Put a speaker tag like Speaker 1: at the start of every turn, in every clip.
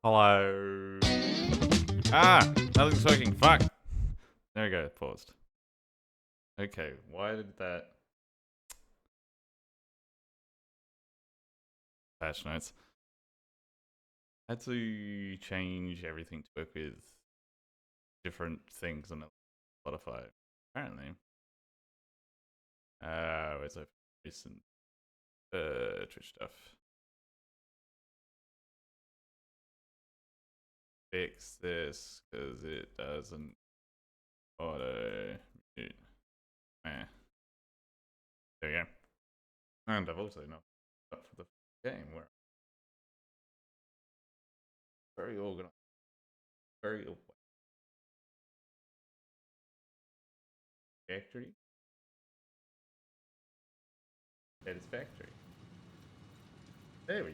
Speaker 1: Hello. Ah, nothing's working. Fuck. There we go. Paused. Okay, why did that? Patch notes. Had to change everything to work with different things on Spotify. Apparently. Where's my recent Twitch stuff? Fix this because it doesn't auto mute. There we go. And I've also not got for the game where very organized, very factory, satisfactory. There we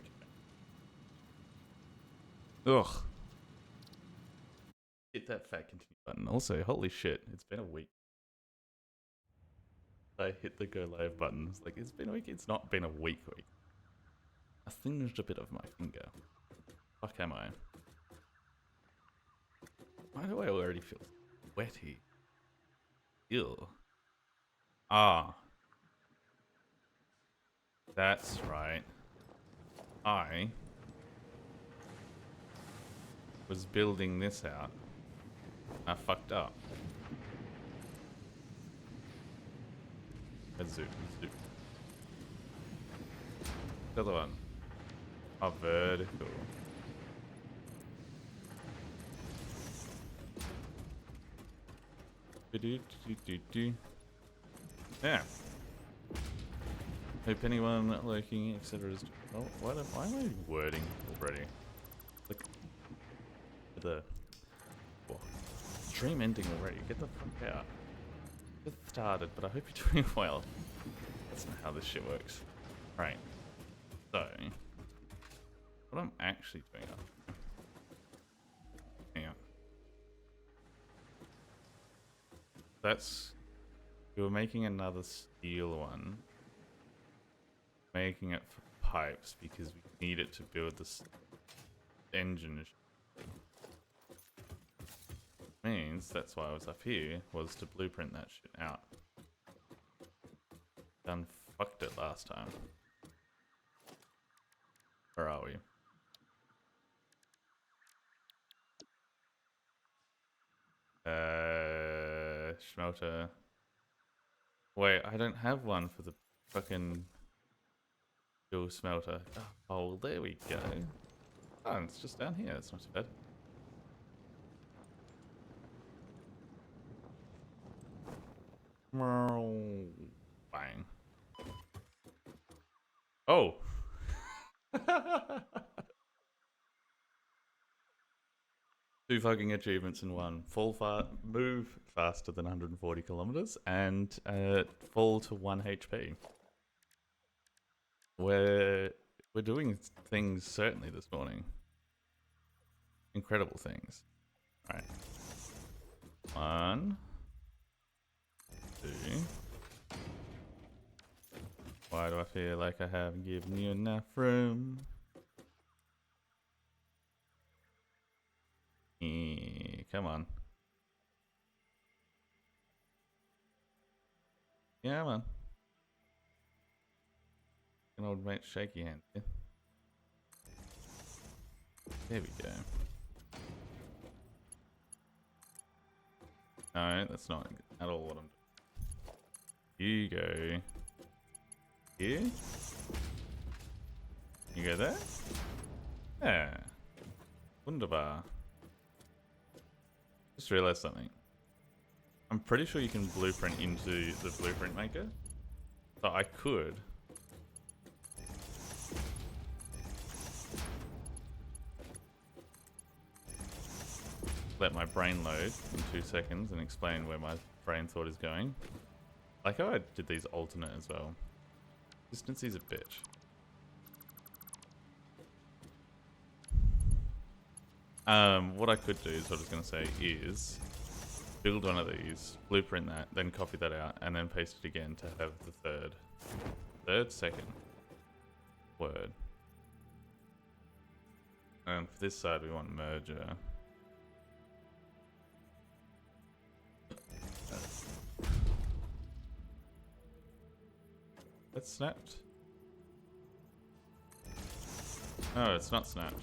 Speaker 1: go. Ugh. Hit that fat continue button. Also, holy shit, it's been a week. I hit the go live button. It's like, it's been a week. It's not been a week. I singed a bit of my finger. Fuck am I? Why do I already feel sweaty? Ew. Ah. That's right. I was building this out. I fucked up. A zoom. The other one. A vertical. Yeah. Hope anyone lurking, etc. is. Oh, why am I wording already? Like the stream ending already. Get the fuck out. Just started, but I hope you're doing well. That's not how this shit works. Right. So, what I'm actually doing up. Hang on. That's. We were making another steel one. Making it for pipes because we need it to build this engine. Means that's why I was up here, was to blueprint that shit out. Done fucked it last time. Where are we? Smelter. Wait, I don't have one for the fucking dual smelter. Oh, there we go. Oh, it's just down here. It's not too bad. Bang. Oh. 2 fucking achievements in one. Move faster than 140 kilometers and fall to 1 HP. We're doing things certainly this morning. Incredible things. All right. 1, 2. Why do I feel like I haven't given you enough room? Come on. Yeah, come on. An old mate shaky hand. Yeah. There we go. No, that's not at all what I'm doing. You go here. You go there. Yeah. Wunderbar. Just realized something. I'm pretty sure you can blueprint into the blueprint maker. So I could. Let my brain load in 2 seconds and explain where my brain thought is going. Like how I did these alternate as well. Consistency's a bitch. What I could do is what I was going to say is build one of these, blueprint that, then copy that out, and then paste it again to have the second word. And for this side, we want merger. That's snapped. No, it's not snapped.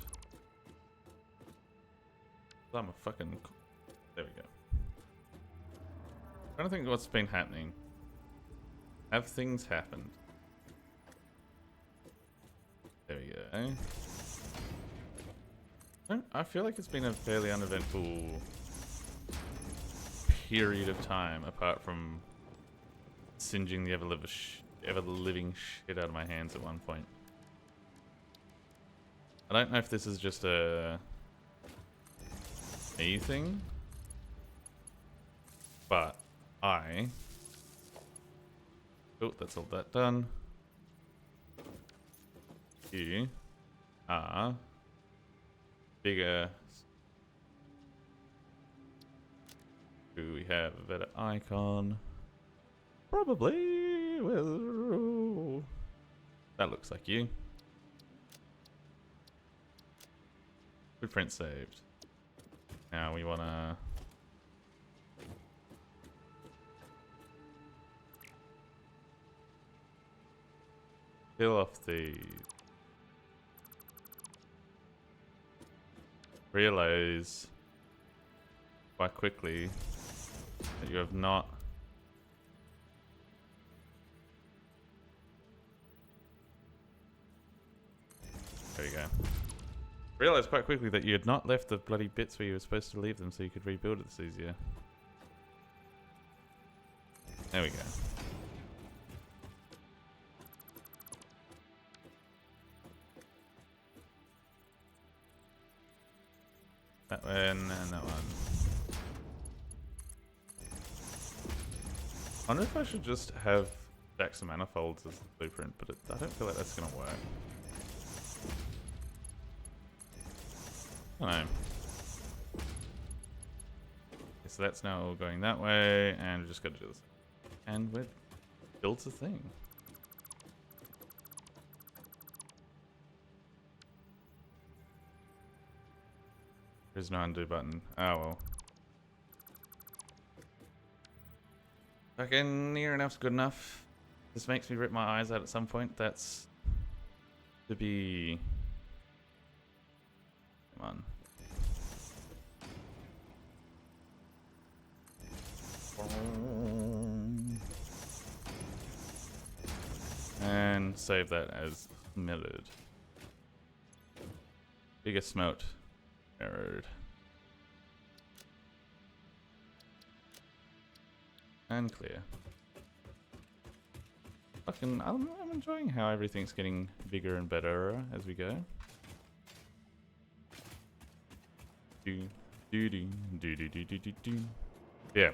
Speaker 1: I'm a fucking... There we go. I don't think what's been happening. Have things happened? There we go. I feel like it's been a fairly uneventful period of time, apart from singeing the ever-living shit out of my hands at one point. I don't know if this is just a me thing, but oh, that's all that done. You are bigger. Do we have a better icon? Probably. Well, that looks like you. Footprint saved. Now we wanna fill off the realize quite quickly that you have not there you go. Realize quite quickly that you had not left the bloody bits where you were supposed to leave them so you could rebuild it this easier. There we go. That one and that one. I wonder if I should just have Jackson manifolds as the blueprint, but I don't feel like that's gonna work. I don't know. Okay, so that's now all going that way, and we just got to do this. And we're built a thing. There's no undo button. Oh well. Fucking near enough's good enough. This makes me rip my eyes out at some point. That's to be. Come on. And save that as mirrored. Biggest smelt. Mirrored. And clear. Fucking, I'm enjoying how everything's getting bigger and better as we go. Yeah,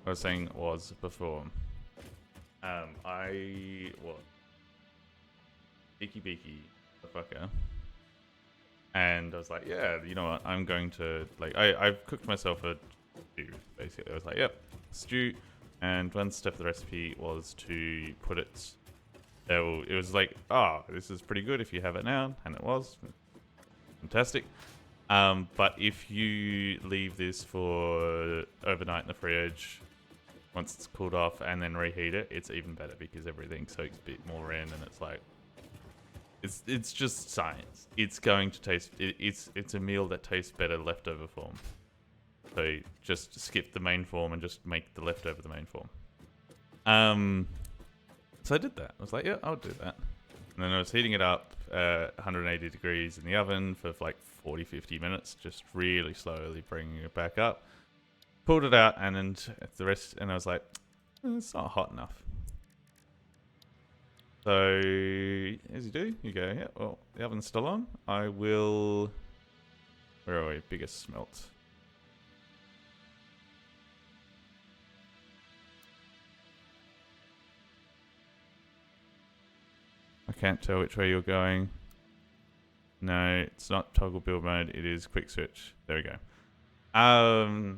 Speaker 1: I was saying was before. What? Beaky, motherfucker. And I was like, yeah, you know what? I'm going to like I've cooked myself a stew. Basically, I was like, yep, stew. And one step of the recipe was to put it. It was like, oh, this is pretty good if you have it now, and it was fantastic. But if you leave this for overnight in the fridge, once it's cooled off, and then reheat it, it's even better because everything soaks a bit more in, and it's like, it's just science. It's going to taste. It's a meal that tastes better leftover form. So just skip the main form and just make the leftover the main form. So I did that. I was like, yeah, I'll do that. And then I was heating it up 180 degrees in the oven for like 40-50 minutes, just really slowly bringing it back up. Pulled it out, and then the rest, and I was like, it's not hot enough. So as you do, you go, yeah, well, the oven's still on. I will. Where are we? Biggest smelt. I can't tell which way you're going. No, it's not toggle build mode. It is quick switch. There we go. I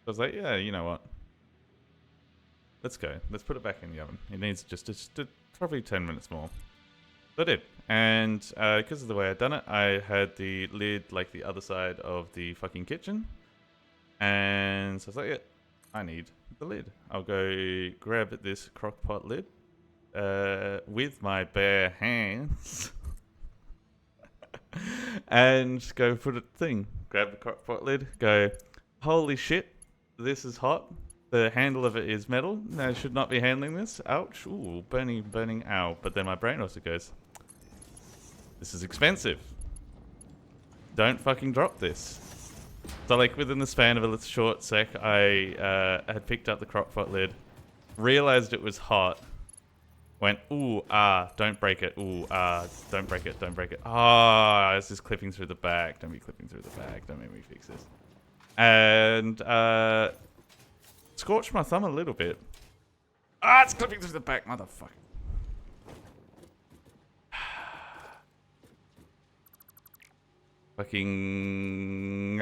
Speaker 1: was like, yeah, you know what? Let's go. Let's put it back in the oven. It needs just probably 10 minutes more. I did. And because of the way I'd done it, I had the lid like the other side of the fucking kitchen. And so I was like, yeah, I need the lid. I'll go grab this crock pot lid with my bare hands and go put a thing. Grab the crock pot lid, go, holy shit, this is hot. The handle of it is metal. I should not be handling this. Ouch. Ooh, burning, burning, ow. But then my brain also goes, this is expensive. Don't fucking drop this. So like within the span of a little short sec, I had picked up the crock pot lid, realized it was hot, went, ooh, don't break it. Ooh, don't break it, don't break it. It's just clipping through the back. Don't be clipping through the back. Don't make me fix this. And scorched my thumb a little bit. It's clipping through the back, motherfucker. Fucking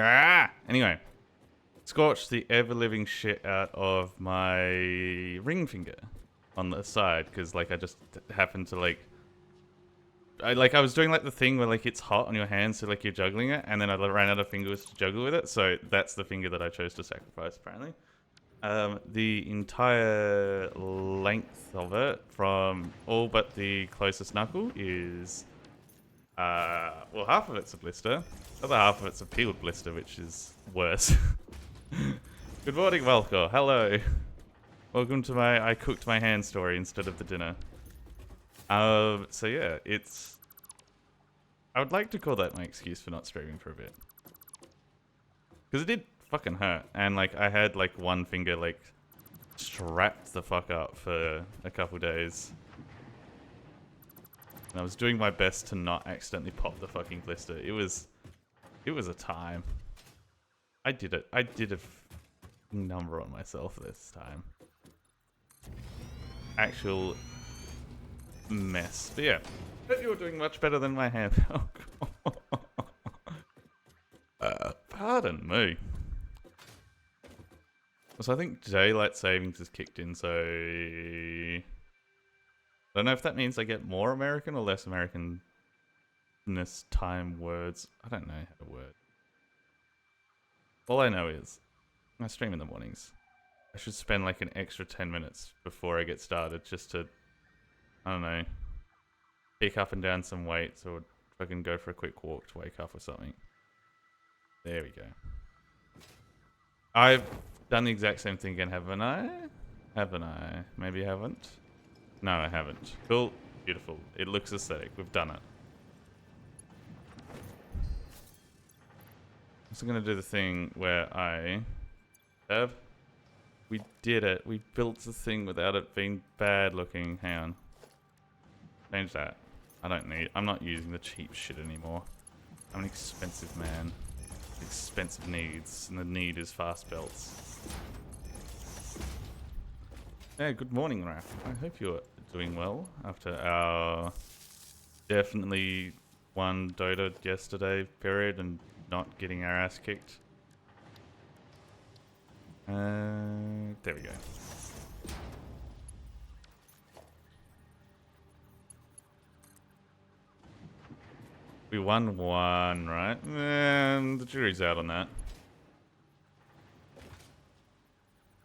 Speaker 1: anyway, scorched the ever-living shit out of my ring finger on the side because like I just happened to like I was doing like the thing where like it's hot on your hand, so like you're juggling it, and then I ran out of fingers to juggle with it, so that's the finger that I chose to sacrifice apparently. The entire length of it from all but the closest knuckle is well, half of it's a blister. The other half of it's a peeled blister, which is worse. Good morning, Velcor. Hello. Welcome to my I cooked my hand story instead of the dinner. So yeah, it's... I would like to call that my excuse for not streaming for a bit. Because it did fucking hurt. And like, I had like one finger like strapped the fuck up for a couple days. And I was doing my best to not accidentally pop the fucking blister. It was a time. I did it. I did a number on myself this time. Actual mess. But yeah, but you're doing much better than my hand. Pardon me. So I think daylight savings has kicked in, so I don't know if that means I get more American or less American this time words. I don't know how to word. All I know is I stream in the mornings. I should spend like an extra 10 minutes before I get started just to, I don't know, pick up and down some weights or fucking go for a quick walk to wake up or something. There we go. I've done the exact same thing again, haven't I? Haven't I? Maybe I haven't. No, I haven't. Cool. Beautiful. It looks aesthetic. We've done it. I'm also going to do the thing where we did it. We built the thing without it being bad looking. Hang on. Change that. I'm not using the cheap shit anymore. I'm an expensive man. Expensive needs. And the need is fast belts. Yeah, good morning, Raph. I hope you're doing well after our definitely won Dota yesterday period and not getting our ass kicked. There we go. We won one, right? The jury's out on that.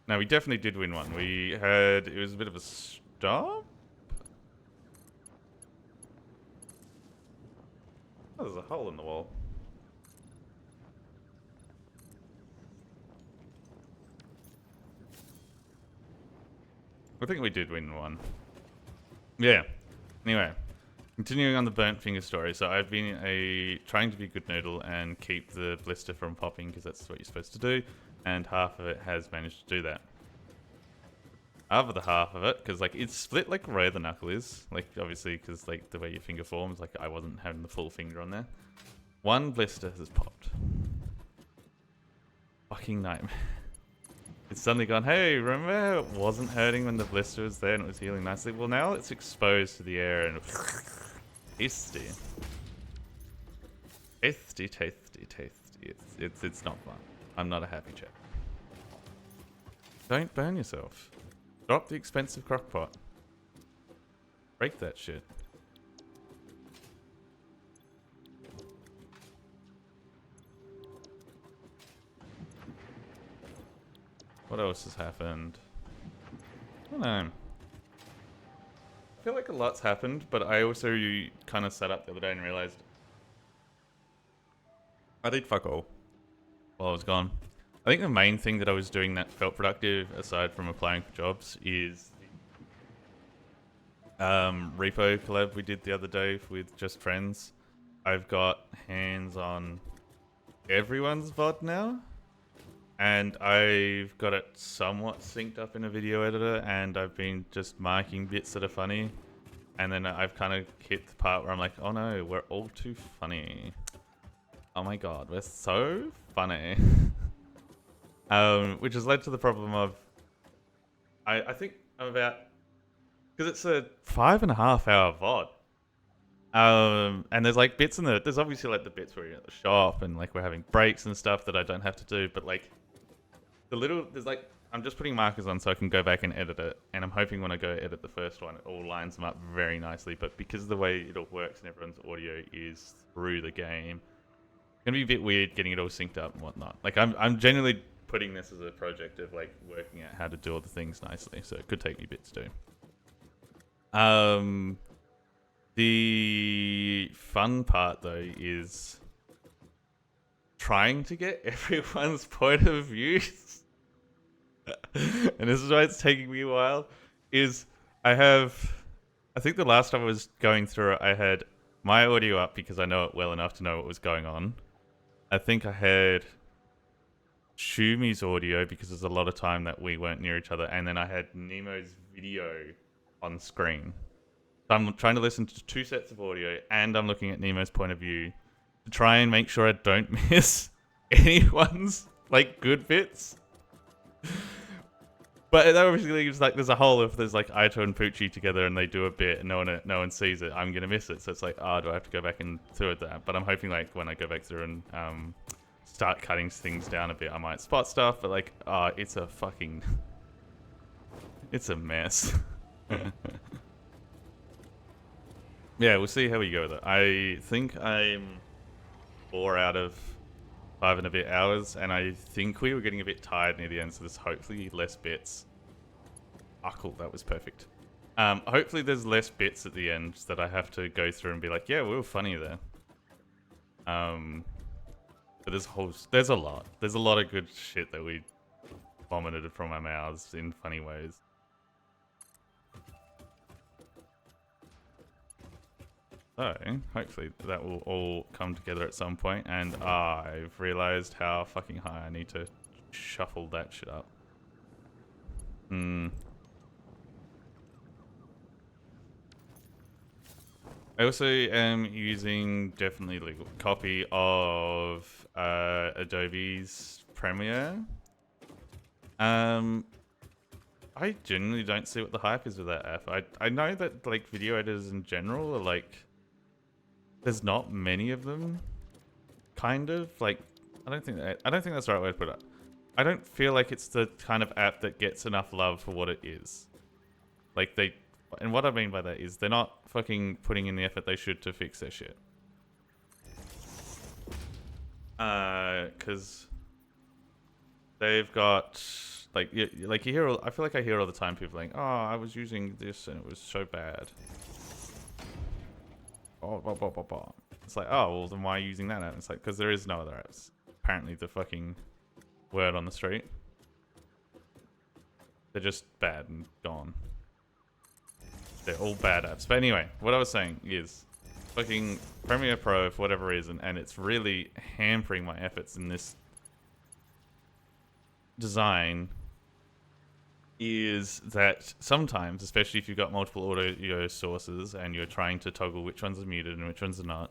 Speaker 1: No, we definitely did win one. It was a bit of a stop. Oh, there's a hole in the wall. I think we did win one. Yeah. Anyway, continuing on the burnt finger story. So I've been trying to be a good noodle and keep the blister from popping because that's what you're supposed to do. And half of it has managed to do that. Other half of it, because like it's split like where the knuckle is, like obviously because like the way your finger forms, like I wasn't having the full finger on there. One blister has popped. Fucking nightmare. It's suddenly gone, hey, remember it wasn't hurting when the blister was there and it was healing nicely? Well, now it's exposed to the air and tasty. Tasty, tasty, tasty. It's not fun. I'm not a happy chap. Don't burn yourself. Drop the expensive crockpot. Break that shit. What else has happened? I don't know. I feel like a lot's happened, but I also kind of sat up the other day and realized I did fuck all while I was gone. I think the main thing that I was doing that felt productive, aside from applying for jobs, is repo collab we did the other day with just friends. I've got hands on everyone's VOD now, and I've got it somewhat synced up in a video editor, and I've been just marking bits that are funny, and then I've kind of hit the part where I'm like, oh no, we're all too funny. Oh my god, we're so funny. Which has led to the problem of, I think I'm about, because it's a 5.5 hour VOD. And there's like bits in there's obviously like the bits where you're at the shop and like we're having breaks and stuff that I don't have to do, but like there's like, I'm just putting markers on so I can go back and edit it, and I'm hoping when I go edit the first one, it all lines them up very nicely, but because of the way it all works and everyone's audio is through the game, it's gonna be a bit weird getting it all synced up and whatnot. Like I'm genuinely putting this as a project of like working out how to do all the things nicely, so it could take me bits too. The fun part though is trying to get everyone's point of view. And this is why it's taking me a while, is I think the last time I was going through it, I had my audio up because I know it well enough to know what was going on. I think I had Shumi's audio because there's a lot of time that we weren't near each other, and then I had Nemo's video on screen. So I'm trying to listen to 2 sets of audio, and I'm looking at Nemo's point of view to try and make sure I don't miss anyone's like good bits. But that obviously is like, there's a whole, if there's like Aito and Poochie together and they do a bit and no one sees it, I'm gonna miss it. So it's like, oh, do I have to go back and through that? But I'm hoping like when I go back through and start cutting things down a bit, I might spot stuff. But like, it's a fucking, it's a mess. Yeah, we'll see how we go with it. I think I'm 4 out of 5 and a bit hours, and I think we were getting a bit tired near the end, so there's hopefully less bits. Ah, cool, that was perfect. Hopefully there's less bits at the end that I have to go through and be like, yeah, we were funny there. But there's a lot. There's a lot of good shit that we vomited from our mouths in funny ways. So, hopefully that will all come together at some point, and I've realized how fucking high I need to shuffle that shit up. I also am using definitely legal copy of Adobe's Premiere. I genuinely don't see what the hype is with that app. I know that like video editors in general are like, there's not many of them, kind of. Like, I don't think that's the right way to put it. I don't feel like it's the kind of app that gets enough love for what it is. Like, and what I mean by that is they're not fucking putting in the effort they should to fix their shit. Because they've got, like you hear, I feel like I hear all the time people like, oh, I was using this and it was so bad. It's like, oh, well, then why are you using that app? It's like, because there is no other apps. Apparently, the fucking word on the street. They're just bad and gone. They're all bad apps. But anyway, what I was saying is, fucking Premiere Pro, for whatever reason, and it's really hampering my efforts in this design, is that sometimes, especially if you've got multiple audio sources and you're trying to toggle which ones are muted and which ones are not,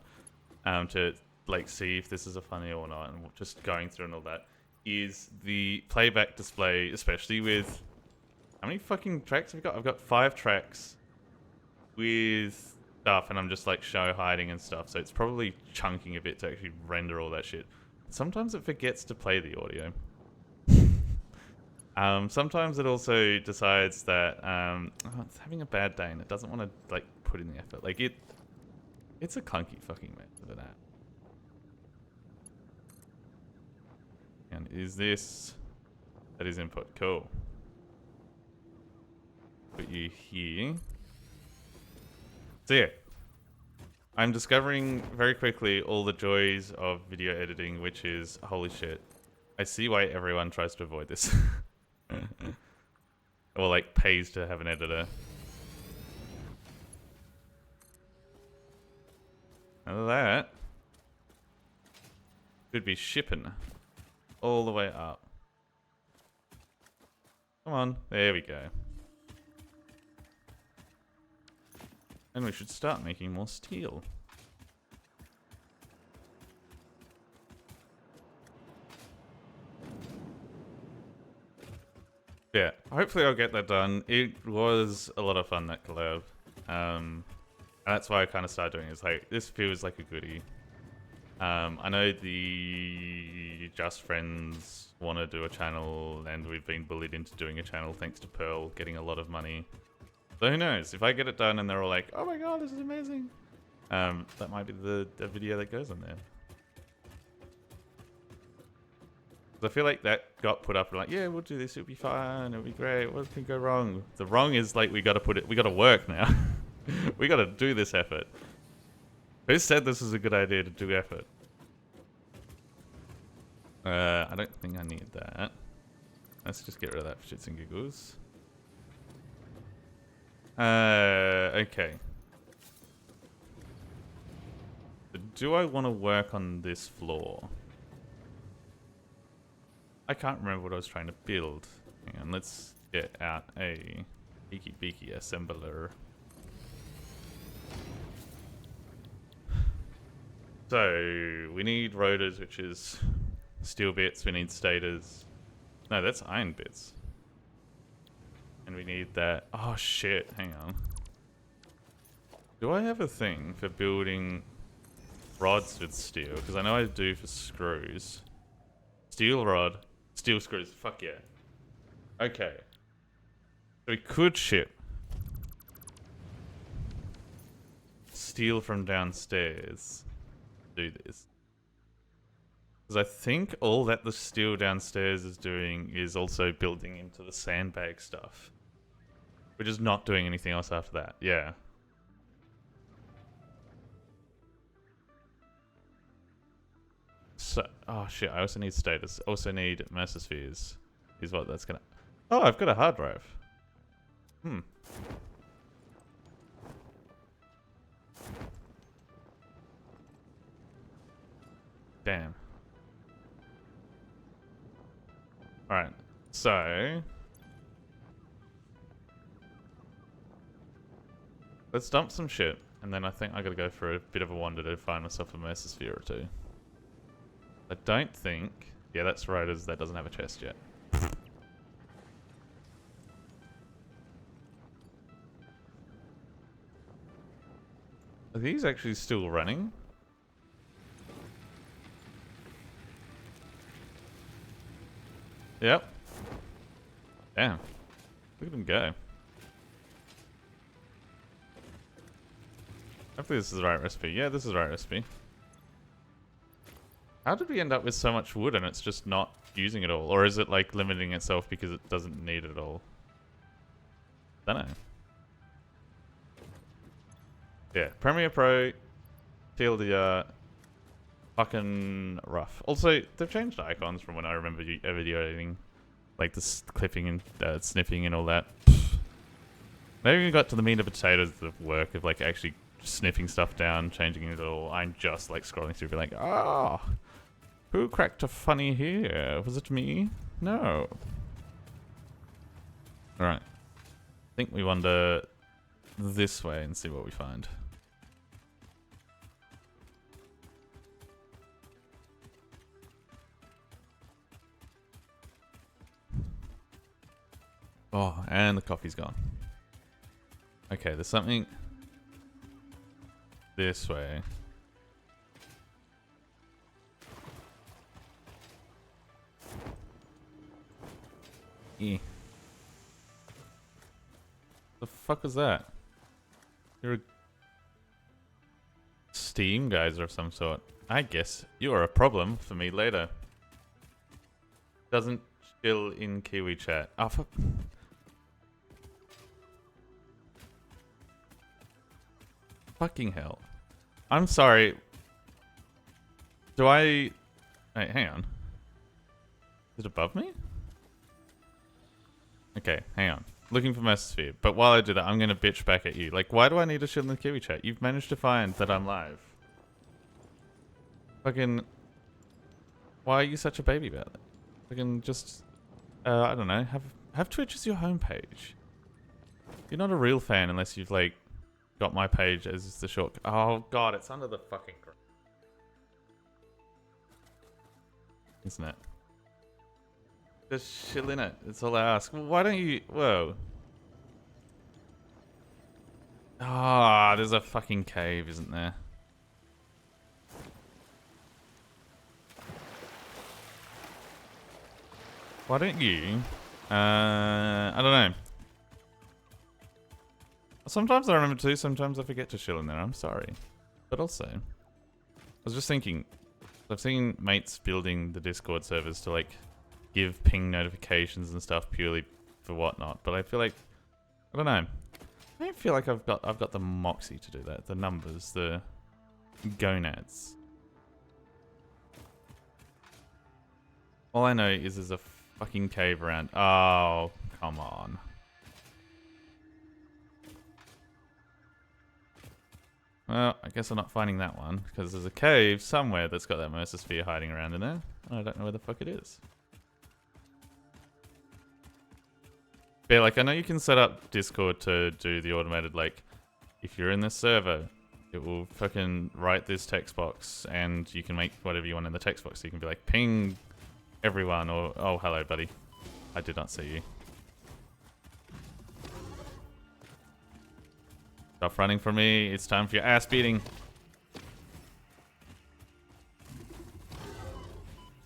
Speaker 1: to like see if this is a funny or not, and just going through and all that, is the playback display, especially with, how many fucking tracks have we got? I've got 5 tracks with stuff, and I'm just like show hiding and stuff, so it's probably chunking a bit to actually render all that shit. Sometimes it forgets to play the audio. Sometimes it also decides that it's having a bad day and it doesn't want to like put in the effort. Like it's a clunky fucking mess of an app. And is this That is input. Cool. Put you here. So yeah. I'm discovering very quickly all the joys of video editing, which is, holy shit. I see why everyone tries to avoid this. Or like pays to have an editor. And that should be shipping all the way up. Come on, there we go. And we should start making more steel. Yeah, hopefully I'll get that done. It was a lot of fun, that collab. And that's why I kind of started doing it. It's like, this feels like a goodie. I know the Just Friends want to do a channel, and we've been bullied into doing a channel thanks to Pearl getting a lot of money. So who knows? If I get it done and they're all like, oh my god, this is amazing. That might be the video that goes on there. I feel like that got put up and like, yeah, we'll do this, it'll be fun, it'll be great, what can go wrong? The wrong is like, we gotta work now. We gotta do this effort. Who said this is a good idea to do effort? I don't think I need that. Let's just get rid of that for shits and giggles. Okay. Do I want to work on this floor? I can't remember what I was trying to build. Hang on, let's get out a beaky beaky assembler. So, we need rotors, which is steel bits. We need stators. No, that's iron bits. And we need that. Oh shit, hang on. Do I have a thing for building rods with steel? Because I know I do for screws. Steel rod, steel screws, fuck yeah. Okay. So we could ship steel from downstairs. Do this. Because I think all that the steel downstairs is doing is also building into the sandbag stuff. We're just not doing anything else after that. Yeah. So, oh shit, I also need status. Also need Mercerspheres. Is what that's gonna... Oh, I've got a hard drive. Hmm. Damn. Alright, so... let's dump some shit, and then I think I gotta go for a bit of a wander to find myself a Mercersphere or two. I don't think... yeah, that's right, as that doesn't have a chest yet. Are these actually still running? Yep. Damn. Look at them go. Hopefully this is the right recipe. Yeah, this is the right recipe. How did we end up with so much wood and it's just not using it all? Or is it like limiting itself because it doesn't need it all? Dunno. Yeah, Premiere Pro, TLDR, fucking rough. Also, they've changed icons from when I remember video editing. Like the clipping and sniffing and all that. Maybe we got to the meat and potatoes of work of like actually sniffing stuff down, changing it all. I'm just like scrolling through, be like, ah, oh, who cracked a funny here? Was it me? No. Alright. I think we wander this way and see what we find. Oh, and the coffee's gone. Okay, there's something this way. The fuck is that? You're a Steam geyser of some sort. I guess you are a problem for me later. Doesn't Chill in Kiwi chat. Oh, fucking hell. I'm sorry. Do I... Wait, hang on. Is it above me? Okay, hang on. Looking for Mesosphere. But while I do that, I'm going to bitch back at you. Like, why do I need to chill in the Kiwi chat? You've managed to find that I'm live. Fucking... Why are you such a baby about it? Fucking just... I don't know. Have Twitch as your homepage. You're not a real fan unless you've, like, got my page as the short... Oh, God, it's under the fucking... Isn't it? Just chill in it. That's all I ask. Well, why don't you... Whoa. Ah, there's a fucking cave, isn't there? Why don't you... I don't know. Sometimes I remember to, sometimes I forget to chill in there. I'm sorry. But also... I was just thinking... I've seen mates building the Discord servers to, like, give ping notifications and stuff purely for whatnot. But I feel like... I don't know. I don't feel like I've got the moxie to do that. The numbers, the gonads. All I know is there's a fucking cave around. Oh, come on. Well, I guess I'm not finding that one, because there's a cave somewhere that's got that Mesosphere hiding around in there, and I don't know where the fuck it is. But yeah, like, I know you can set up Discord to do the automated, like, if you're in this server, it will fucking write this text box, and you can make whatever you want in the text box. So you can be like, ping everyone, or, oh, hello, buddy. I did not see you. Stop running from me. It's time for your ass beating.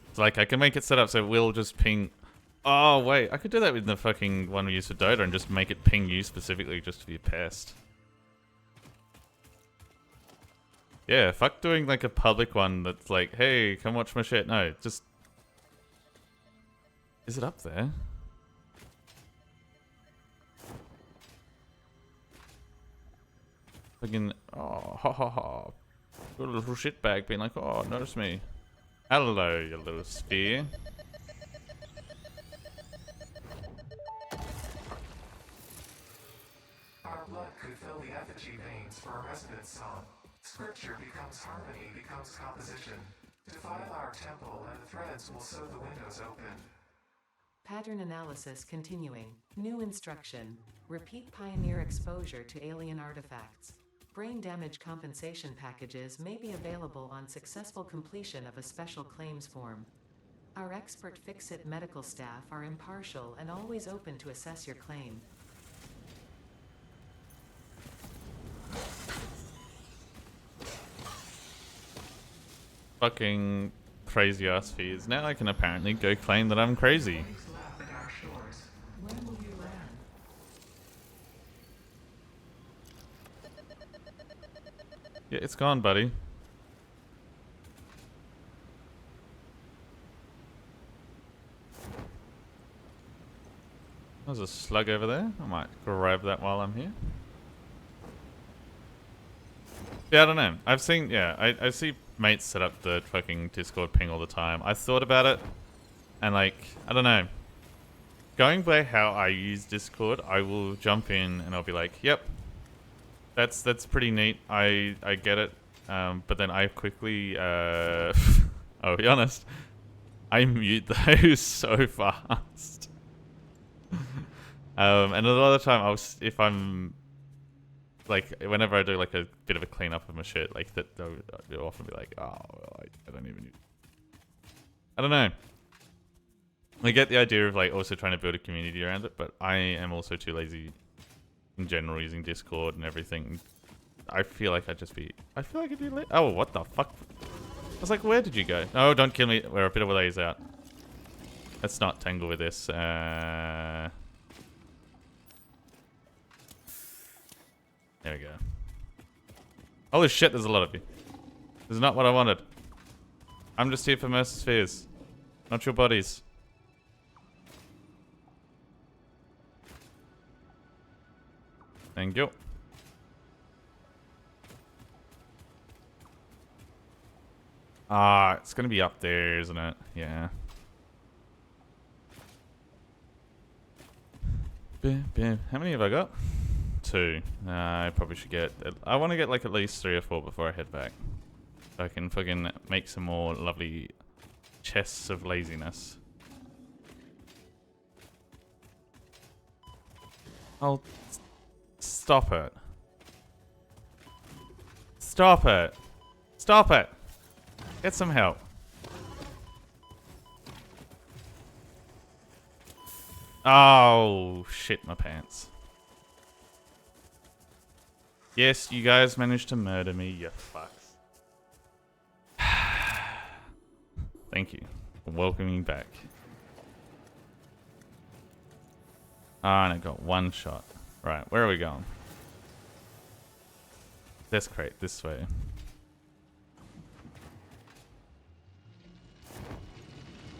Speaker 1: It's like, I can make it set up so it will just ping... Oh, wait. I could do that with the fucking one we use for Dota and just make it ping you specifically just to be a pest. Yeah, fuck doing like a public one that's like, hey, come watch my shit. No, just... Is it up there? Fucking, oh, ha ha ha. Got a little shitbag being like, oh, notice me. Hello, you little sphere.
Speaker 2: Our blood could fill the effigy veins for a resonance song. Scripture becomes harmony, becomes composition. Defile our temple and the threads will sew the windows open.
Speaker 3: Pattern analysis continuing. New instruction. Repeat pioneer exposure to alien artifacts. Brain damage compensation packages may be available on successful completion of a special claims form. Our expert Fix-It medical staff are impartial and always open to assess your claim.
Speaker 1: Fucking crazy ass fears. Now I can apparently go claim that I'm crazy.
Speaker 2: When will you land?
Speaker 1: Yeah, it's gone, buddy. There's a slug over there. I might grab that while I'm here. Yeah, I don't know. I've seen, yeah, I see mates set up the fucking Discord ping all the time. I thought about it, and like, I don't know. Going by how I use Discord, I will jump in and I'll be like, yep, that's pretty neat. I get it. But then I quickly, I'll be honest, I mute those so fast. And a lot of the time, if I'm like, whenever I do like a bit of a cleanup of my shit, like that, they'll often be like, oh, I don't even. I don't know. I get the idea of like also trying to build a community around it, but I am also too lazy in general using Discord and everything. I feel like I'd just be. I feel like I'd be late. Oh, what the fuck? I was like, where did you go? Oh, don't kill me. We're a bit of a ways out. Let's not tangle with this. There we go. Holy shit, there's a lot of you. This is not what I wanted. I'm just here for Mesospheres, not your bodies. Thank you. Ah, it's gonna be up there, isn't it? Yeah. How many have I got? 2. I probably should get... I want to get like at least 3 or 4 before I head back. So I can fucking make some more lovely chests of laziness. Oh, stop it. Stop it. Stop it. Get some help. Oh, shit my pants. Yes, you guys managed to murder me, you fucks. Thank you for welcoming back. Ah, and I got 1 shot. Right, where are we going? This crate, this way.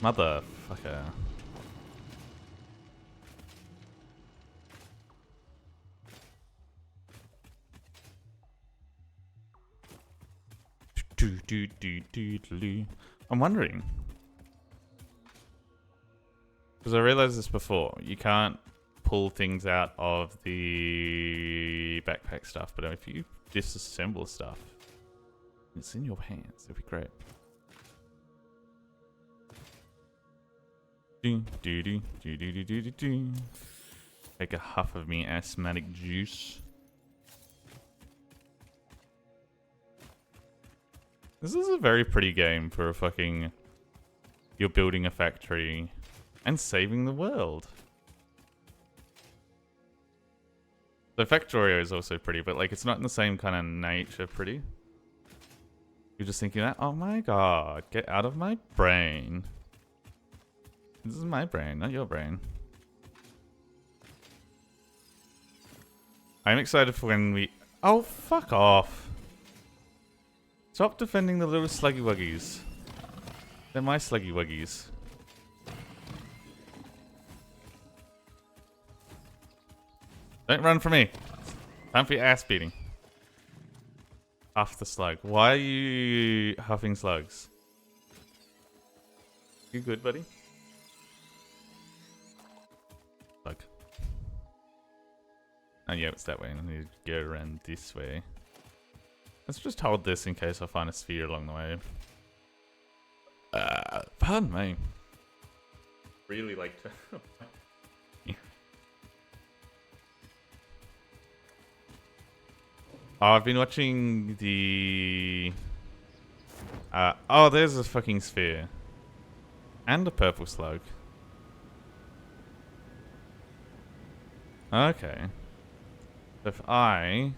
Speaker 1: Motherfucker. I'm wondering. Because I realized this before. You can't pull things out of the backpack stuff, but if you disassemble stuff, it's in your hands. It'd be great. Take a huff of me asthmatic juice. This is a very pretty game for a fucking... You're building a factory and saving the world. The Factorio is also pretty, but like it's not in the same kind of nature pretty. You're just thinking that, oh my god, get out of my brain. This is my brain, not your brain. I'm excited for when we... Oh, fuck off. Stop defending the little sluggy wuggies. They're my sluggy wuggies. Don't run from me. Time for your ass beating. Huff the slug. Why are you huffing slugs? You good, buddy? Slug. Oh yeah, it's that way. I need to go around this way. Let's just hold this in case I find a sphere along the way. Pardon me. Really like to... Yeah. Oh, I've been watching the... oh, there's a fucking sphere. And a purple slug. Okay. If I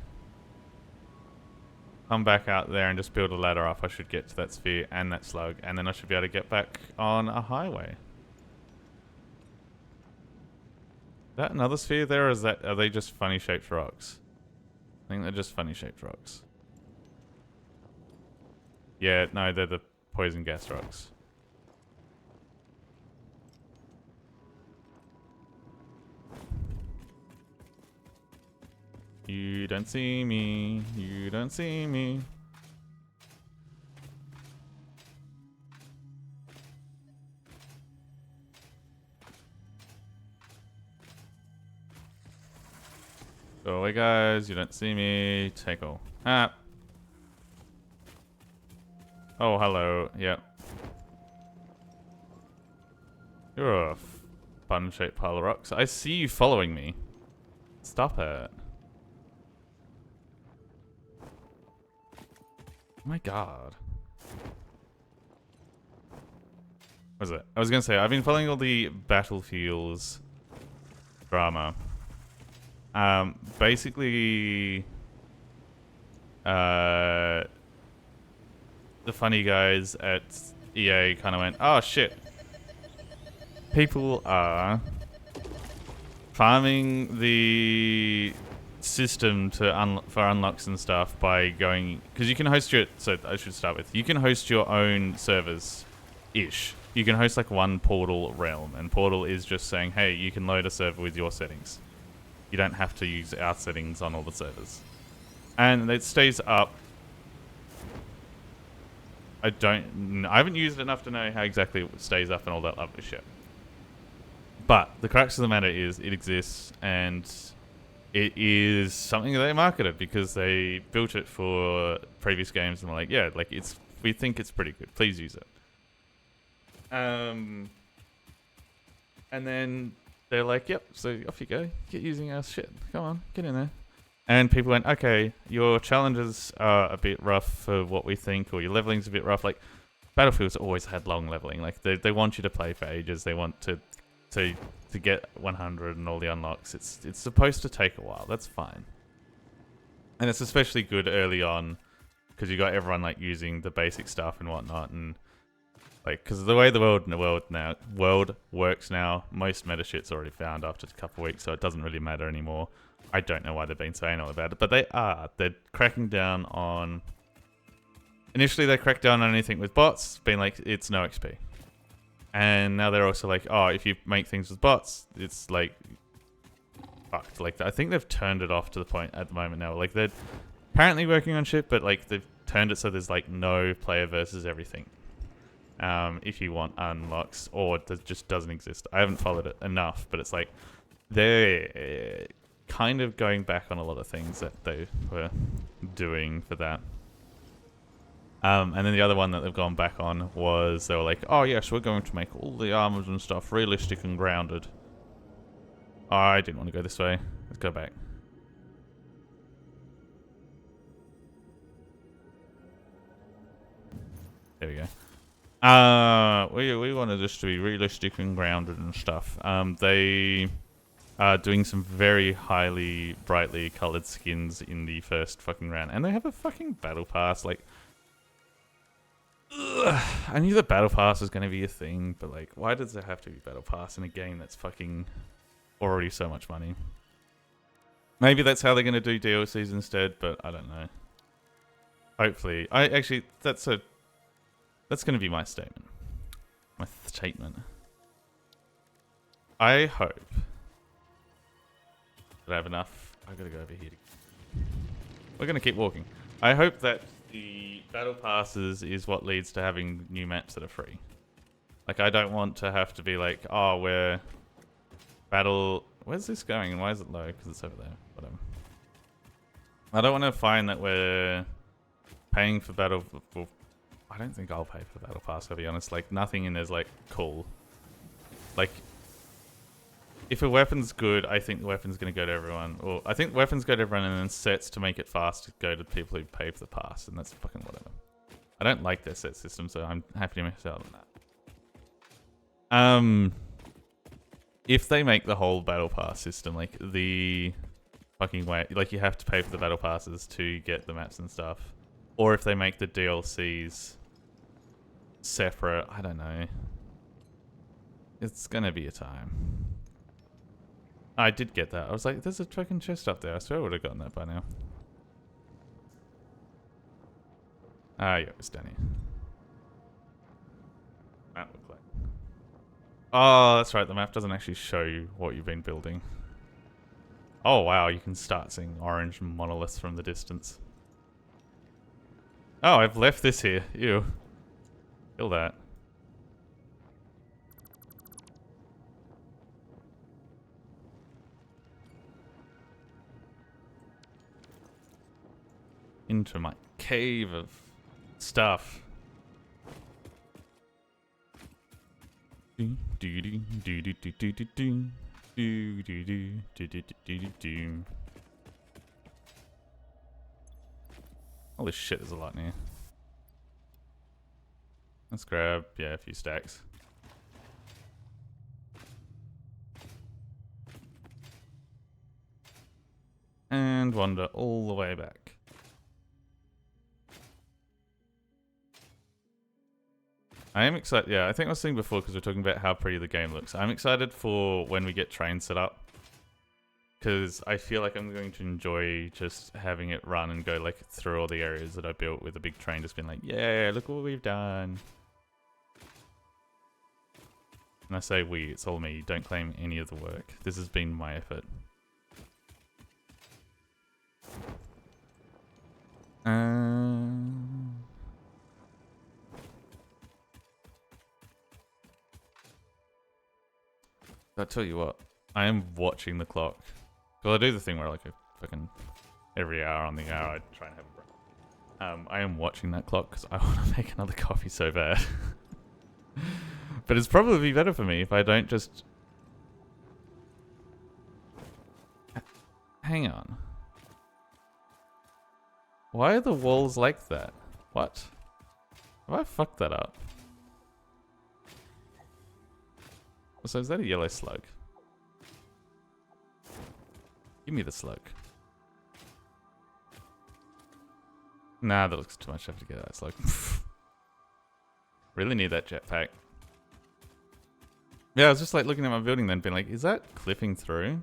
Speaker 1: come back out there and just build a ladder up, I should get to that sphere and that slug, and then I should be able to get back on a highway. Is that another sphere there, or is that, are they just funny shaped rocks? I think they're just funny shaped rocks. Yeah, no, they're the poison gas rocks. You don't see me, you don't see me. Go away, guys, you don't see me. Take all. Ah. Oh, hello, yep. You're a bun-shaped pile of rocks. I see you following me. Stop it. Oh my god. What was it? I was gonna say, I've been following all the Battlefields drama. Basically, the funny guys at EA kind of went, oh shit. People are farming the system to for unlocks and stuff by going, because you can host your, so I should start with, you can host your own servers ish. You can host like one Portal realm, and Portal is just saying, hey, you can load a server with your settings. you don't have to use our settings on all the servers. And it stays up. I haven't used it enough to know how exactly it stays up and all that lovely shit. But the crux of the matter is it exists, and it is something that they marketed because they built it for previous games and were like, yeah, like we think it's pretty good. Please use it. And then they're like, yep, so off you go. Get using our shit. Come on, get in there. And people went, okay, your challenges are a bit rough for what we think, or your leveling's a bit rough. Like, Battlefield's always had long leveling. Like, they want you to play for ages. They want to get 100 and all the unlocks. It's supposed to take a while. That's fine. And it's especially good early on because you got everyone like using the basic stuff and whatnot, and like because the way the world works now, most meta shit's already found after a couple of weeks, so it doesn't really matter anymore. I don't know why they've been saying all about it, but they're cracking down on. Initially, they cracked down on anything with bots, being like it's no XP. And now they're also like, oh, if you make things with bots, it's like fucked. Like, I think they've turned it off to the point at the moment now. Like, they're apparently working on shit, but like they've turned it so there's like no player versus everything. If you want unlocks, or it just doesn't exist. I haven't followed it enough, but it's like they're kind of going back on a lot of things that they were doing for that. And then the other one that they've gone back on was they were like, oh yes, we're going to make all the armors and stuff realistic and grounded. Oh, I didn't want to go this way. Let's go back. There we go. We wanted this to be realistic and grounded and stuff. They are doing some very highly, brightly colored skins in the first fucking round. And they have a fucking battle pass, like... Ugh, I knew the battle pass was going to be a thing, but like, why does there have to be battle pass in a game that's fucking already so much money? Maybe that's how they're going to do DLCs instead, but I don't know. Hopefully, that's going to be my statement. My statement. I hope that I have enough. I gotta go over here. We're gonna keep walking. I hope that the battle passes is what leads to having new maps that are free. Like, I don't want to have to be like, oh, where's this going and why is it low? Because it's over there. Whatever. I don't want to find that we're paying for battle. Well, I don't think I'll pay for the battle pass, to be honest. Like, nothing in there's like cool. Like, if a weapon's good, I think the weapon's going to go to everyone. Or I think weapons go to everyone, and then sets to make it fast go to people who pay for the pass, and that's fucking whatever. I don't like their set system, so I'm happy to miss out on that. If they make the whole battle pass system, like the fucking way, like you have to pay for the battle passes to get the maps and stuff, or if they make the DLCs separate, I don't know. It's gonna be a time. I did get that. I was like, there's a fucking chest up there. I swear I would have gotten that by now. Ah, yeah, it's Danny. Map look like. Oh, that's right. The map doesn't actually show you what you've been building. Oh, wow. You can start seeing orange monoliths from the distance. Oh, I've left this here. Ew. Kill that. Into my cave of stuff. Holy shit, there's a lot in here. Let's grab, yeah, a few stacks. And wander all the way back. I am excited. Yeah, I think I was saying before because we are talking about how pretty the game looks. I'm excited for when we get trains set up, because I feel like I'm going to enjoy just having it run and go like through all the areas that I built with a big train, just being like, yeah, look what we've done. And I say we, it's all me. Don't claim any of the work. This has been my effort. I tell you what, I am watching the clock. Well, I do the thing where like I fucking every hour on the hour I try and have a break. I am watching that clock because I want to make another coffee so bad. But it's probably better for me if I don't just... Hang on. Why are the walls like that? What? Have I fucked that up? So is that a yellow slug? Give me the slug. Nah, that looks too much. I have to get that slug. Really need that jetpack. Yeah, I was just like looking at my building then being like, is that clipping through?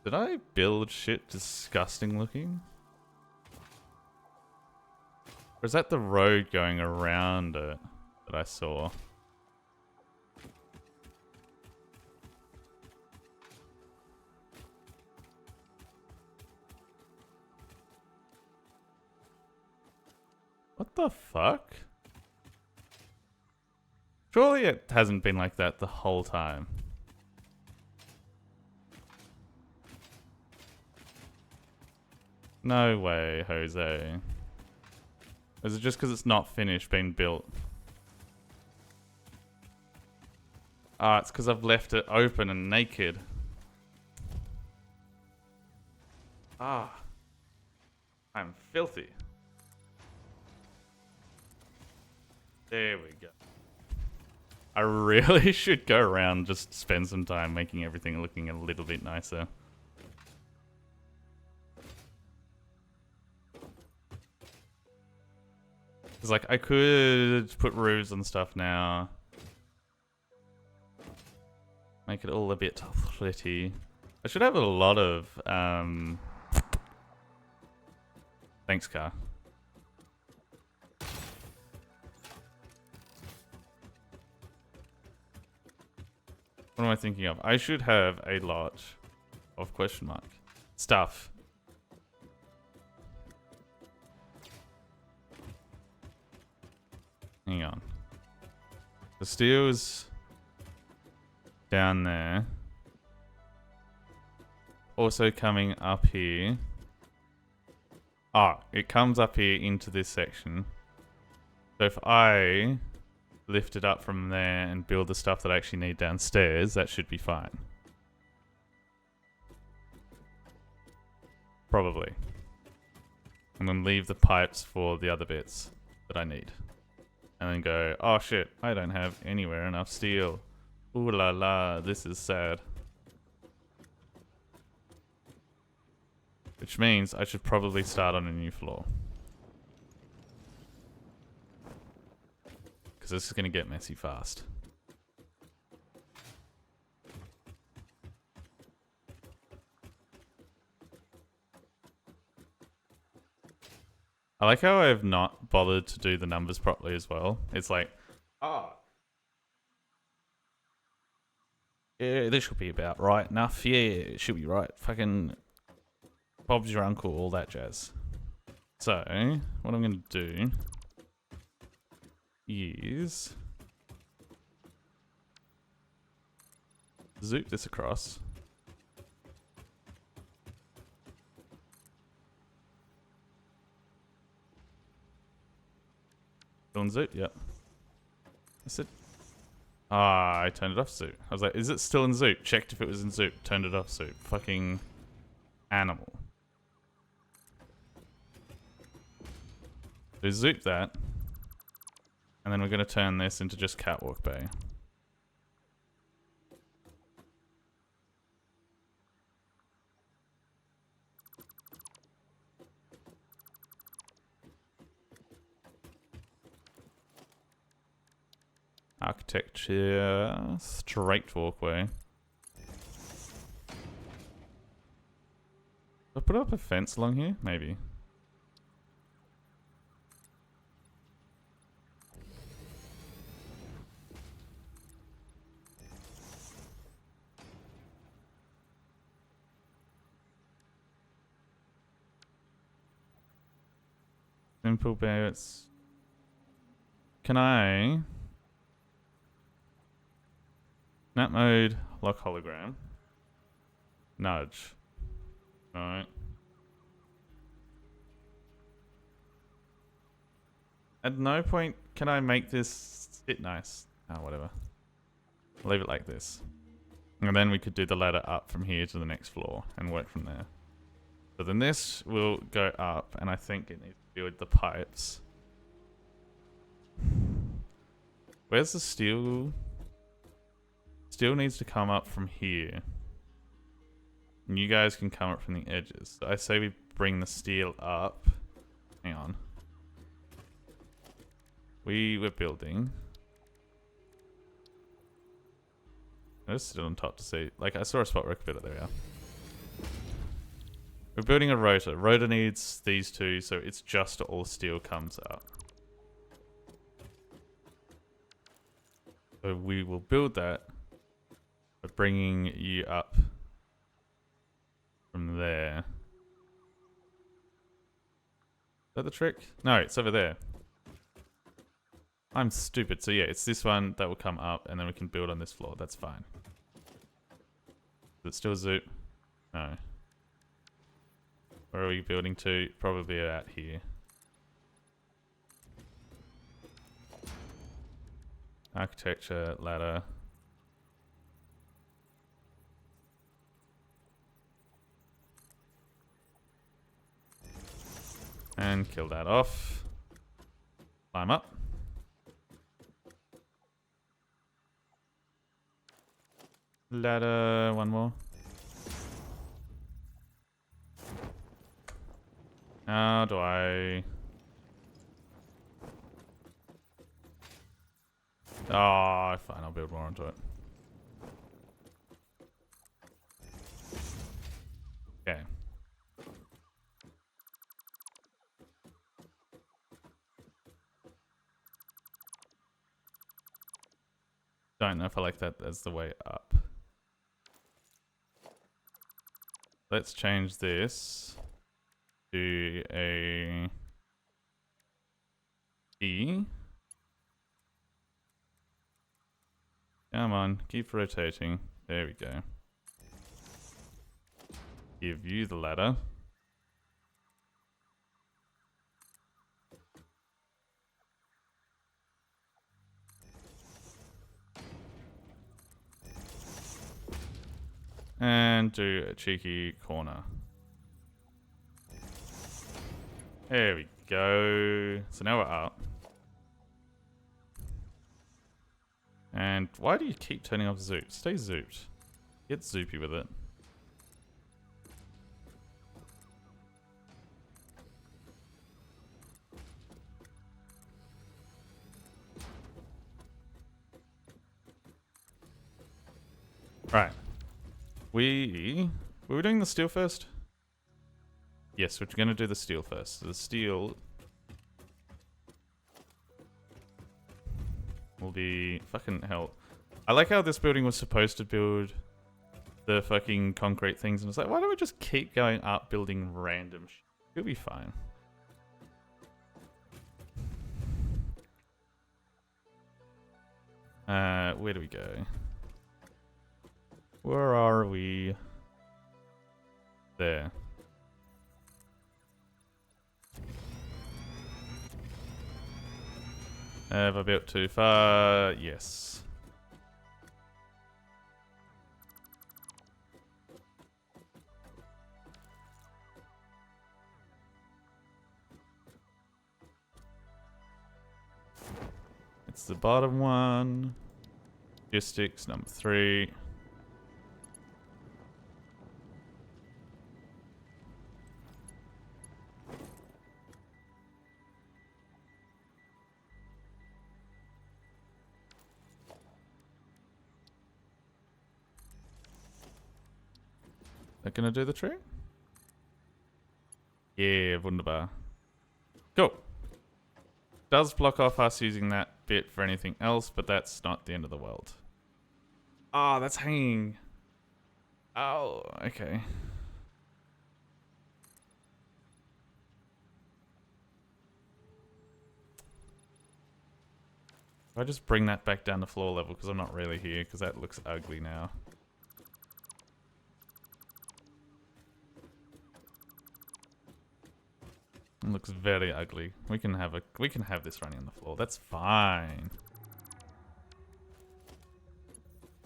Speaker 1: Did I build shit disgusting looking? Or is that the road going around it that I saw? What the fuck? Surely it hasn't been like that the whole time. No way, Jose. Is it just because it's not finished being built? Ah, it's because I've left it open and naked. Ah. I'm filthy. There we go. I really should go around, just spend some time making everything looking a little bit nicer. It's like, I could put roofs and stuff now. Make it all a bit pretty. I should have a lot of, thanks, car. What am I thinking of? I should have a lot of question mark stuff. Hang on. The steel is down there. Also coming up here. Ah, it comes up here into this section. So if I lift it up from there and build the stuff that I actually need downstairs, that should be fine. Probably. And then leave the pipes for the other bits that I need. And then go, oh shit, I don't have anywhere enough steel. Ooh la la, this is sad. Which means I should probably start on a new floor. Because this is going to get messy fast. I like how I have not bothered to do the numbers properly as well. It's like, oh, yeah, this should be about right enough. Yeah, it should be right. Fucking Bob's your uncle, all that jazz. So, what I'm going to do is zoop this across. Still in zoop? Yep. I said, I turned it off zoop. I was like, is it still in zoop? Checked if it was in zoop. Turned it off zoop. Fucking animal. So zoop that. And then we're going to turn this into just catwalk bay. Architecture, straight walkway. I'll put up a fence along here, maybe. Simple bits. Can I... Snap mode, lock hologram. Nudge. Alright. At no point can I make this sit nice. Oh, whatever. Leave it like this. And then we could do the ladder up from here to the next floor and work from there. So then this will go up, and I think it needs to build the pipes. Where's the steel? Steel needs to come up from here. And you guys can come up from the edges. So I say we bring the steel up. Hang on. We were building. I just sit on top to see. Like, I saw a spot where I could build it. There we are. We're building a rotor. Rotor needs these two, so it's just all steel comes up. So we will build that by bringing you up from there. Is that the trick? No, it's over there. I'm stupid. So yeah, it's this one that will come up, and then we can build on this floor. That's fine. Is it still zoop? No. Where are we building to? Probably out here. Architecture, ladder. And kill that off. Climb up. Ladder, one more. How do I... Oh, fine, I'll build more onto it. Okay. Don't know if I like that as the way up. Let's change this to a E. Come on, keep rotating. There we go. Give you the ladder. And do a cheeky corner. There we go. So now we're up. And why do you keep turning off zoop? Stay zooped. Get zoopy with it. Right. Were we doing the steel first? Yes, we're going to do the steel first. So the steel will be fucking hell. I like how this building was supposed to build the fucking concrete things, and it's like, why don't we just keep going up building random shit? It'll be fine. Where do we go? Where are we? There. Have I built too far? Yes. It's the bottom one. Logistics number 3. That gonna do the trick? Yeah, wunderbar. Cool. Does block off us using that bit for anything else, but that's not the end of the world. Ah, that's hanging. Oh, okay. If I just bring that back down to floor level because I'm not really here because that looks ugly now. It looks very ugly. We can have this running on the floor. That's fine.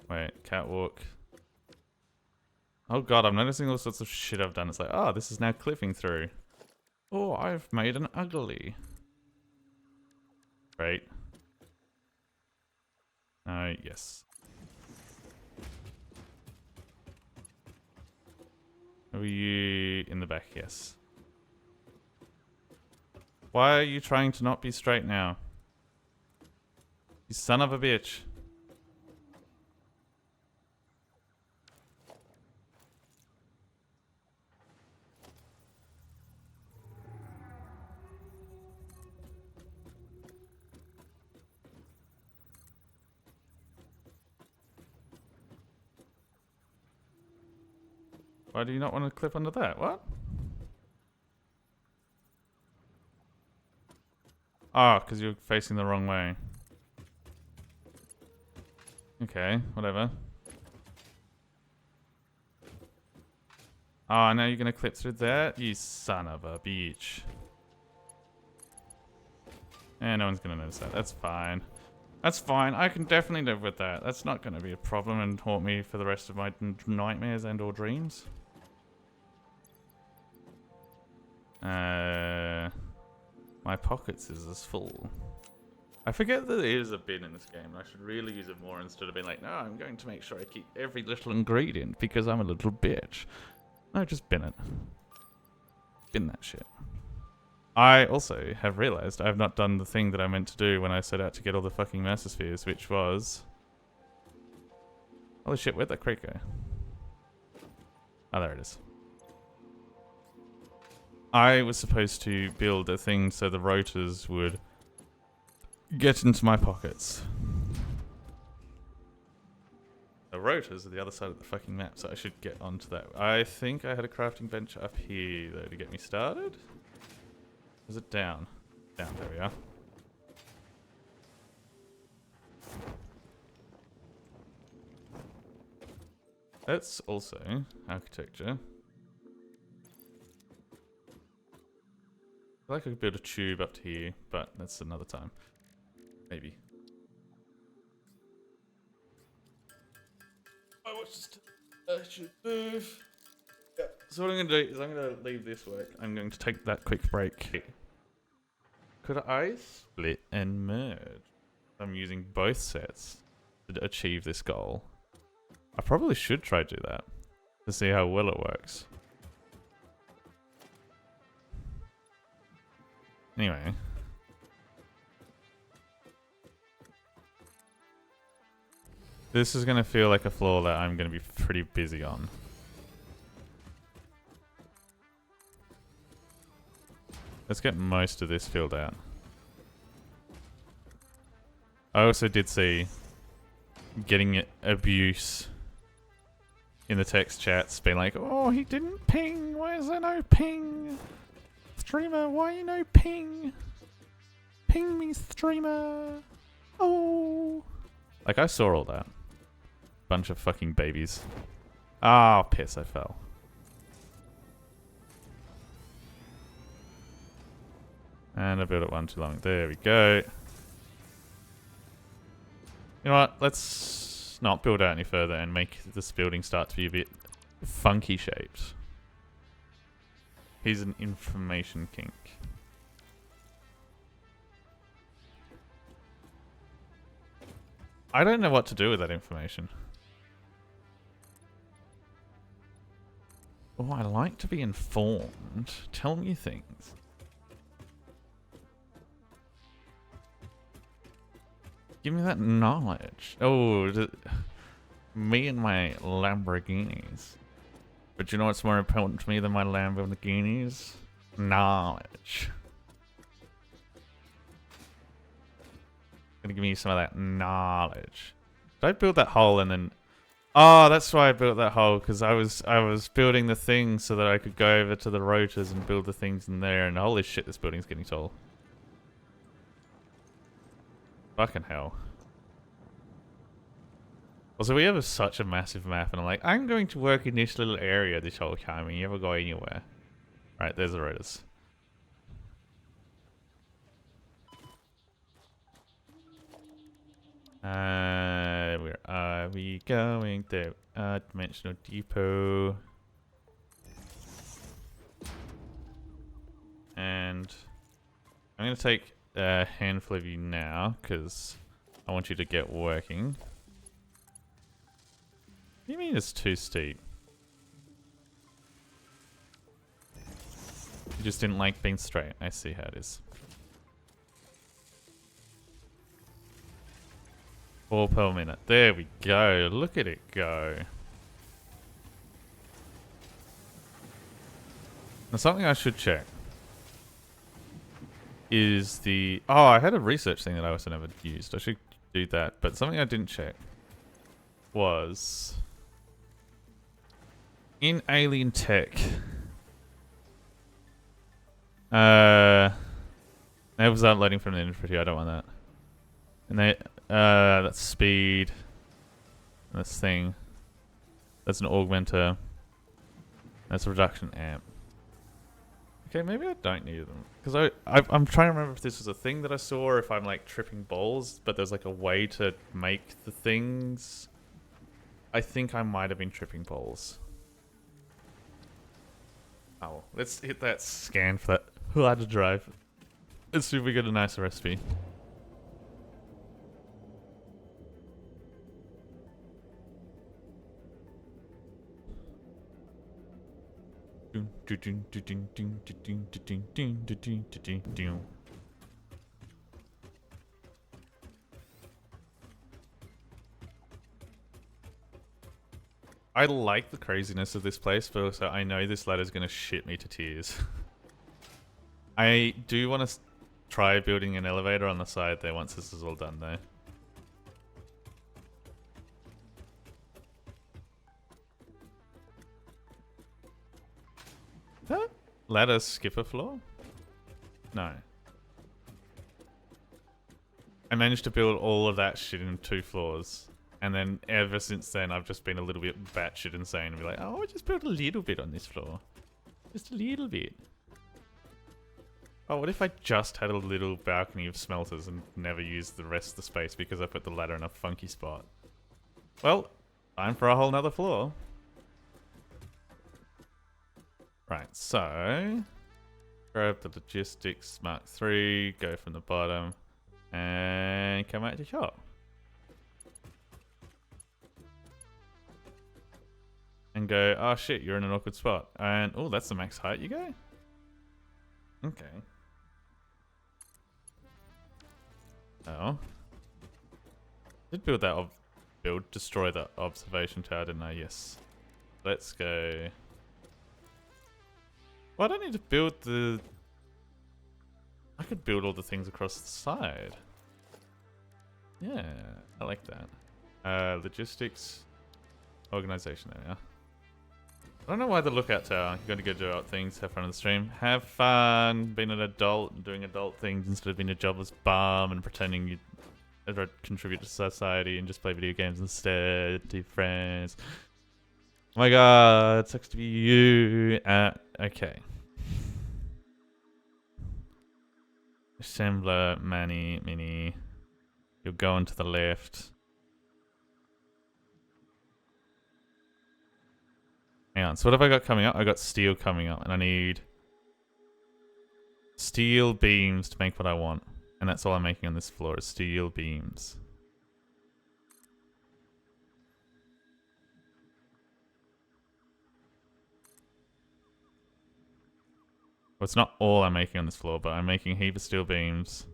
Speaker 1: Wait, catwalk. Oh god, I'm noticing all sorts of shit I've done. It's like, oh, this is now clipping through. Oh, I've made an ugly. Great. Yes. Are you in the back? Yes. Why are you trying to not be straight now? You son of a bitch. Why do you not want to clip under that? What? Oh, because you're facing the wrong way. Okay, whatever. Oh, now you're going to clip through that? You son of a bitch. No one's going to notice that. That's fine. That's fine. I can definitely live with that. That's not going to be a problem and haunt me for the rest of my nightmares and or dreams. My pockets is as full. I forget that there is a bin in this game. I should really use it more instead of being like, no, I'm going to make sure I keep every little ingredient because I'm a little bitch. No, just bin it. Bin that shit. I also have realized I have not done the thing that I meant to do when I set out to get all the fucking Mercer Spheres, which was... Holy shit, where'd that crate go? Oh, there it is. I was supposed to build a thing so the rotors would get into my pockets. The rotors are the other side of the fucking map, so I should get onto that. I think I had a crafting bench up here, though, to get me started. Is it down? Down, there we are. That's also architecture. I feel like I could build a tube up to here, but that's another time. Maybe. I watched I should move. Yeah. So what I'm going to do is I'm going to leave this work. I'm going to take that quick break. Could I split and merge? I'm using both sets to achieve this goal. I probably should try to do that to see how well it works. Anyway. This is going to feel like a floor that I'm going to be pretty busy on. Let's get most of this filled out. I also did see getting abuse in the text chats being like, oh, he didn't ping. Why is there no ping? Streamer, why no ping? Ping me, streamer. Oh. Like, I saw all that. Bunch of fucking babies. Ah, piss, I fell. And I built it one too long. There we go. You know what? Let's not build out any further and make this building start to be a bit funky shaped. He's an information kink. I don't know what to do with that information. Oh, I like to be informed. Tell me things. Give me that knowledge. Oh, me and my Lamborghinis. But you know what's more important to me than my Lamborghinis? Knowledge. Gonna give me some of that knowledge. Did I build that hole and then... Oh, that's why I built that hole, because I was building the thing so that I could go over to the rotors and build the things in there, and holy shit, this building's getting tall. Fucking hell. Also, we have such a massive map, and I'm like, I'm going to work in this little area this whole time, and you never go anywhere. Right, there's the rotors. Where are we going? There, dimensional depot. And I'm going to take a handful of you now, because I want you to get working. What do you mean it's too steep? You just didn't like being straight. I see how it is. 4 per minute. There we go. Look at it go. Now something I should check is the... Oh, I had a research thing that I also never used. I should do that. But something I didn't check was... in alien tech... Neighbors aren't loading from the inventory. I don't want that. And they... that's speed. And this thing. That's an augmenter. That's a reduction amp. Okay, maybe I don't need them. Because I'm trying to remember if this was a thing that I saw or if I'm like tripping balls, but there's like a way to make the things. I think I might have been tripping balls. Oh, let's hit that scan for that ladder drive. Let's see if we get a nice recipe. I like the craziness of this place, but also I know this ladder's gonna shit me to tears. I do want to try building an elevator on the side there once this is all done though. That ladder skip a floor? No. I managed to build all of that shit in 2 floors. And then ever since then, I've just been a little bit batshit insane and be like, oh, I just built a little bit on this floor. Just a little bit. Oh, what if I just had a little balcony of smelters and never used the rest of the space because I put the ladder in a funky spot? Well, time for a whole nother floor. Right, so... grab the logistics Mark 3, go from the bottom, and come out to shop. And go, oh shit, you're in an awkward spot. And, oh, that's the max height you go? Okay. Oh. Did build that, destroy that observation tower, didn't I? Yes. Let's go. Well, I don't need to build the... I could build all the things across the side. Yeah, I like that. Logistics. Organization, there we are. I don't know why the lookout tower. You gotta go do out things, have fun on the stream. Have fun being an adult and doing adult things instead of being a jobless bum and pretending you contribute to society and just play video games instead to your friends. Oh my god, it sucks to be you. Okay. Assembler, Mini. You're going to the left. Hang on, so what have I got coming up? I got steel coming up, and I need steel beams to make what I want. And that's all I'm making on this floor is steel beams. Well, it's not all I'm making on this floor, but I'm making a heap of steel beams.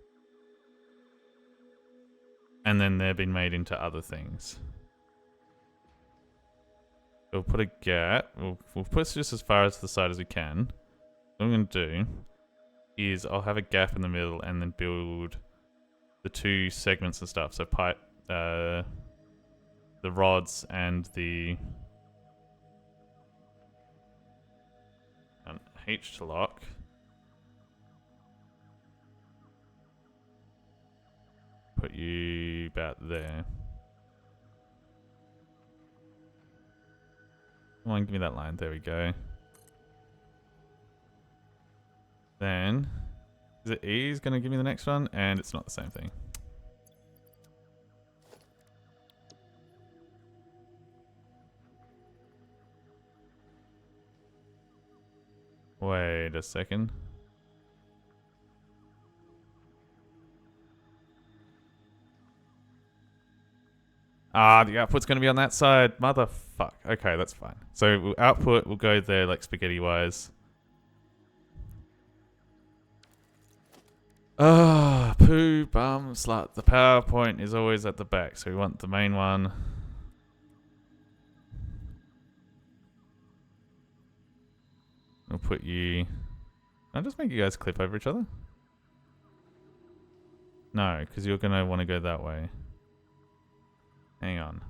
Speaker 1: And then they're being made into other things. We'll put a gap. We'll push just as far as the side as we can. What I'm going to do is I'll have a gap in the middle and then build the 2 segments and stuff. So pipe, the rods and the H to lock. Put you about there. Come on, give me that line. There we go. Then, is it E is going to give me the next one? And it's not the same thing. Wait a second. Ah, the output's going to be on that side. Motherfuck. Okay, that's fine. So output will go there like spaghetti-wise. Ah, poo, bum, slut. The PowerPoint is always at the back, so we want the main one. We'll put you... I'll just make you guys clip over each other. No, because you're going to want to go that way. Hang on.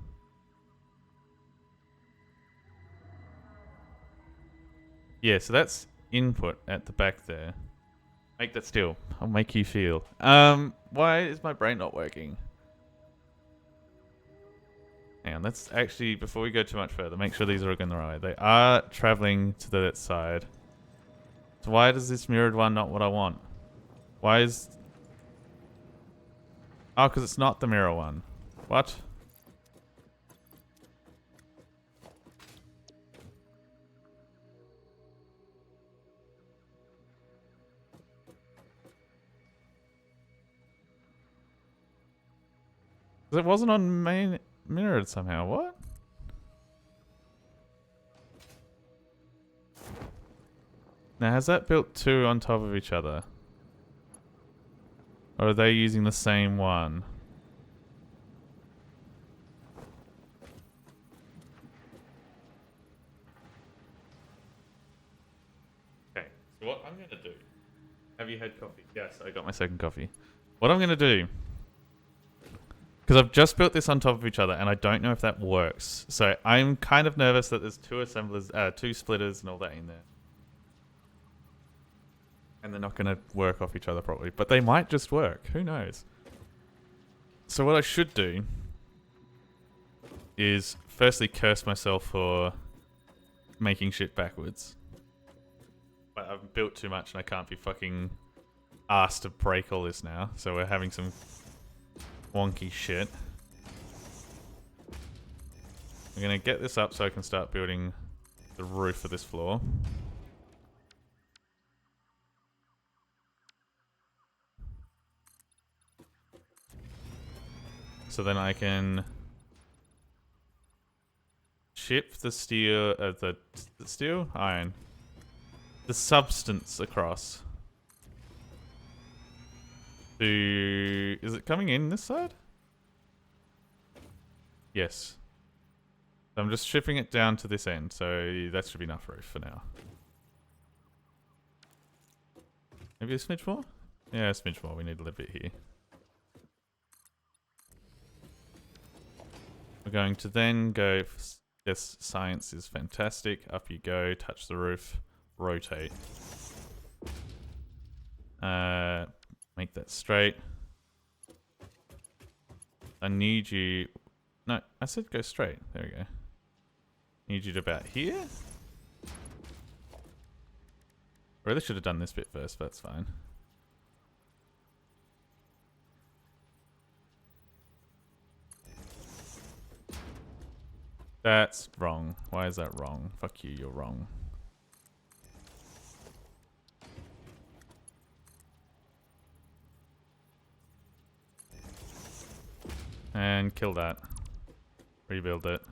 Speaker 1: Yeah, so that's input at the back there. Make that still. I'll make you feel. Why is my brain not working? Hang on, let's actually, before we go too much further, make sure these are all going the right way. They are traveling to that side. So why does this mirrored one not what I want? Why is... Oh, because it's not the mirror one. What? It wasn't on main mirrored somehow. What? Now, has that built two on top of each other? Or are they using the same one? Okay, so what I'm going to do... Have you had coffee? Yes, I got my second coffee. What I'm going to do... Because I've just built this on top of each other, and I don't know if that works. So I'm kind of nervous that there's two assemblers, two splitters and all that in there. And they're not going to work off each other properly. But they might just work. Who knows? So what I should do is firstly curse myself for making shit backwards. But I've built too much and I can't be fucking asked to break all this now. So we're having some... wonky shit. I'm gonna get this up so I can start building the roof of this floor. So then I can ship the steel, the steel? Iron. The substance across. Is it coming in this side? Yes. So I'm just shipping it down to this end, so that should be enough roof for now. Maybe a smidge more? Yeah, a smidge more. We need a little bit here. We're going to then go... Yes, science is fantastic. Up you go. Touch the roof. Rotate. Make that straight. I need you... No, I said go straight. There we go. Need you to about here? Really should have done this bit first, but that's fine. That's wrong. Why is that wrong? Fuck you, you're wrong. And kill that. Rebuild it.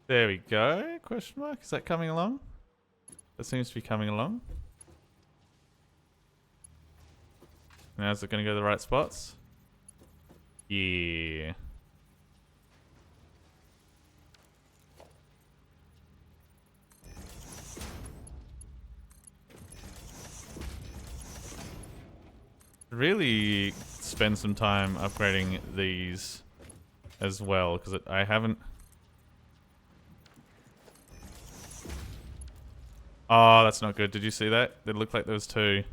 Speaker 1: There we go. Question mark. Is that coming along? That seems to be coming along. Now is it going to go to the right spots? Yeah. Really spend some time upgrading these as well, because I haven't... Oh, that's not good. Did you see that? It looked like there was two.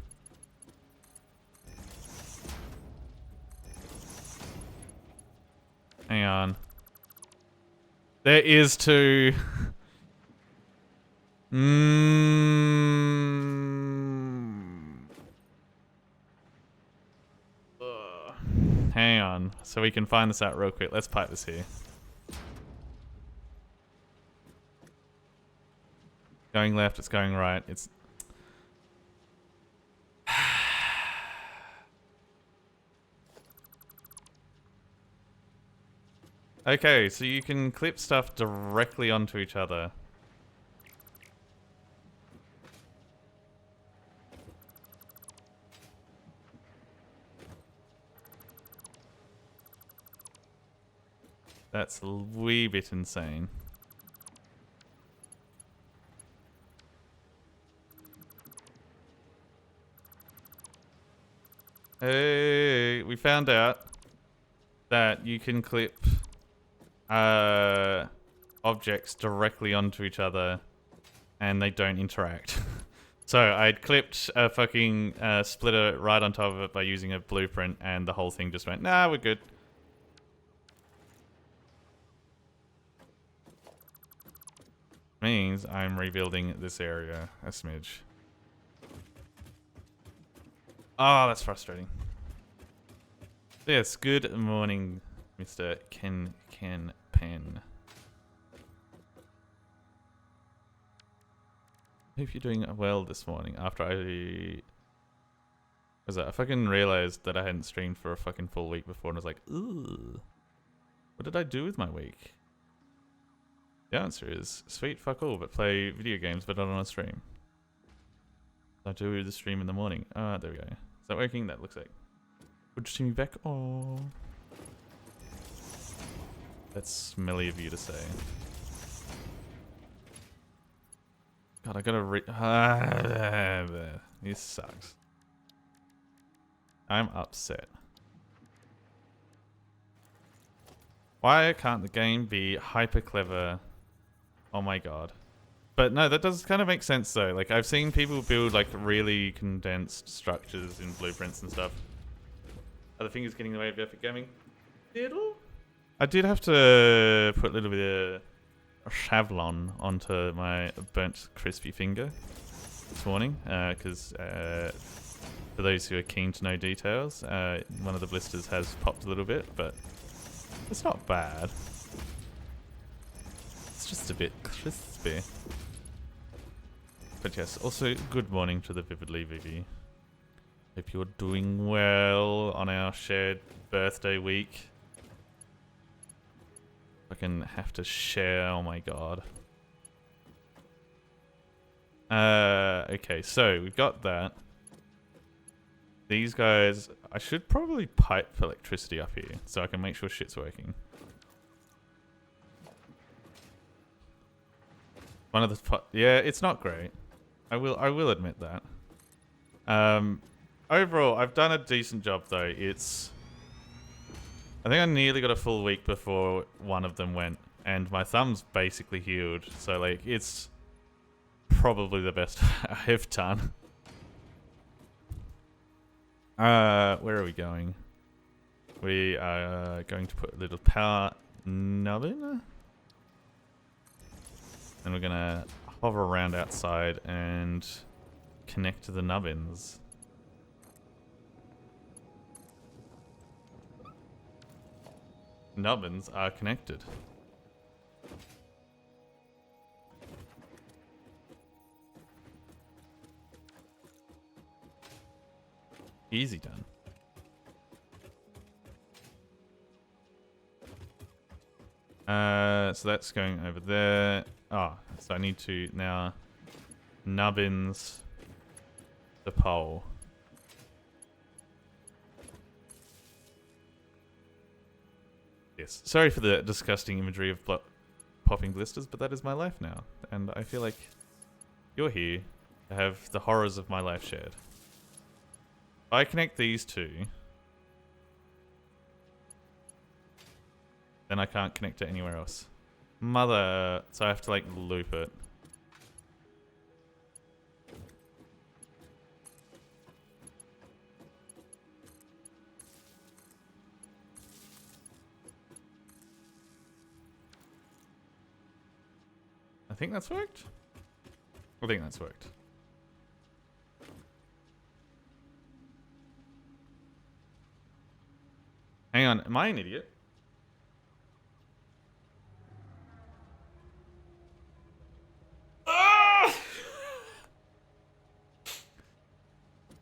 Speaker 1: Hang on. There is two. Ugh. Hang on. So we can find this out real quick. Let's pipe this here. Going left, it's going right. It's... Okay, so you can clip stuff directly onto each other. That's a wee bit insane. Hey, we found out that you can clip objects directly onto each other and they don't interact. So I'd clipped a fucking splitter right on top of it by using a blueprint and the whole thing just went, nah, we're good. Means I'm rebuilding this area a smidge. Oh, that's frustrating. Yes, good morning, Mr. Ken Pen. Hope you're doing well this morning. After I fucking realized that I hadn't streamed for a fucking full week before and I was like, ooh, what did I do with my week? The answer is, sweet fuck all, but play video games but not on a stream. I do the stream in the morning. Ah, there we go. Is that working? That looks like. Good to see me back. Oh, that's smelly of you to say. God, I gotta this sucks. I'm upset. Why can't the game be hyper clever? Oh my god. But no, that does kind of make sense though. Like, I've seen people build like really condensed structures in blueprints and stuff. Are the fingers getting in the way of epic gaming? Diddle? I did have to put a little bit of Chavlon onto my burnt crispy finger this morning. Because for those who are keen to know details, one of the blisters has popped a little bit, but it's not bad. It's just a bit crispy. But yes, also good morning to the Vividly Vivi. Hope you're doing well on our shared birthday week. Fucking have to share, oh my god. Okay, so we've got that. These guys, I should probably pipe electricity up here so I can make sure shit's working. One of the yeah, it's not great. I will admit that. Overall, I've done a decent job though. I think I nearly got a full week before one of them went, and my thumb's basically healed. So like, it's probably the best I've done. Where are we going? We are going to put a little power nubbin. And we're gonna hover around outside and connect to the nubbins. Nubbins are connected. Easy done. So that's going over there. Oh, so I need to now nubbins the pole. Yes. Sorry for the disgusting imagery of popping blisters, but that is my life now. And I feel like you're here to have the horrors of my life shared. If I connect these two, then I can't connect to anywhere else. Mother, so I have to like loop it. think that's worked. I think that's worked. Hang on, am I an idiot? Ah!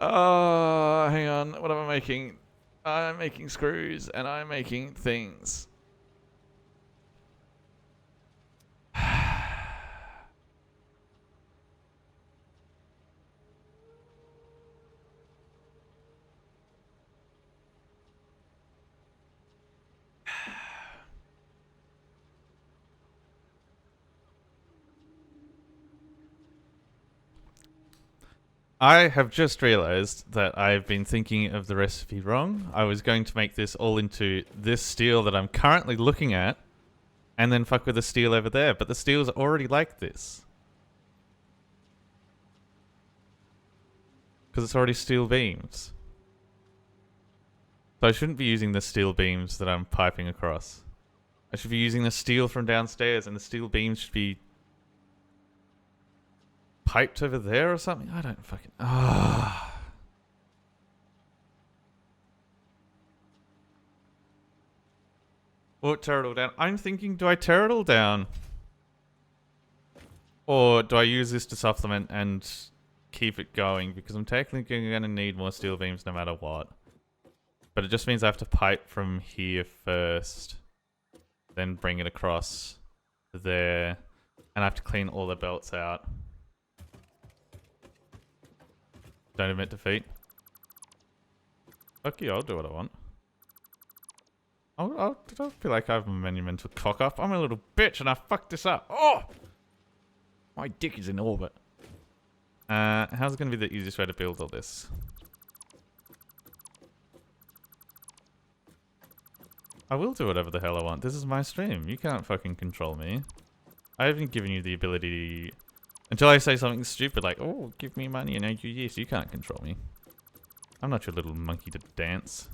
Speaker 1: Oh, hang on. What am I making? I'm making screws and I'm making things. I have just realized that I've been thinking of the recipe wrong. I was going to make this all into this steel that I'm currently looking at, and then fuck with the steel over there, but the steel's already like this. Because it's already steel beams. So I shouldn't be using the steel beams that I'm piping across. I should be using the steel from downstairs, and the steel beams should be piped over there or something? I don't fucking... Ah. Or tear it all down. I'm thinking, do I tear it all down? Or do I use this to supplement and keep it going? Because I'm technically going to need more steel beams no matter what. But it just means I have to pipe from here first. Then bring it across there. And I have to clean all the belts out. Don't admit defeat. Fuck you, I'll do what I want. I'll feel like I have a monumental cock up. I'm a little bitch and I fucked this up. Oh! My dick is in orbit. How's it going to be the easiest way to build all this? I will do whatever the hell I want. This is my stream. You can't fucking control me. I haven't given you the ability... Until I say something stupid like, oh, give me money and I do this. You can't control me. I'm not your little monkey to dance.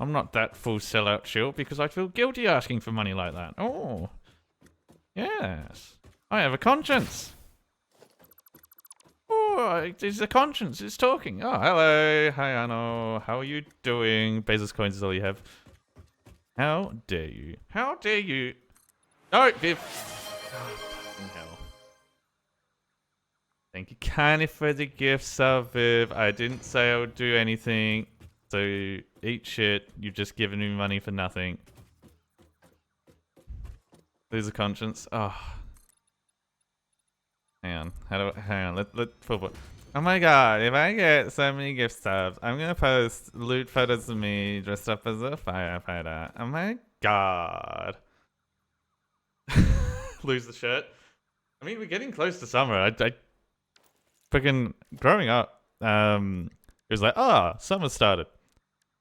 Speaker 1: I'm not that full sellout chill because I feel guilty asking for money like that. Oh. Yes. I have a conscience. Oh, it's a conscience. It's talking. Oh, hello. Hi, Anno. How are you doing? Bezos coins is all you have. How dare you? How dare you? No, Viv. Fucking hell. Thank you kindly for the gift, Viv. I didn't say I would do anything. So, eat shit. You've just given me money for nothing. Lose a conscience. Oh. Hang on. Hang on. Let football. Oh my god, if I get so many gift subs, I'm gonna post loot photos of me dressed up as a firefighter. Oh my god. Lose the shirt. I mean, we're getting close to summer. I freaking growing up, it was like, summer started.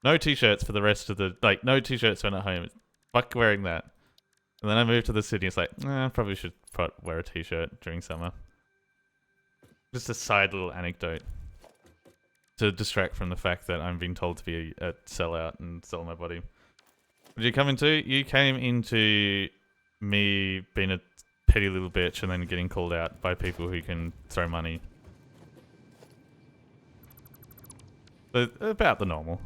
Speaker 1: No t-shirts for the rest of the, like, no t-shirts when at home. Fuck wearing that. And then I moved to the city. It's like, I probably should wear a t-shirt during summer. Just a side little anecdote to distract from the fact that I'm being told to be a sellout and sell my body. What did you come into? You came into me being a petty little bitch and then getting called out by people who can throw money. But about the normal.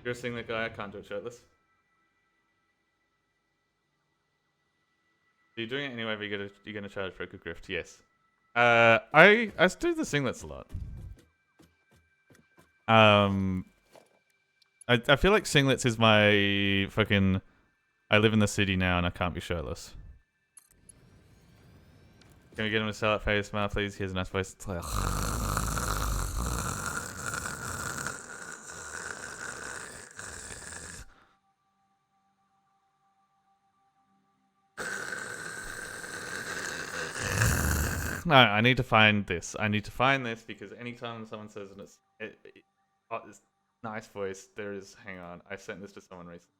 Speaker 1: You're seeing that guy? I can't do it shirtless. You're doing it anyway, but you're gonna charge for a good grift. Yes. I do the singlets a lot. I feel like singlets is my fucking. I live in the city now and I can't be shirtless. Can we get him to sell out face smile, please? Here's a nice voice. It's like, no, I need to find this. I need to find this because anytime someone says it's this nice voice, there is. Hang on, I sent this to someone recently.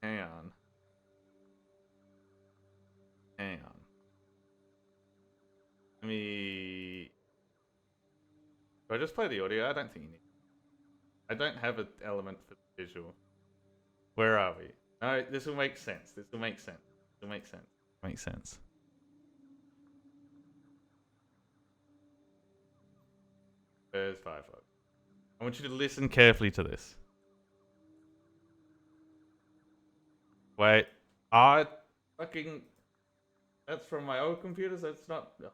Speaker 1: Hang on. Hang on. Let me. Do I just play the audio? I don't think you need. I don't have an element for the visual. Where are we? No, this will make sense. This will make sense. This will make sense. Makes sense. There's Firefox. I want you to listen carefully to this. Wait. Fucking... That's from my old computers. That's not... Oh.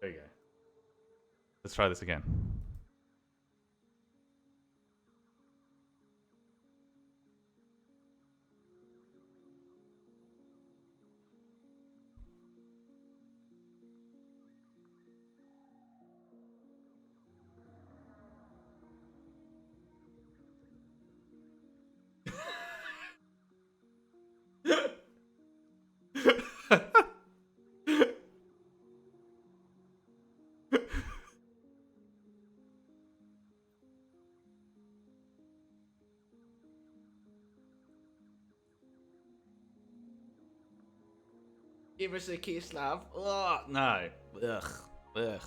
Speaker 1: There you go. Let's try this again. Give us a kiss, love. Oh, no. Ugh. Ugh.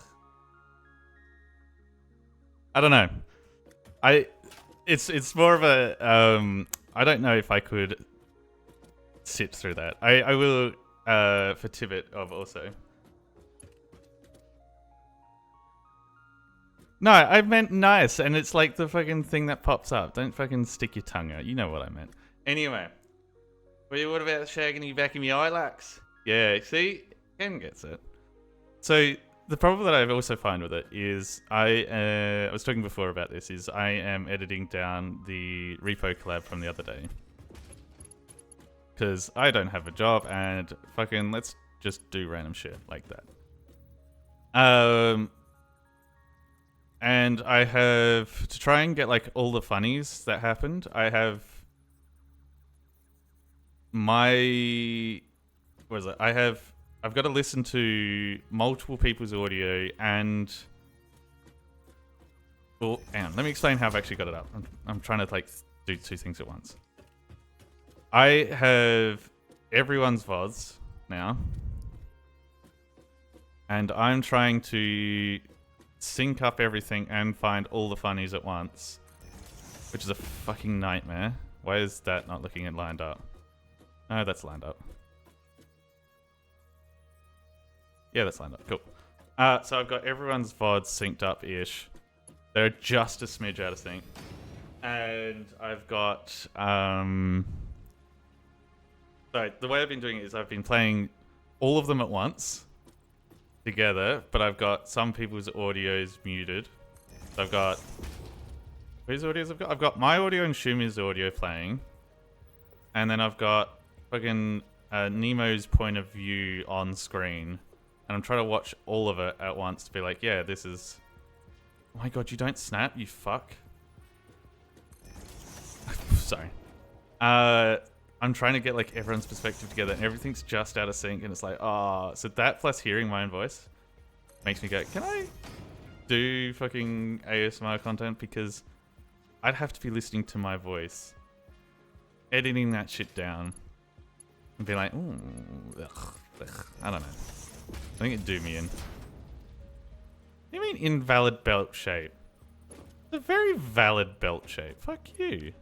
Speaker 1: I don't know. It's more of a I don't know if I could sit through that. I will for Tibet of also. No, I meant nice, and it's like the fucking thing that pops up. Don't fucking stick your tongue out. You know what I meant. Anyway. What about shagging you back in your eyelash? Yeah, see? Ken gets it. So, the problem that I also find with it is I was talking before about this, is I am editing down the repo collab from the other day. Because I don't have a job and fucking let's just do random shit like that. And I have, to try and get like all the funnies that happened, I have I've got to listen to multiple people's audio and... Well, hang on, let me explain how I've actually got it up. I'm trying to like do two things at once. I have everyone's VODs now. And I'm trying to sync up everything and find all the funnies at once. Which is a fucking nightmare. Why is that not looking it lined up? Oh, that's lined up. Yeah, that's lined up. Cool. So I've got everyone's VODs synced up-ish. They're just a smidge out of sync. And I've got... Sorry, the way I've been doing it is I've been playing all of them at once together, but I've got some people's audios muted. So I've got... Whose audios I've got? I've got my audio and Shumi's audio playing. And then I've got fucking Nemo's point of view on screen. And I'm trying to watch all of it at once to be like, yeah, this is... Oh my god, you don't snap, you fuck. Sorry. I'm trying to get like everyone's perspective together and everything's just out of sync and it's like, oh, so that plus hearing my own voice makes me go, can I do fucking ASMR content? Because I'd have to be listening to my voice, editing that shit down and be like, ooh, ugh, ugh. I don't know. I think it'd do me in. What do you mean invalid belt shape? It's a very valid belt shape. Fuck you.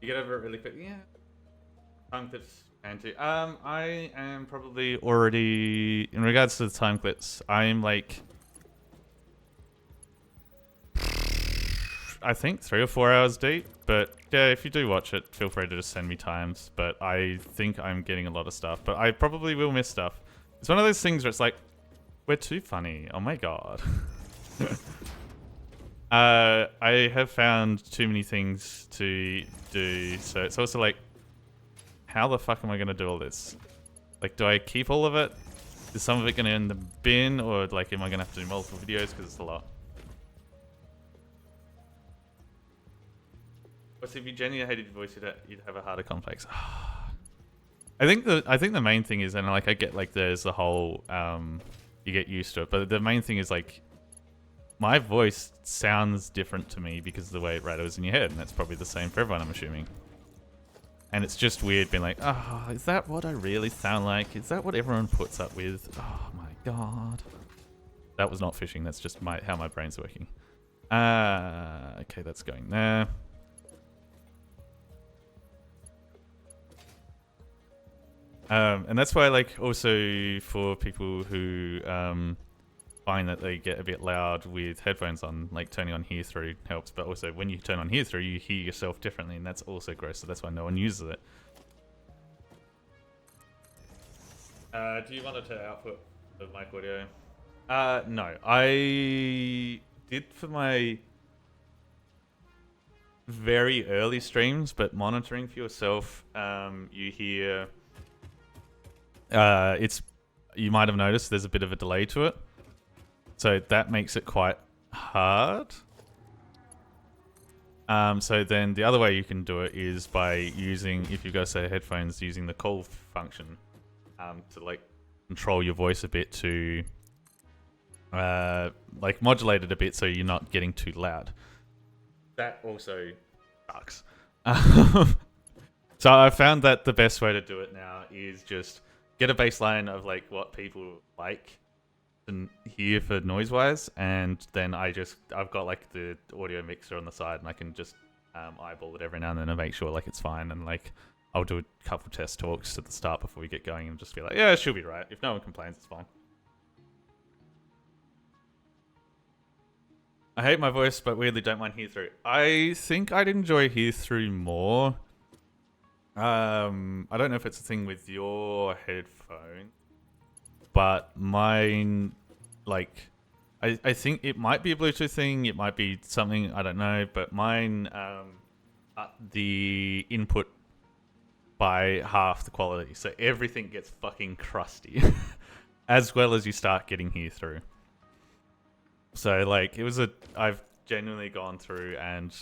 Speaker 1: You get over it really quick. Yeah. Time clips and too. I am probably already, in regards to the time clips, I'm like, I think 3 or 4 hours deep. But yeah, if you do watch it, feel free to just send me times. But I think I'm getting a lot of stuff. But I probably will miss stuff. It's one of those things where it's like, we're too funny. Oh my god. I have found too many things to do, so it's also like, how the fuck am I gonna do all this? Like, do I keep all of it? Is some of it gonna end in the bin, or like, am I gonna have to do multiple videos because it's a lot? What's if you genuinely hated your voice, you'd have a harder complex. I think the main thing is, and like I get like there's the whole you get used to it, but the main thing is like my voice sounds different to me because of the way it rattles in your head, and that's probably the same for everyone, I'm assuming. And it's just weird being like, oh, is that what I really sound like? Is that what everyone puts up with? Oh my god. That was not fishing, that's just how my brain's working. Okay, that's going there. And that's why, like, also for people who find that they get a bit loud with headphones on, like turning on hear through helps, but also when you turn on hear through, you hear yourself differently, and that's also gross, so that's why no one uses it. Do you want it to output the mic audio? No. I did for my very early streams, but monitoring for yourself, you hear... you might have noticed there's a bit of a delay to it. So that makes it quite hard. So then the other way you can do it is by using, if you've got, say, headphones, using the call function to like control your voice a bit to like modulate it a bit so you're not getting too loud. That also sucks. So I found that the best way to do it now is just get a baseline of like what people like to hear for noise wise, and then I've got like the audio mixer on the side, and I can just eyeball it every now and then and make sure like it's fine, and like I'll do a couple test talks at the start before we get going and just be like, yeah, it should be right. If no one complains, it's fine. I hate my voice, but weirdly don't mind hear through. I think I'd enjoy hear through more. I don't know if it's a thing with your headphone, but mine, like, I think it might be a Bluetooth thing, it might be something, I don't know, but mine, the input by half the quality, so everything gets fucking crusty, as well as you start getting hear through. So, like, I've genuinely gone through and...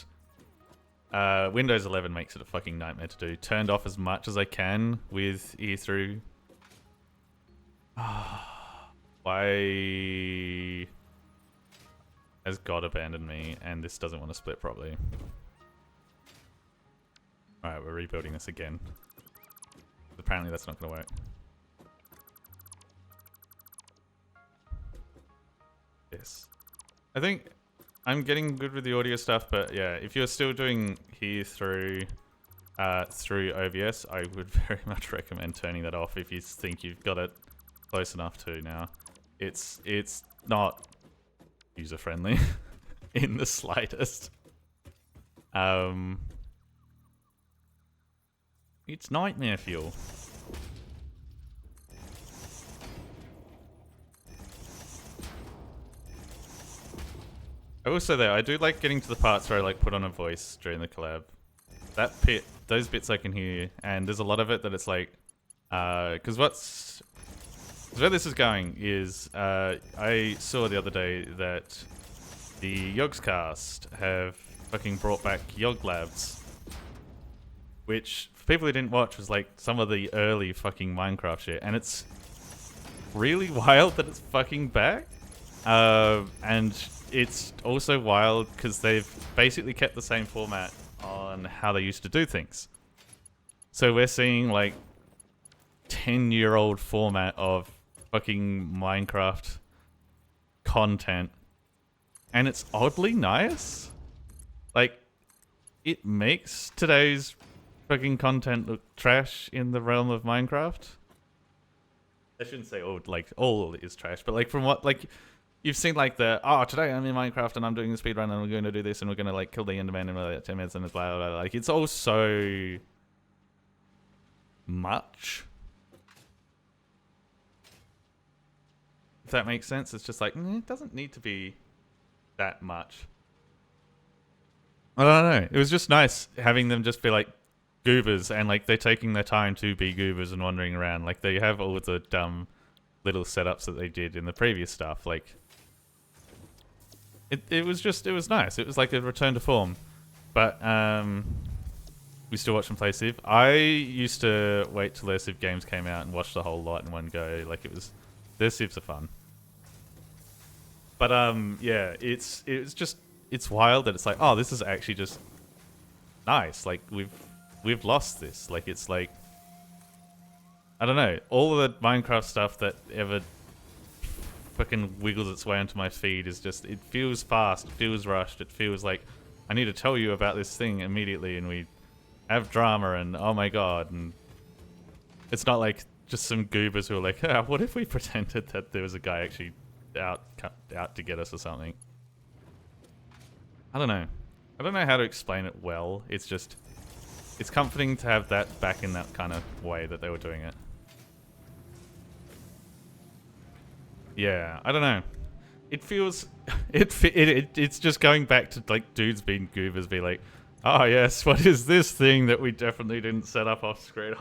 Speaker 1: Windows 11 makes it a fucking nightmare to do. Turned off as much as I can with ear through. Why has God abandoned me and this doesn't want to split properly? Alright, we're rebuilding this again. Apparently that's not going to work. Yes. I think... I'm getting good with the audio stuff, but yeah, if you're still doing hear through through OBS, I would very much recommend turning that off if you think you've got it close enough to now. It's not user friendly in the slightest. It's nightmare fuel. I will say though, I do like getting to the parts where I like put on a voice during the collab. That bit, those bits I can hear, and there's a lot of it that it's like, because where this is going is, I saw the other day that the Yogscast have fucking brought back Yog Labs, which for people who didn't watch was like some of the early fucking Minecraft shit, and it's really wild that it's fucking back, and it's also wild because they've basically kept the same format on how they used to do things. So we're seeing like 10-year-old format of fucking Minecraft content, and it's oddly nice. Like, it makes today's fucking content look trash in the realm of Minecraft. I shouldn't say all is trash, but like from what like you've seen like today I'm in Minecraft and I'm doing the speedrun and we're going to do this and we're going to like kill the Enderman in like 10 minutes and it's blah, blah, blah. Like it's all so much. If that makes sense, it's just like it doesn't need to be that much. I don't know. It was just nice having them just be like goobers and like they're taking their time to be goobers and wandering around. Like they have all the dumb little setups that they did in the previous stuff. Like it was nice. It was like a return to form. But we still watch them play Civ. I used to wait till their Civ games came out and watch the whole lot in one go. Like their Civs are fun. But yeah, it's wild that it's like, oh, this is actually just nice. Like we've lost this. Like it's like, I don't know, all of the Minecraft stuff that ever fucking wiggles its way onto my feed is just, it feels fast, it feels rushed, it feels like I need to tell you about this thing immediately, and we have drama and oh my god, and it's not like just some goobers who are like, ah, what if we pretended that there was a guy actually out to get us or something. I don't know how to explain it well. It's just, it's comforting to have that back in that kind of way that they were doing it. Yeah, I don't know. It feels, it's just going back to like dudes being goobers, be like, oh yes, what is this thing that we definitely didn't set up off screen?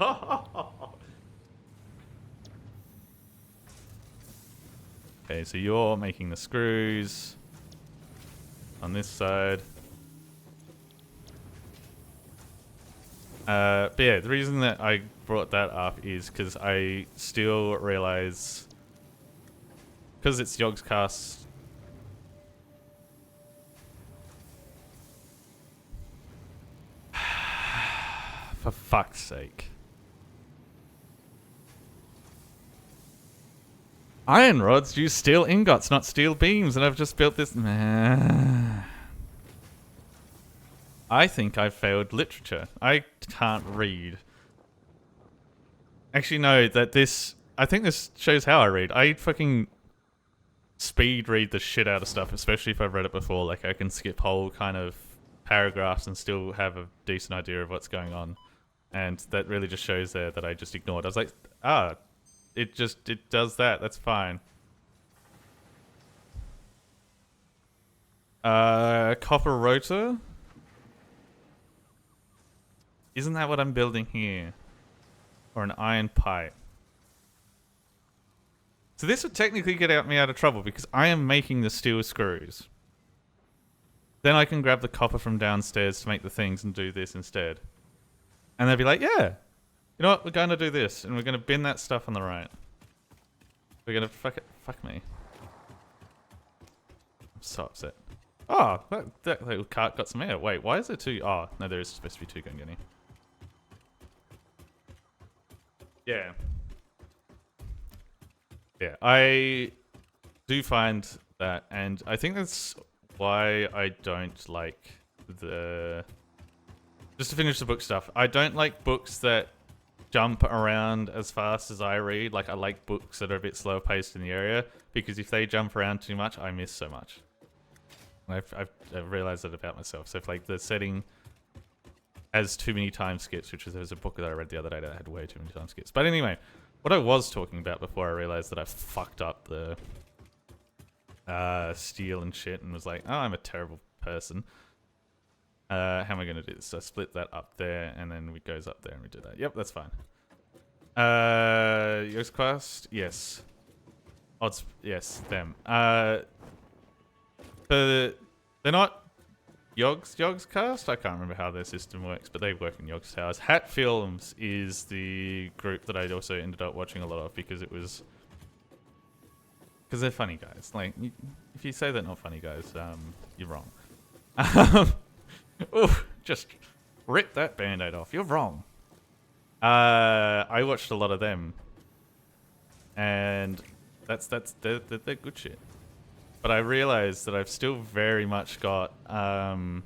Speaker 1: Okay, so you're making the screws on this side. But yeah, the reason that I brought that up is because I still realize, because it's Yogg's cast. For fuck's sake. Iron rods use steel ingots, not steel beams, and I've just built this. I think I failed literature. I can't read. Actually, no, I think this shows how I read. I fucking speed read the shit out of stuff, especially if I've read it before. Like, I can skip whole kind of paragraphs and still have a decent idea of what's going on. And that really just shows there that I just ignored. I was like, ah, it does that. That's fine. Copper rotor? Isn't that what I'm building here? Or an iron pipe? So this would technically get me out of trouble because I am making the steel screws. Then I can grab the copper from downstairs to make the things and do this instead. And they'd be like, yeah, you know what? We're going to do this. And we're going to bin that stuff on the right. We're going to fuck me. I'm so upset. Oh, that little cart got some air. Wait, why is there two? Oh, no, there is supposed to be two Gungani. Yeah. Yeah, I do find that, and I think that's why I don't like the... Just to finish the book stuff, I don't like books that jump around as fast as I read. Like, I like books that are a bit slower paced in the area, because if they jump around too much, I miss so much. And I've realized that about myself. So if, like, the setting has too many time skips, which there's a book that I read the other day that had way too many time skips. But anyway, what I was talking about before I realized that I fucked up the steel and shit and was like, oh, I'm a terrible person. How am I going to do this? So I split that up there, and then it goes up there, and we do that. Yep, that's fine. Yours quest? Yes. Odds? Yes, them. But they're not Yogg's cast? I can't remember how their system works, but they work in Yogg's towers. Hat Films is the group that I also ended up watching a lot of because it was... Because they're funny guys. Like, if you say they're not funny guys, you're wrong. Ooh, just rip that band-aid off. You're wrong. I watched a lot of them. And they're good shit. But I realized that I've still very much got, how,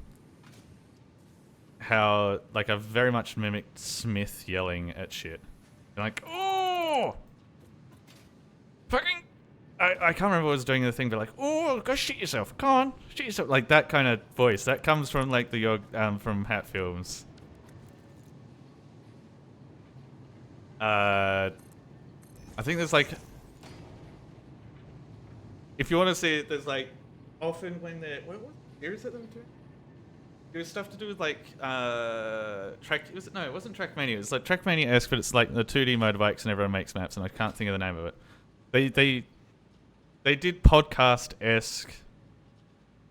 Speaker 1: like, I've very much mimicked Smith yelling at shit. And like, oh! Fucking... I can't remember what I was doing the thing, but like, oh, go shit yourself. Come on, shit yourself. Like, that kind of voice. That comes from, like, the Yogg, from Hat Films. I think there's, like... If you want to see it, there's, like, often when they're... What year is it that we're doing? It was stuff to do with, like, Track... No, it wasn't Trackmania. It was, like, Trackmania-esque, but it's, like, the 2D motorbikes and everyone makes maps, and I can't think of the name of it. They did podcast-esque...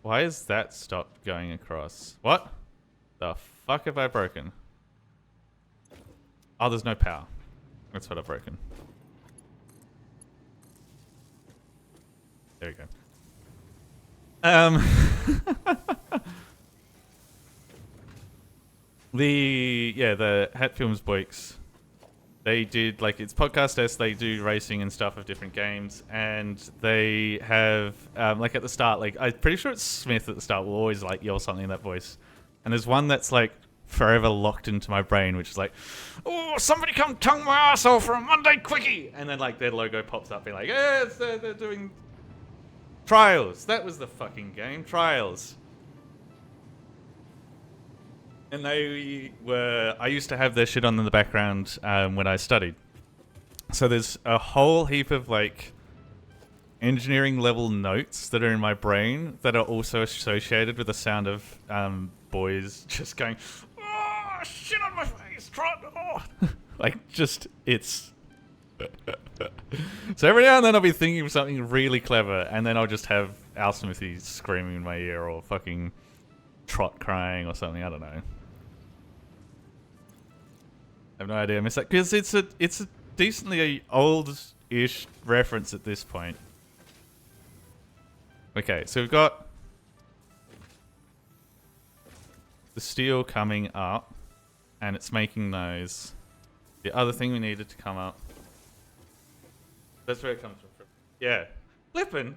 Speaker 1: Why is that stopped going across? What the fuck have I broken? Oh, there's no power. That's what I've broken. There you go. The Hat Films Boys, they did, like, it's podcast S, they do racing and stuff of different games, and they have, like, at the start, like, I'm pretty sure it's Smith at the start will always, like, yell something in that voice. And there's one that's, like, forever locked into my brain, which is like, oh, somebody come tongue my arsehole for a Monday quickie! And then, like, their logo pops up, being like, yeah, they're doing Trials. That was the fucking game, Trials. And I used to have their shit on in the background when I studied. So there's a whole heap of, like, engineering level notes that are in my brain that are also associated with the sound of boys just going, oh, shit on my face, Trot, oh. Like, just, it's... So every now and then I'll be thinking of something really clever, and then I'll just have Al Smithy screaming in my ear, or fucking Trot crying or something, I don't know. I have no idea I missed that, because it's a decently old-ish reference at this point. Okay, so we've got the steel coming up, and it's making those. The other thing we needed to come up. That's where it comes from. Yeah. Flippin'.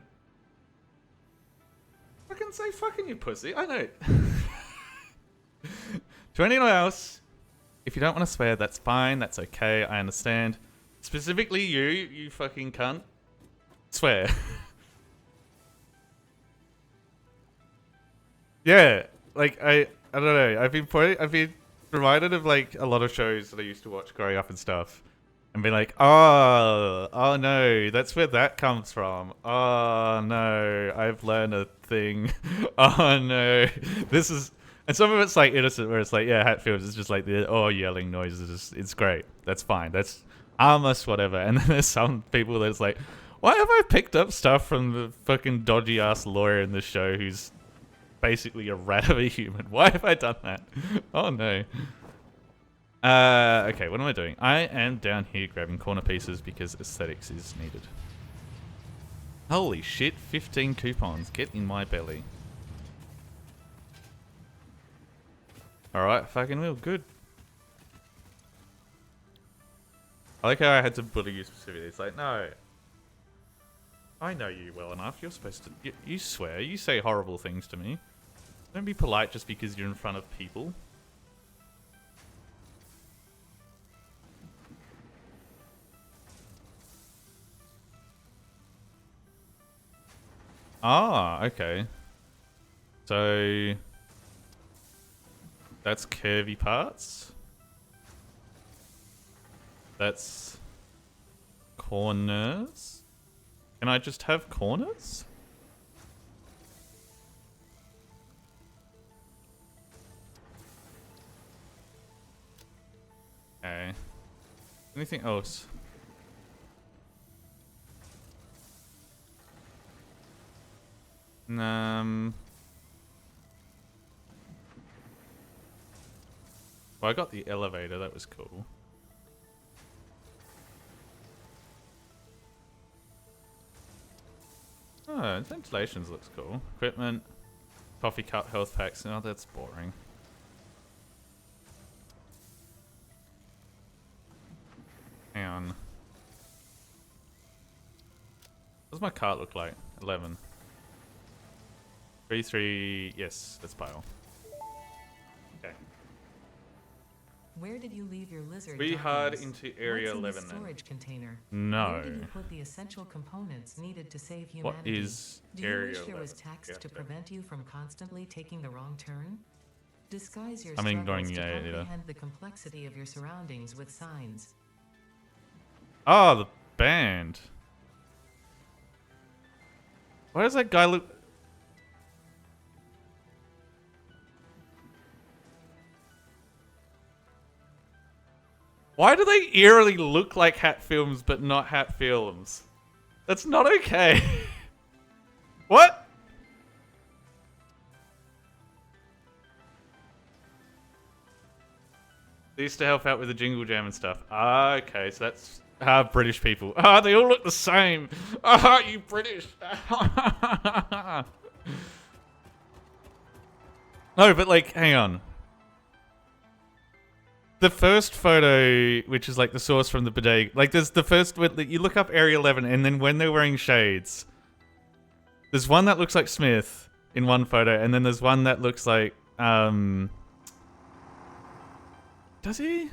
Speaker 1: Fucking say fucking you pussy. I know. To anyone else, if you don't want to swear, that's fine. That's okay. I understand. Specifically you fucking cunt. Swear. Yeah. Like, I don't know. I've been reminded of, like, a lot of shows that I used to watch growing up and stuff. And be like, oh no, that's where that comes from. Oh no, I've learned a thing. Oh no, this is, and some of it's like innocent, where it's like, yeah, Hatfields is just like the yelling noises. It's great. That's fine. That's harmless, whatever. And then there's some people that's like, why have I picked up stuff from the fucking dodgy ass lawyer in this show who's basically a rat of a human? Why have I done that? Oh no. Okay, what am I doing? I am down here grabbing corner pieces because aesthetics is needed. Holy shit, 15 coupons. Get in my belly. Alright, fucking real good. I like how I had to bully you specifically. It's like, no. I know you well enough. You're supposed to... You swear. You say horrible things to me. Don't be polite just because you're in front of people. Ah, okay. So that's curvy parts. That's corners. Can I just have corners? Okay. Anything else? Well, I got the elevator. That was cool. Oh, ventilations looks cool. Equipment, coffee cup, health packs. Oh, that's boring. Hang on. What does my cart look like? 11. 3, yes, that's pile. Okay.
Speaker 3: Where did you leave your lizard?
Speaker 1: We head
Speaker 3: documents?
Speaker 1: into area
Speaker 3: What's in
Speaker 1: 11
Speaker 3: the
Speaker 1: then.
Speaker 3: storage container?
Speaker 1: No.
Speaker 3: Where did you put the essential components needed to save
Speaker 1: What
Speaker 3: humanity?
Speaker 1: is
Speaker 3: Do you
Speaker 1: area
Speaker 3: wish
Speaker 1: 11?
Speaker 3: there was text
Speaker 1: Yeah,
Speaker 3: to
Speaker 1: yeah.
Speaker 3: prevent you from constantly taking the wrong turn? Disguise your
Speaker 1: I'm
Speaker 3: struggles
Speaker 1: ignoring
Speaker 3: to
Speaker 1: the AI data.
Speaker 3: comprehend the complexity of your surroundings with signs.
Speaker 1: Oh, the band. Why does that guy look... Why do they eerily look like Hat Films but not Hat Films? That's not okay. What? They used to help out with the jingle jam and stuff. Ah, okay, so that's British people. Ah, they all look the same. Ah, you British. No, but like, hang on. The first photo, which is like the source from the bidet, like there's the first, you look up Area 11 and then when they're wearing shades, there's one that looks like Smith in one photo and then there's one that looks like, does he?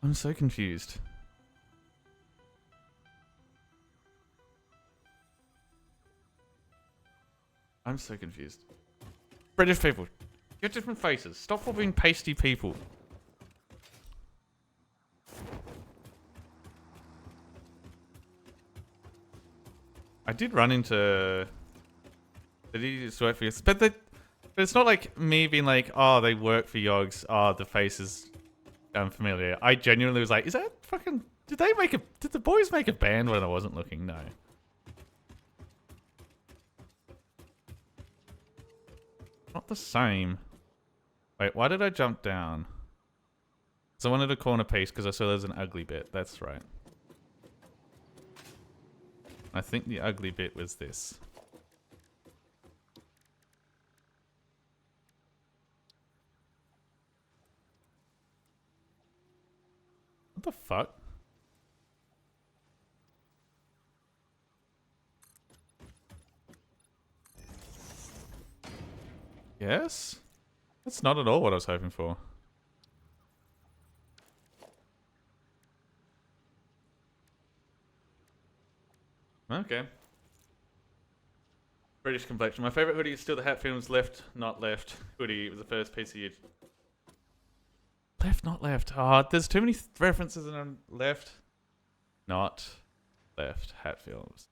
Speaker 1: I'm so confused. I'm so confused. British people. Get different faces. Stop all being pasty people. I did run into... Did he just work for you? But it's not like me being like, oh, they work for Yogs. Oh, the face is unfamiliar. I genuinely was like, is that fucking... Did the boys make a band when I wasn't looking? No. Not the same. Wait, why did I jump down? Because I wanted a corner piece because I saw there's an ugly bit. That's right. I think the ugly bit was this. What the fuck? Yes? That's not at all what I was hoping for. Okay. British complexion. My favorite hoodie is still the Hatfields left, not left hoodie. It was the first piece of you. Left, not left. Oh, there's too many references in them. Left, not left. Hatfields.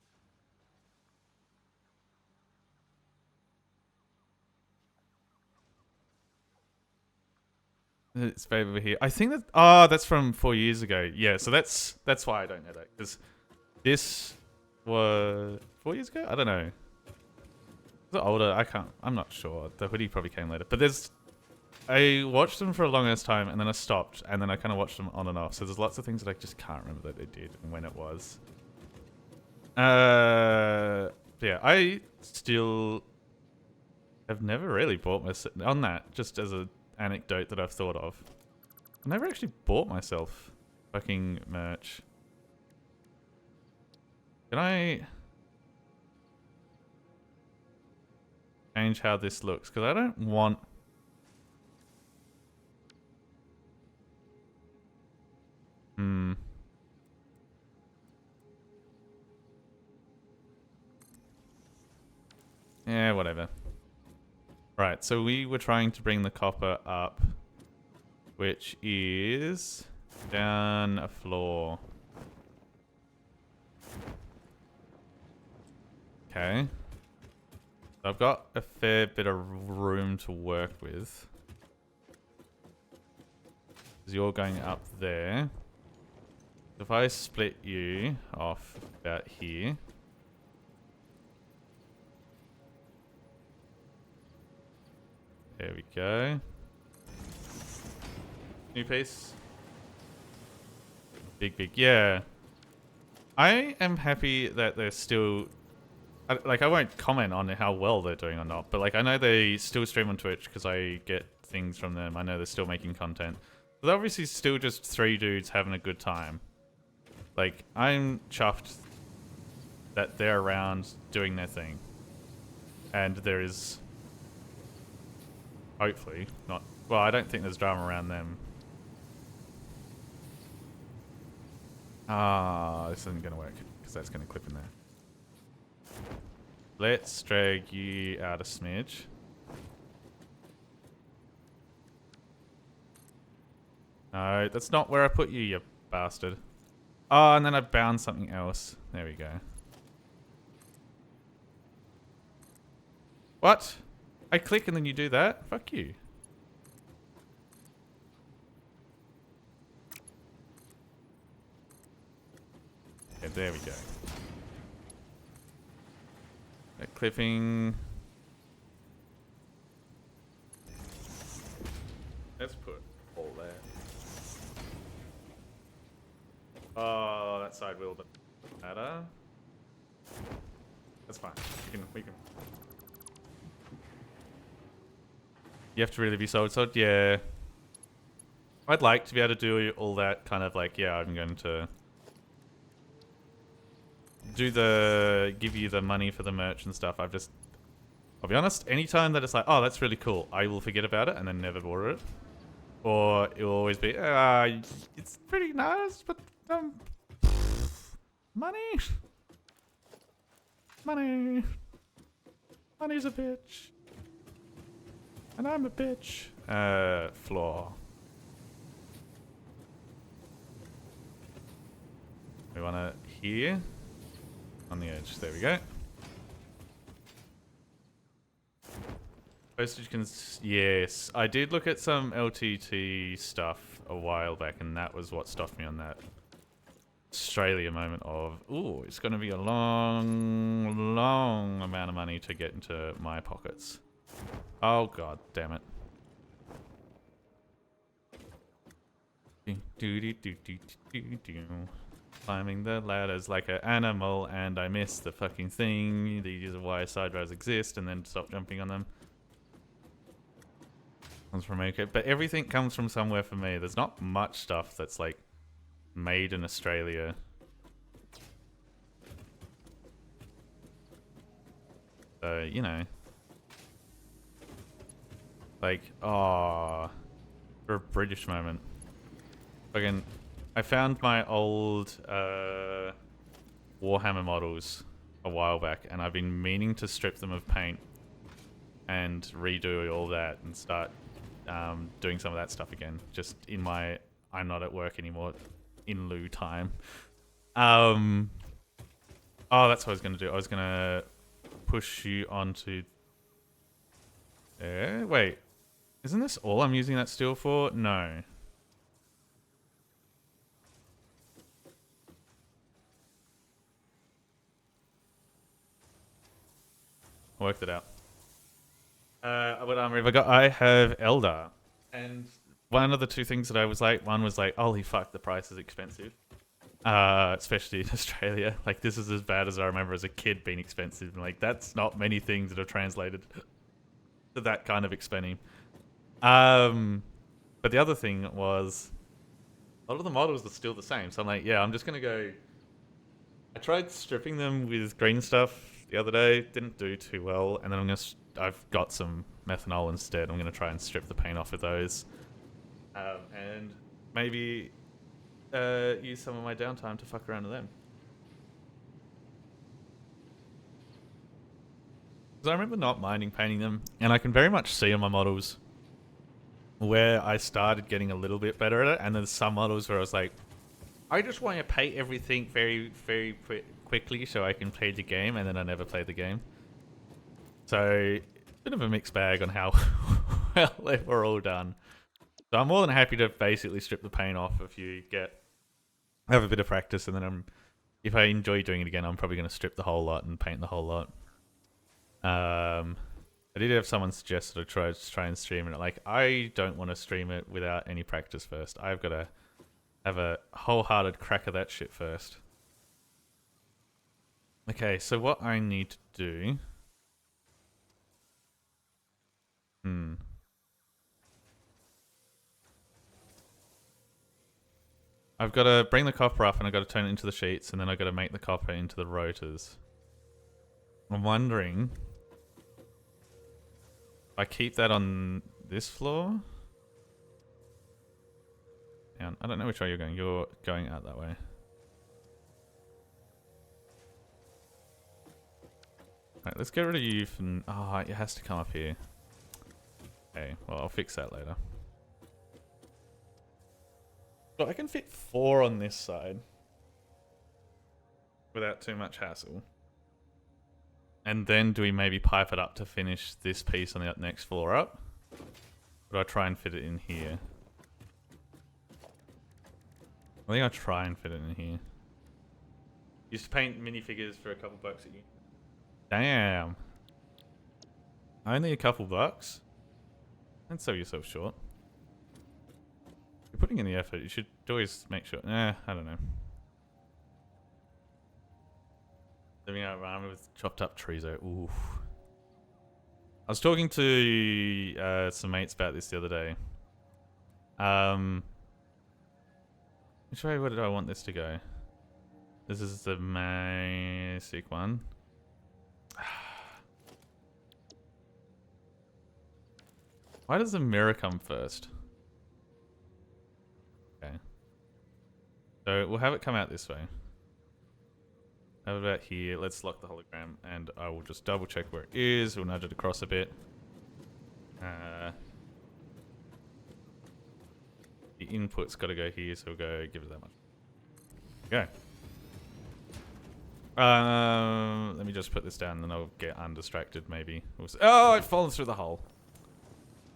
Speaker 1: It's over here. I think that. Oh, that's from 4 years ago. Yeah, so that's why I don't know that, because this was 4 years ago. I don't know. Is it older? I'm not sure. The hoodie probably came later. But I watched them for a long ass time, and then I stopped, and then I kind of watched them on and off. So there's lots of things that I just can't remember that they did and when it was. Yeah, I still have never really bought myself on that. Just as a anecdote that I've thought of. I never actually bought myself fucking merch. Can I change how this looks? Because I don't want... Yeah, whatever. Right, so we were trying to bring the copper up, which is down a floor. Okay. So I've got a fair bit of room to work with. Because you're going up there. If I split you off about here. There we go. New piece. Big. Yeah. I am happy that they're still... I won't comment on how well they're doing or not, but like I know they still stream on Twitch because I get things from them. I know they're still making content. But they're obviously still just 3 dudes having a good time. Like, I'm chuffed that they're around doing their thing. And there is... Hopefully not. Well, I don't think there's drama around them. Ah, this isn't going to work because that's going to clip in there. Let's drag you out a smidge. No, that's not where I put you, you bastard. Oh, and then I bound something else. There we go. What? I click and then you do that? Fuck you. Okay, there we go. That clipping. Let's put that side wheel, but matter. That's fine. We can. You have to really be sword. Yeah. I'd like to be able to do all that kind of like, yeah, I'm going to give you the money for the merch and stuff. I'll be honest, anytime that it's like, oh, that's really cool, I will forget about it and then never order it. Or it will always be, it's pretty nice, but, money? Money's a bitch. And I'm a bitch. Floor. We want to here. On the edge. There we go. Postage yes. I did look at some LTT stuff a while back, and that was what stopped me on that Australia moment of, ooh, it's going to be a long, long amount of money to get into my pockets. Oh, god damn it. Climbing the ladders like an animal, and I missed the fucking thing. These are why side rows exist, and then stop jumping on them. Comes from okay, but everything comes from somewhere for me. There's not much stuff that's like made in Australia. So, you know. Like, oh, for a British moment. Fucking, I found my old Warhammer models a while back, and I've been meaning to strip them of paint and redo all that and start doing some of that stuff again. Just in my I'm not at work anymore in lieu time. Oh, that's what I was going to do. I was going to push you onto there. Wait, isn't this all I'm using that steel for? No. I worked it out. What armor have I got? I have Eldar. And one of the two things that I was like, one was like, holy fuck, the price is expensive. Especially in Australia. Like, this is as bad as I remember as a kid being expensive. And like, that's not many things that have translated to that kind of expensive. But the other thing was, a lot of the models are still the same. So I'm like, yeah, I'm just going to go... I tried stripping them with green stuff the other day. Didn't do too well. And then I've got some methanol instead. I'm going to try and strip the paint off of those. And maybe use some of my downtime to fuck around with them. Because I remember not minding painting them. And I can very much see on my models where I started getting a little bit better at it. And there's some models where I was like, I just want to paint everything very, very quickly so I can play the game, and then I never play the game. So, bit of a mixed bag on how well they were all done. So I'm more than happy to basically strip the paint off if you have a bit of practice, and then if I enjoy doing it again, I'm probably going to strip the whole lot and paint the whole lot. I did have someone suggest that I try and stream it. Like, I don't want to stream it without any practice first. I've got to have a wholehearted crack of that shit first. Okay, so what I need to do... I've got to bring the copper up, and I've got to turn it into the sheets, and then I've got to make the copper into the rotors. I'm wondering... if I keep that on this floor... I don't know which way you're going. You're going out that way. Alright, let's get rid of you from... Oh, it has to come up here. Okay, well, I'll fix that later. So I can fit 4 on this side. Without too much hassle. And then do we maybe pipe it up to finish this piece on the next floor up? Or do I try and fit it in here? I think I'll try and fit it in here. Used to paint minifigures for a couple bucks a year. Damn. Only a couple bucks? Don't sell yourself short. If you're putting in the effort, you should always make sure... I don't know. Living out ramen with chopped up chorizo. Ooh. I was talking to some mates about this the other day. Which way would I want this to go? This is the basic one. Why does the mirror come first? Okay. So we'll have it come out this way. How about here? Let's lock the hologram and I will just double check where it is. We'll nudge it across a bit. The input's got to go here, so we'll go give it that much. Go. Let me just put this down and then I'll get undistracted maybe. Oh, I've fallen through the hole.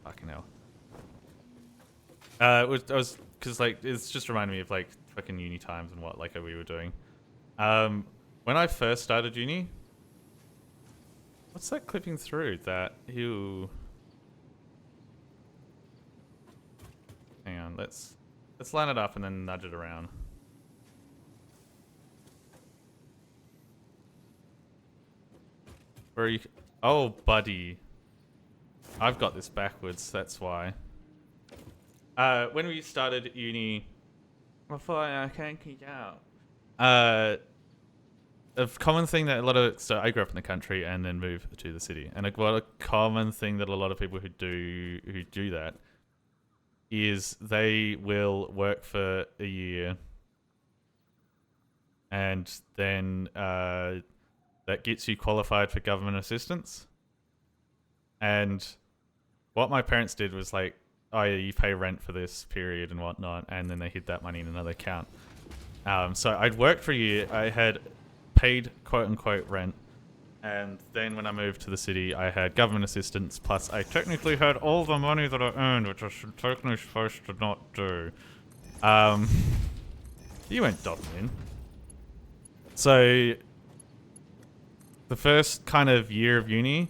Speaker 1: Fucking hell. Cause like, it's just reminding me of like fucking uni times and what like we were doing. When I first started uni, what's that clipping through? That, ew. Hang on, let's line it up and then nudge it around. Where are you? Oh, buddy. I've got this backwards, that's why. When we started uni, I can't keep out. A common thing that so I grew up in the country and then moved to the city, and a common thing that a lot of people who do that is they will work for a year, and then that gets you qualified for government assistance. And what my parents did was like, oh yeah, you pay rent for this period and whatnot, and then they hid that money in another account. So I'd worked for a year. I had paid quote-unquote rent, and then when I moved to the city, I had government assistance, plus I technically had all the money that I earned, which I should technically supposed to not do. You went dobbing in. So the first kind of year of uni,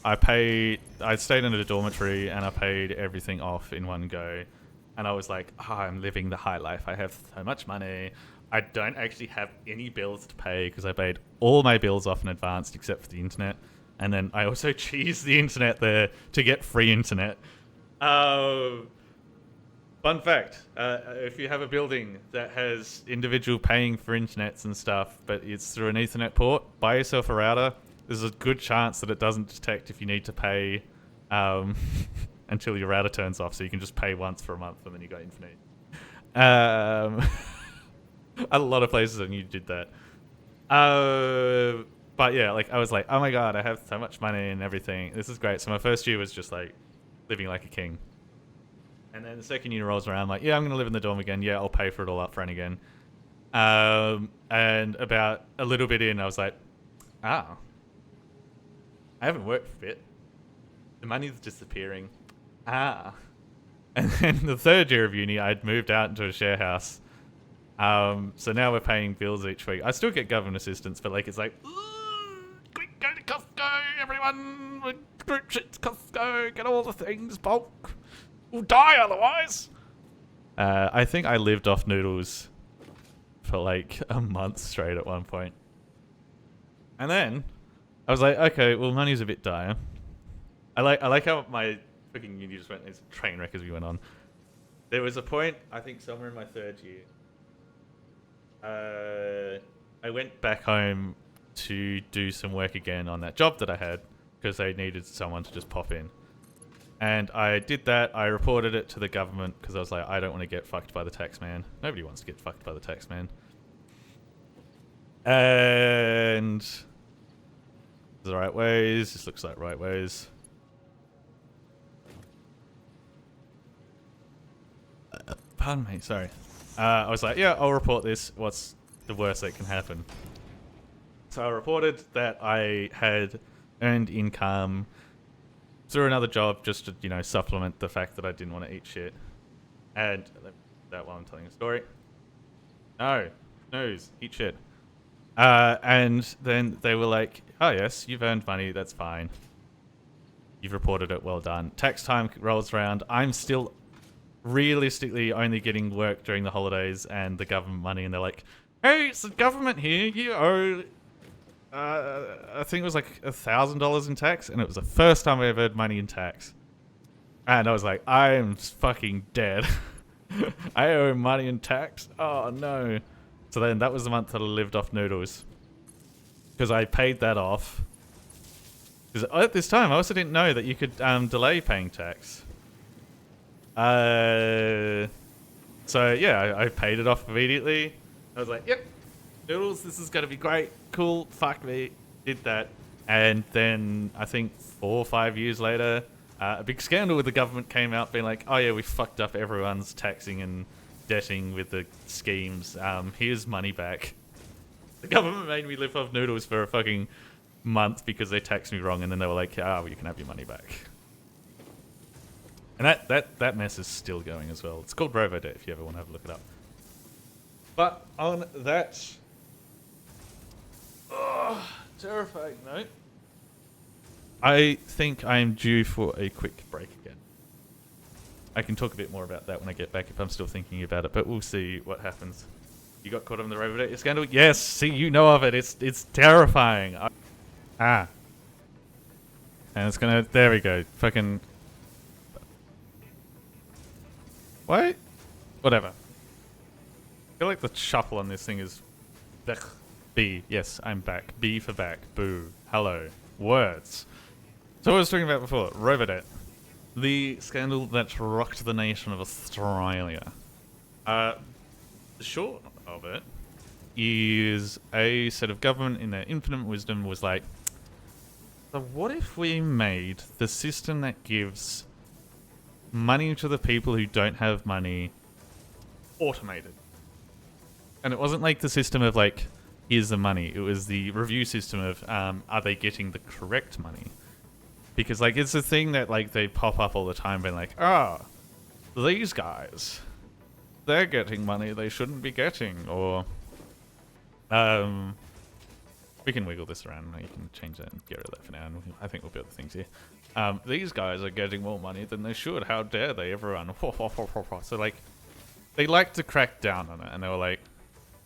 Speaker 1: I stayed in a dormitory and I paid everything off in one go. And I was like, oh, I'm living the high life. I have so much money. I don't actually have any bills to pay because I paid all my bills off in advance except for the internet. And then I also cheesed the internet there to get free internet. Fun fact, if you have a building that has individual paying for internets and stuff, but it's through an Ethernet port, buy yourself a router. There's a good chance that it doesn't detect if you need to pay until your router turns off, so you can just pay once for a month and then you got infinite. A lot of places I knew did that. But yeah, like I was like, oh my god, I have so much money and everything. This is great. So my first year was just like living like a king. And then the second year rolls around, I'm like, yeah, I'm going to live in the dorm again. Yeah, I'll pay for it all up front again. And about a little bit in, I was like, I haven't worked for a bit. The money's disappearing. And then the third year of uni, I'd moved out into a share house. So now we're paying bills each week. I still get government assistance, but like it's like, quick, go to Costco, everyone. Group shit to Costco, get all the things, bulk. We'll die otherwise. I think I lived off noodles for like a month straight at one point. And then I was like, okay, well, money's a bit dire. I like how my freaking uni just went as a train wreck as we went on. There was a point, I think somewhere in my third year, I went back home to do some work again on that job that I had because they needed someone to just pop in. And I did that. I reported it to the government because I was like, I don't want to get fucked by the tax man. Nobody wants to get fucked by the tax man. And the right ways. This looks like right ways. Pardon me, sorry. I was like, yeah, I'll report this. What's the worst that can happen? So I reported that I had earned income through another job just to, you know, supplement the fact that I didn't want to eat shit. And that while I'm telling a story. No, snooze, eat shit. And then they were like, oh yes, you've earned money, that's fine. You've reported it, well done. Tax time rolls around. I'm still realistically only getting work during the holidays and the government money, and they're like, hey, it's the government here, you owe I think it was like $1,000 in tax, and it was the first time I ever had money in tax. And I was like, I am fucking dead. I owe money in tax? Oh no. So then that was the month that I lived off noodles. Because I paid that off. Because at this time, I also didn't know that you could delay paying tax. So yeah, I paid it off immediately. I was like, yep, noodles, this is going to be great. Cool, fuck me. Did that. And then I think 4 or 5 years later, a big scandal with the government came out being like, oh yeah, we fucked up everyone's taxing and debting with the schemes. Here's money back. The government made me live off noodles for a fucking month because they taxed me wrong, and then they were like, well, you can have your money back. And that mess is still going as well. It's called RoboDebt if you ever want to have a look it up. But on that terrifying note, I think I am due for a quick break again. I can talk a bit more about that when I get back if I'm still thinking about it, but we'll see what happens. You got caught on the RoboDebt scandal? Yes, see, you know of it. It's terrifying. And it's gonna... There we go. Fucking... Wait. Whatever. I feel like the shuffle on this thing is... B. Yes, I'm back. B for back. Boo. Hello. Words. So what I was talking about before. RoboDebt. The scandal that rocked the nation of Australia. The short of it is a set of government in their infinite wisdom was like, so what if we made the system that gives money to the people who don't have money automated? And it wasn't like the system of like, here's the money. It was the review system of, are they getting the correct money? Because like, it's a thing that like they pop up all the time being like, oh, these guys, they're getting money they shouldn't be getting, or we can wiggle this around. You can change that and get rid of that for now, and I think we'll build the things here. These guys are getting more money than they should. How dare they, everyone? So like, they like to crack down on it, and they were like,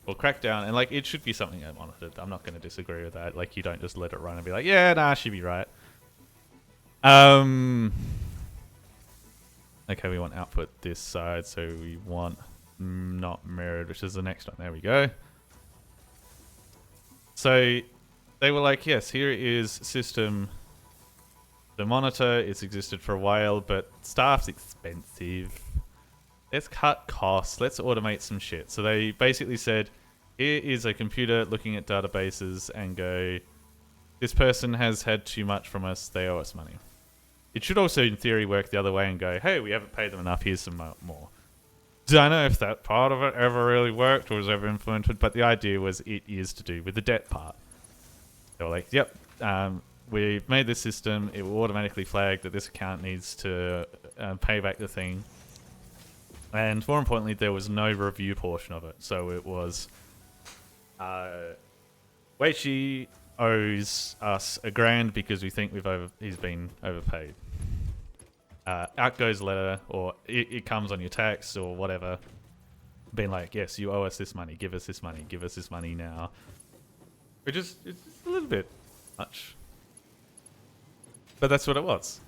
Speaker 1: well, crack down, and like, it should be something I monitored. I'm not going to disagree with that. Like, you don't just let it run and be like, yeah, nah, she'd be right. Okay, we want output this side, so we want not mirrored, which is the next one. There we go. So they were like, yes, here is system to monitor. It's existed for a while, but staff's expensive. Let's cut costs. Let's automate some shit. So they basically said, here is a computer looking at databases and go, this person has had too much from us. They owe us money. It should also, in theory, work the other way and go, hey, we haven't paid them enough. Here's some more. Don't know if that part of it ever really worked or was ever implemented, but the idea was it is to do with the debt part. They were like, yep, we've made this system. It will automatically flag that this account needs to pay back the thing. And more importantly, there was no review portion of it. So it was, Weichi owes us $1,000 because we think he's been overpaid. Out goes a letter, or it comes on your tax or whatever, being like, yes, you owe us this money, give us this money, give us this money now. Which is, it's a little bit much. But that's what it was.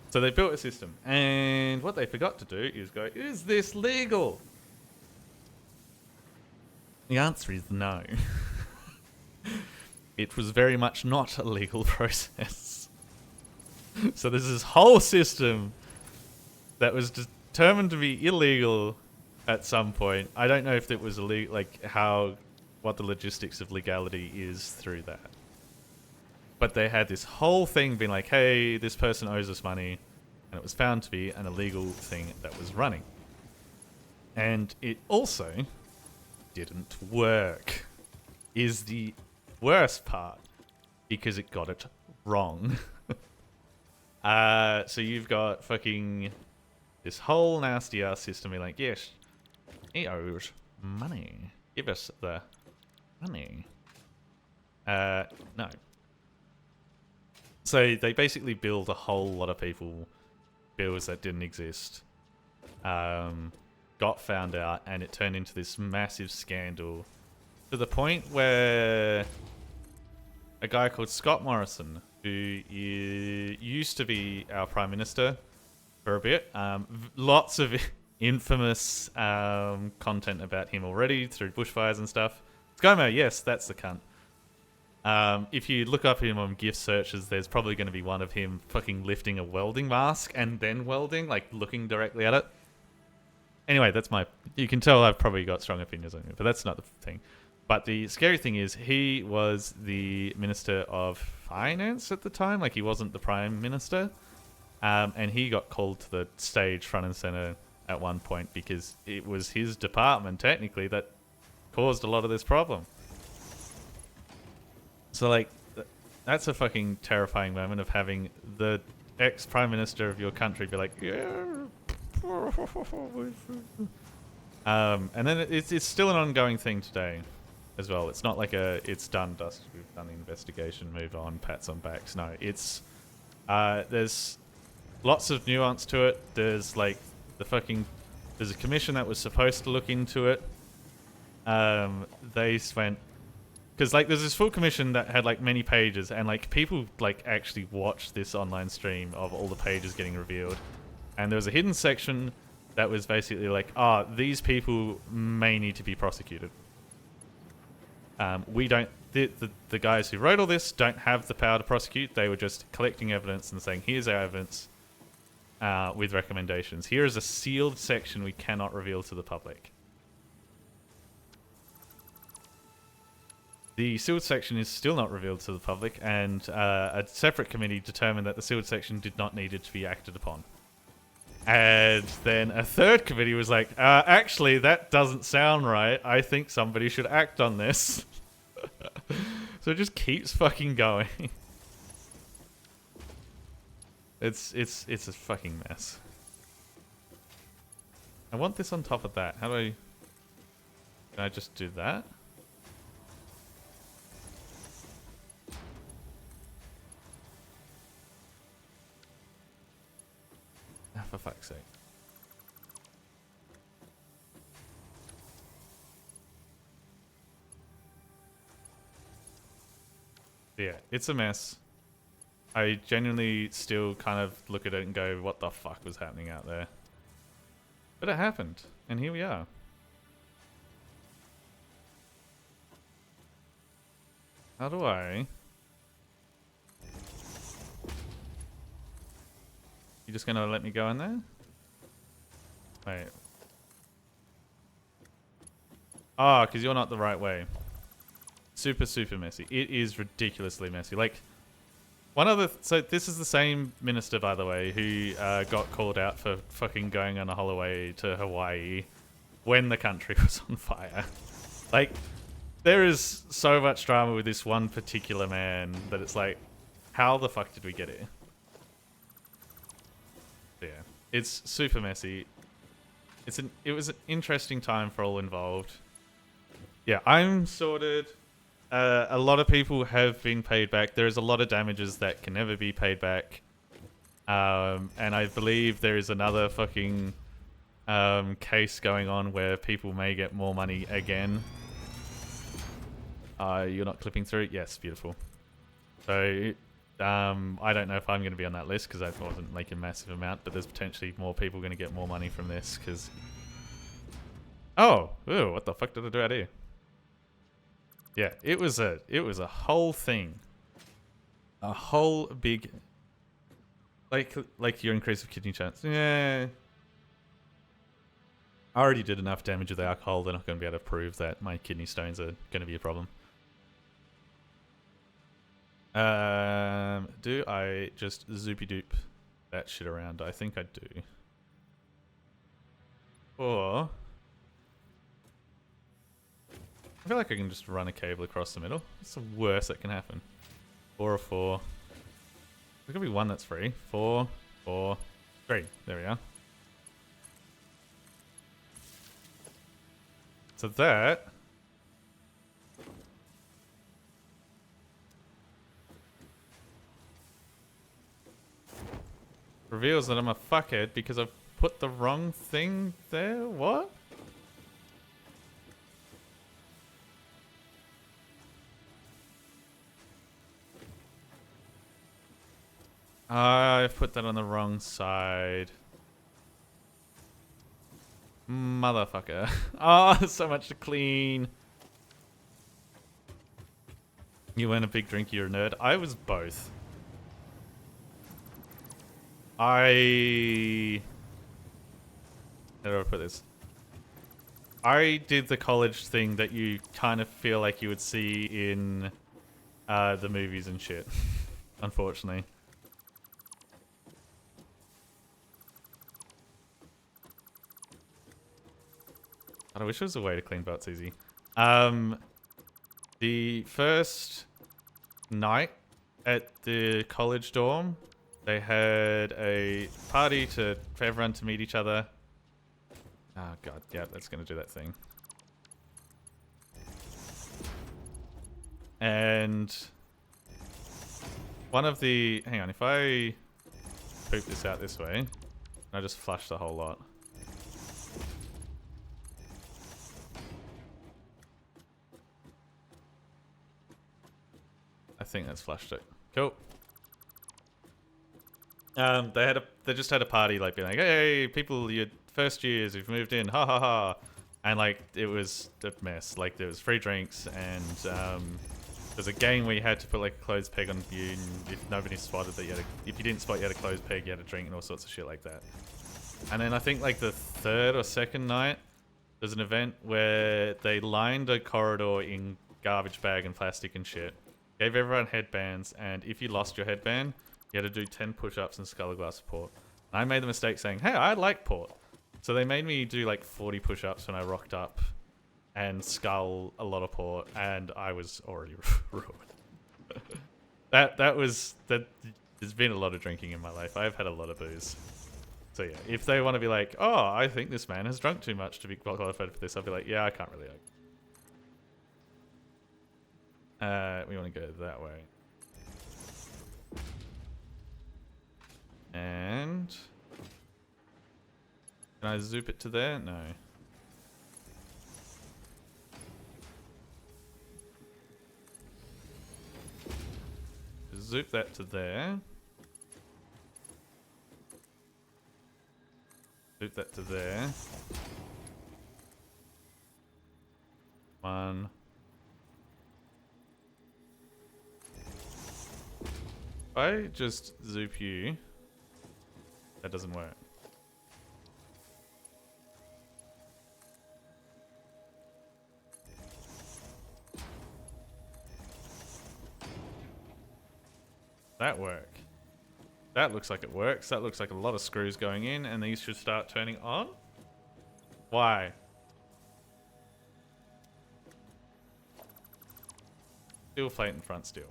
Speaker 1: So they built a system, and what they forgot to do is go, is this legal? The answer is no. It was very much not a legal process. So there's this whole system that was determined to be illegal at some point. I don't know if it was illegal, like what the logistics of legality is through that. But they had this whole thing being like, hey, this person owes us money, and it was found to be an illegal thing that was running. And it also didn't work, is the worst part, because it got it wrong. So you've got fucking this whole nasty ass system being like, yes, he owes money. Give us the money. No. So they basically billed a whole lot of people bills that didn't exist. Got found out, and it turned into this massive scandal to the point where a guy called Scott Morrison, who used to be our Prime Minister for a bit. Lots of infamous content about him already through bushfires and stuff. ScoMo, yes, that's the cunt. If you look up him on GIF searches, there's probably going to be one of him fucking lifting a welding mask and then welding, like looking directly at it. Anyway, that's my... You can tell I've probably got strong opinions on him, but that's not the thing. But the scary thing is he was the Minister of Finance at the time. Like, he wasn't the Prime Minister. And he got called to the stage front and center at one point because it was his department, technically, that caused a lot of this problem. So, like, that's a fucking terrifying moment of having the ex-Prime Minister of your country be like, yeah... and then it's still an ongoing thing today as well. It's not like it's done, dust, we've done the investigation, move on, pats on backs. No, it's there's lots of nuance to it. There's like there's a commission that was supposed to look into it. They spent, because like there's this full commission that had like many pages, and like people like actually watched this online stream of all the pages getting revealed. And there was a hidden section that was basically like, these people may need to be prosecuted. We don't... The guys who wrote all this don't have the power to prosecute. They were just collecting evidence and saying, here's our evidence with recommendations. Here is a sealed section we cannot reveal to the public. The sealed section is still not revealed to the public, and a separate committee determined that the sealed section did not need it to be acted upon. And then a third committee was like, actually, that doesn't sound right. I think somebody should act on this. So it just keeps fucking going. It's a fucking mess. I want this on top of that. How do I... Can I just do that? For fuck's sake. Yeah, it's a mess. I genuinely still kind of look at it and go, what the fuck was happening out there? But it happened, and here we are. How do I... You just gonna let me go in there? Wait. Ah, because you're not the right way. Super, super messy. It is ridiculously messy. Like, one of the... So this is the same minister, by the way, who got called out for fucking going on a holiday to Hawaii when the country was on fire. Like, there is so much drama with this one particular man that it's like, how the fuck did we get here? Yeah, it's super messy. It was an interesting time for all involved. Yeah, I'm sorted. A lot of people have been paid back. There is a lot of damages that can never be paid back. And I believe there is another fucking case going on where people may get more money again. You're not clipping through? Yes, beautiful. So... I don't know if I'm going to be on that list because I wasn't like a massive amount, but there's potentially more people going to get more money from this because... Oh, ooh, what the fuck did I do out here? Yeah, it was a whole thing. A whole big... Like your increase of kidney chance. Yeah. I already did enough damage with the alcohol, they're not going to be able to prove that my kidney stones are going to be a problem. Do I just zoopy-doop that shit around? I think I do. Or... I feel like I can just run a cable across the middle. What's the worst that can happen? 4 or 4. There's gonna be one that's free. 4, 4, 3. There we are. So that... reveals that I'm a fuckhead because I've put the wrong thing there? What? I've put that on the wrong side. Motherfucker. Oh, so much to clean. You weren't a big drinker, you're a nerd. I was both. How do I put this? I did the college thing that you kind of feel like you would see in the movies and shit. Unfortunately. I wish there was a way to clean butts easy. The first night at the college dorm, they had a party for everyone to meet each other. Oh god, yeah, that's gonna do that thing. And one of the... Hang on, if I poop this out this way, I just flush the whole lot. I think that's flushed it. Cool. They just had a party, like being like, "Hey, people, your first years, you've moved in, ha ha ha," and like it was a mess. Like there was free drinks, and there's a game where you had to put like a clothes peg on you, and if nobody spotted that, if you didn't spot you had a clothes peg, you had a drink and all sorts of shit like that. And then I think like the third or second night, there's an event where they lined a corridor in garbage bag and plastic and shit. Gave everyone headbands, and if you lost your headband, you had to do 10 push-ups and scull a glass of port. And I made the mistake saying, hey, I like port. So they made me do like 40 push-ups when I rocked up and scull a lot of port, and I was already ruined. There's been a lot of drinking in my life. I've had a lot of booze. So yeah, if they want to be like, oh, I think this man has drunk too much to be qualified for this, I'll be like, yeah, I can't really. We want to go that way. And... Can I zoop it to there? No. Zoop that to there. Zoop that to there. One. If I just zoop you, that doesn't work. That work. That looks like it works. That looks like a lot of screws going in, and these should start turning on. Why? Steel plate and front steel.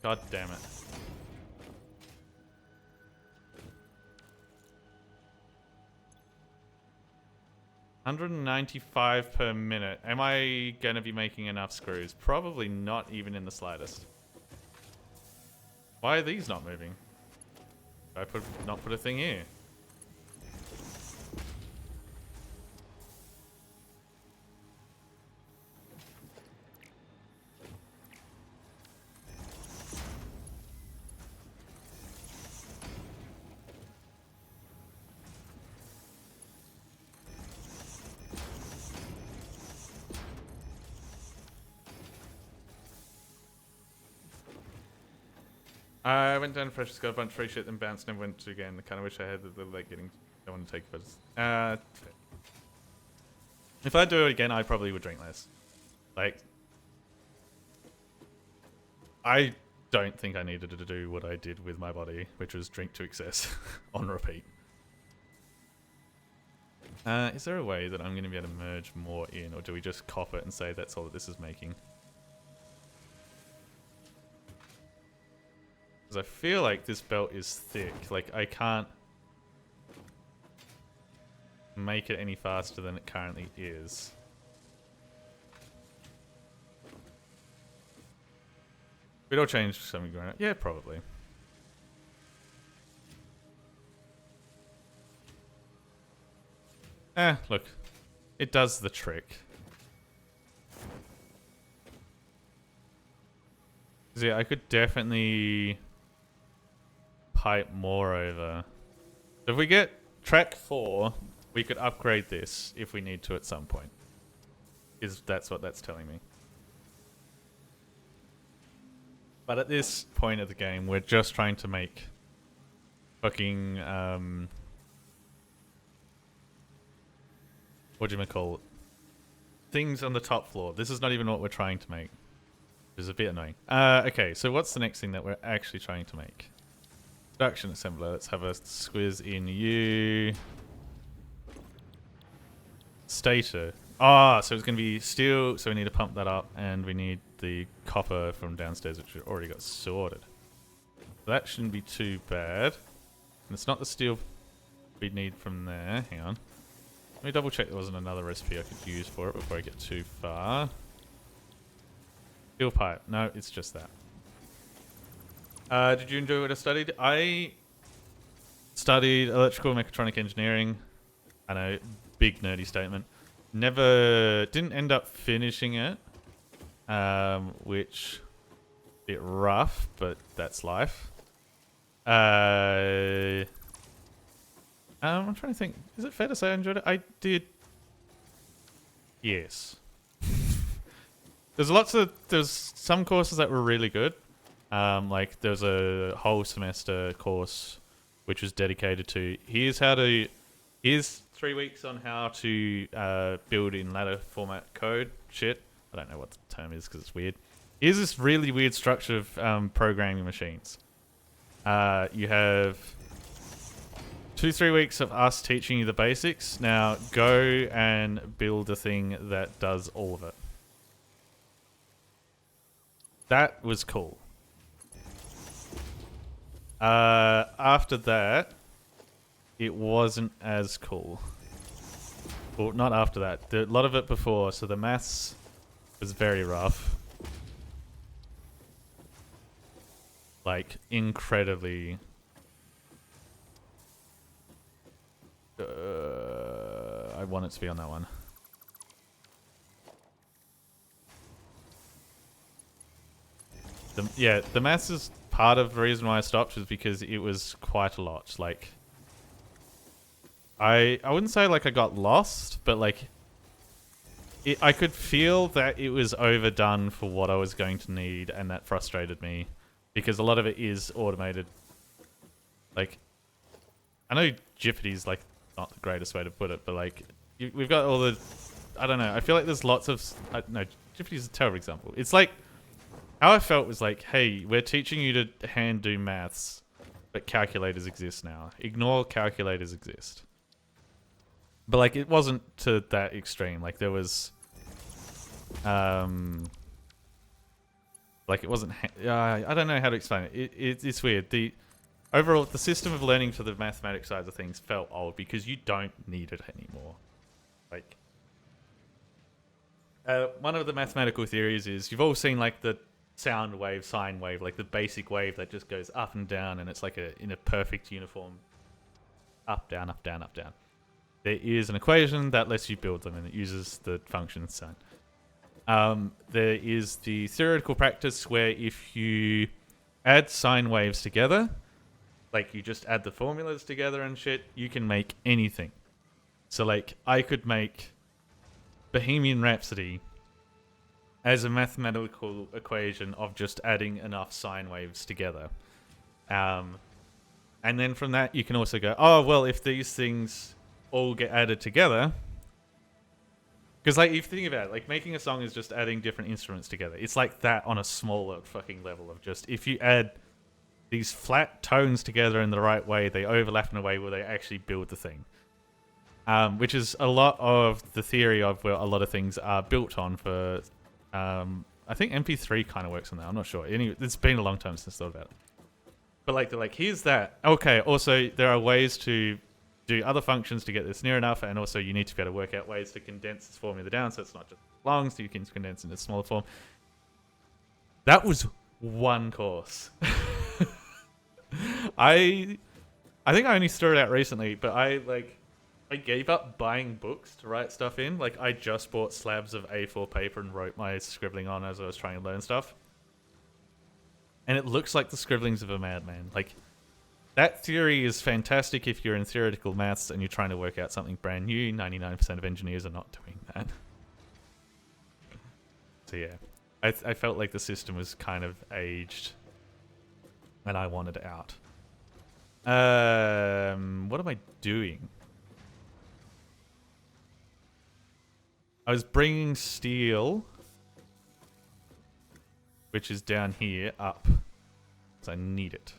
Speaker 1: God damn it. $195 per minute. Am I going to be making enough screws? Probably not even in the slightest. Why are these not moving? I not put a thing here. I went down to Freshers, got a bunch of free shit, then bounced and went to again. I kind of wish I had the like getting. I want to take photos. If I do it again, I probably would drink less. Like, I don't think I needed to do what I did with my body, which was drink to excess on repeat. Is there a way that I'm going to be able to merge more in, or do we just cop it and say that's all that this is making? Because I feel like this belt is thick. Like, I can't make it any faster than it currently is. We'd all change something going on. Yeah, probably. Look. It does the trick. Yeah, I could definitely pipe more over. If we get track 4, we could upgrade this if we need to at some point. That's what that's telling me. But at this point of the game, we're just trying to make fucking whatchamacallit, things on the top floor. This is not even what we're trying to make, which is a bit annoying. Okay, so what's the next thing that we're actually trying to make? Production assembler. Let's have a squiz in you. Stator. Ah, so it's going to be steel, so we need to pump that up, and we need the copper from downstairs, which we already got sorted. That shouldn't be too bad. And it's not the steel we need from there. Hang on. Let me double check there wasn't another recipe I could use for it before I get too far. Steel pipe. No, it's just that. Did you enjoy what I studied? I studied electrical mechatronic engineering. I know, big nerdy statement. Didn't end up finishing it, which a bit rough, but that's life. I'm trying to think. Is it fair to say I enjoyed it? I did. Yes. There's some courses that were really good. Like there's a whole semester course which was dedicated to here's 3 weeks on how to build in ladder format code. Shit. I don't know what the term is because it's weird. Here's this really weird structure of programming machines. You have 2-3 weeks of us teaching you the basics. Now go and build a thing that does all of it. That was cool. After that, it wasn't as cool. Well, not after that. A lot of it before. So the maths was very rough. Like, incredibly... I want it to be on that one. The maths is part of the reason why I stopped was because it was quite a lot. Like, I wouldn't say like I got lost, but like I could feel that it was overdone for what I was going to need, and that frustrated me because a lot of it is automated. Like, I know Jippity's like not the greatest way to put it, but like we've got all the, I don't know. I feel like there's lots of no, Jippity's a terrible example. It's like how I felt was like, hey, we're teaching you to hand do maths, but calculators exist now. Ignore calculators exist. But like it wasn't to that extreme. Like there was, like it wasn't. I don't know how to explain it. It's weird. The overall the system of learning for the mathematics side of things felt old because you don't need it anymore. Like one of the mathematical theories is you've all seen like the sound wave, sine wave, like the basic wave that just goes up and down, and it's like in a perfect uniform, up down, up down, up down. There is an equation that lets you build them, and it uses the function sine. There is the theoretical practice where if you add sine waves together, like you just add the formulas together and shit, you can make anything. So like I could make Bohemian Rhapsody as a mathematical equation of just adding enough sine waves together. And then from that you can also go, oh well, if these things all get added together, because like if you think about it, like making a song is just adding different instruments together. It's like that on a smaller fucking level of just if you add these flat tones together in the right way, they overlap in a way where they actually build the thing. Which is a lot of the theory of where a lot of things are built on for, I think MP3 kind of works on that. I'm not sure. Anyway, it's been a long time since I thought about it. But like they're like, here's that. Okay, also there are ways to do other functions to get this near enough, and also you need to be able to work out ways to condense this formula down so it's not just long, so you can condense it in a smaller form. That was one course. I think I only started out recently, but I gave up buying books to write stuff in. Like I just bought slabs of A4 paper and wrote my scribbling on as I was trying to learn stuff. And it looks like the scribblings of a madman. Like, that theory is fantastic if you're in theoretical maths and you're trying to work out something brand new. 99% of engineers are not doing that. So yeah, I felt like the system was kind of aged and I wanted out. What am I doing? I was bringing steel, which is down here, up. Because I need it.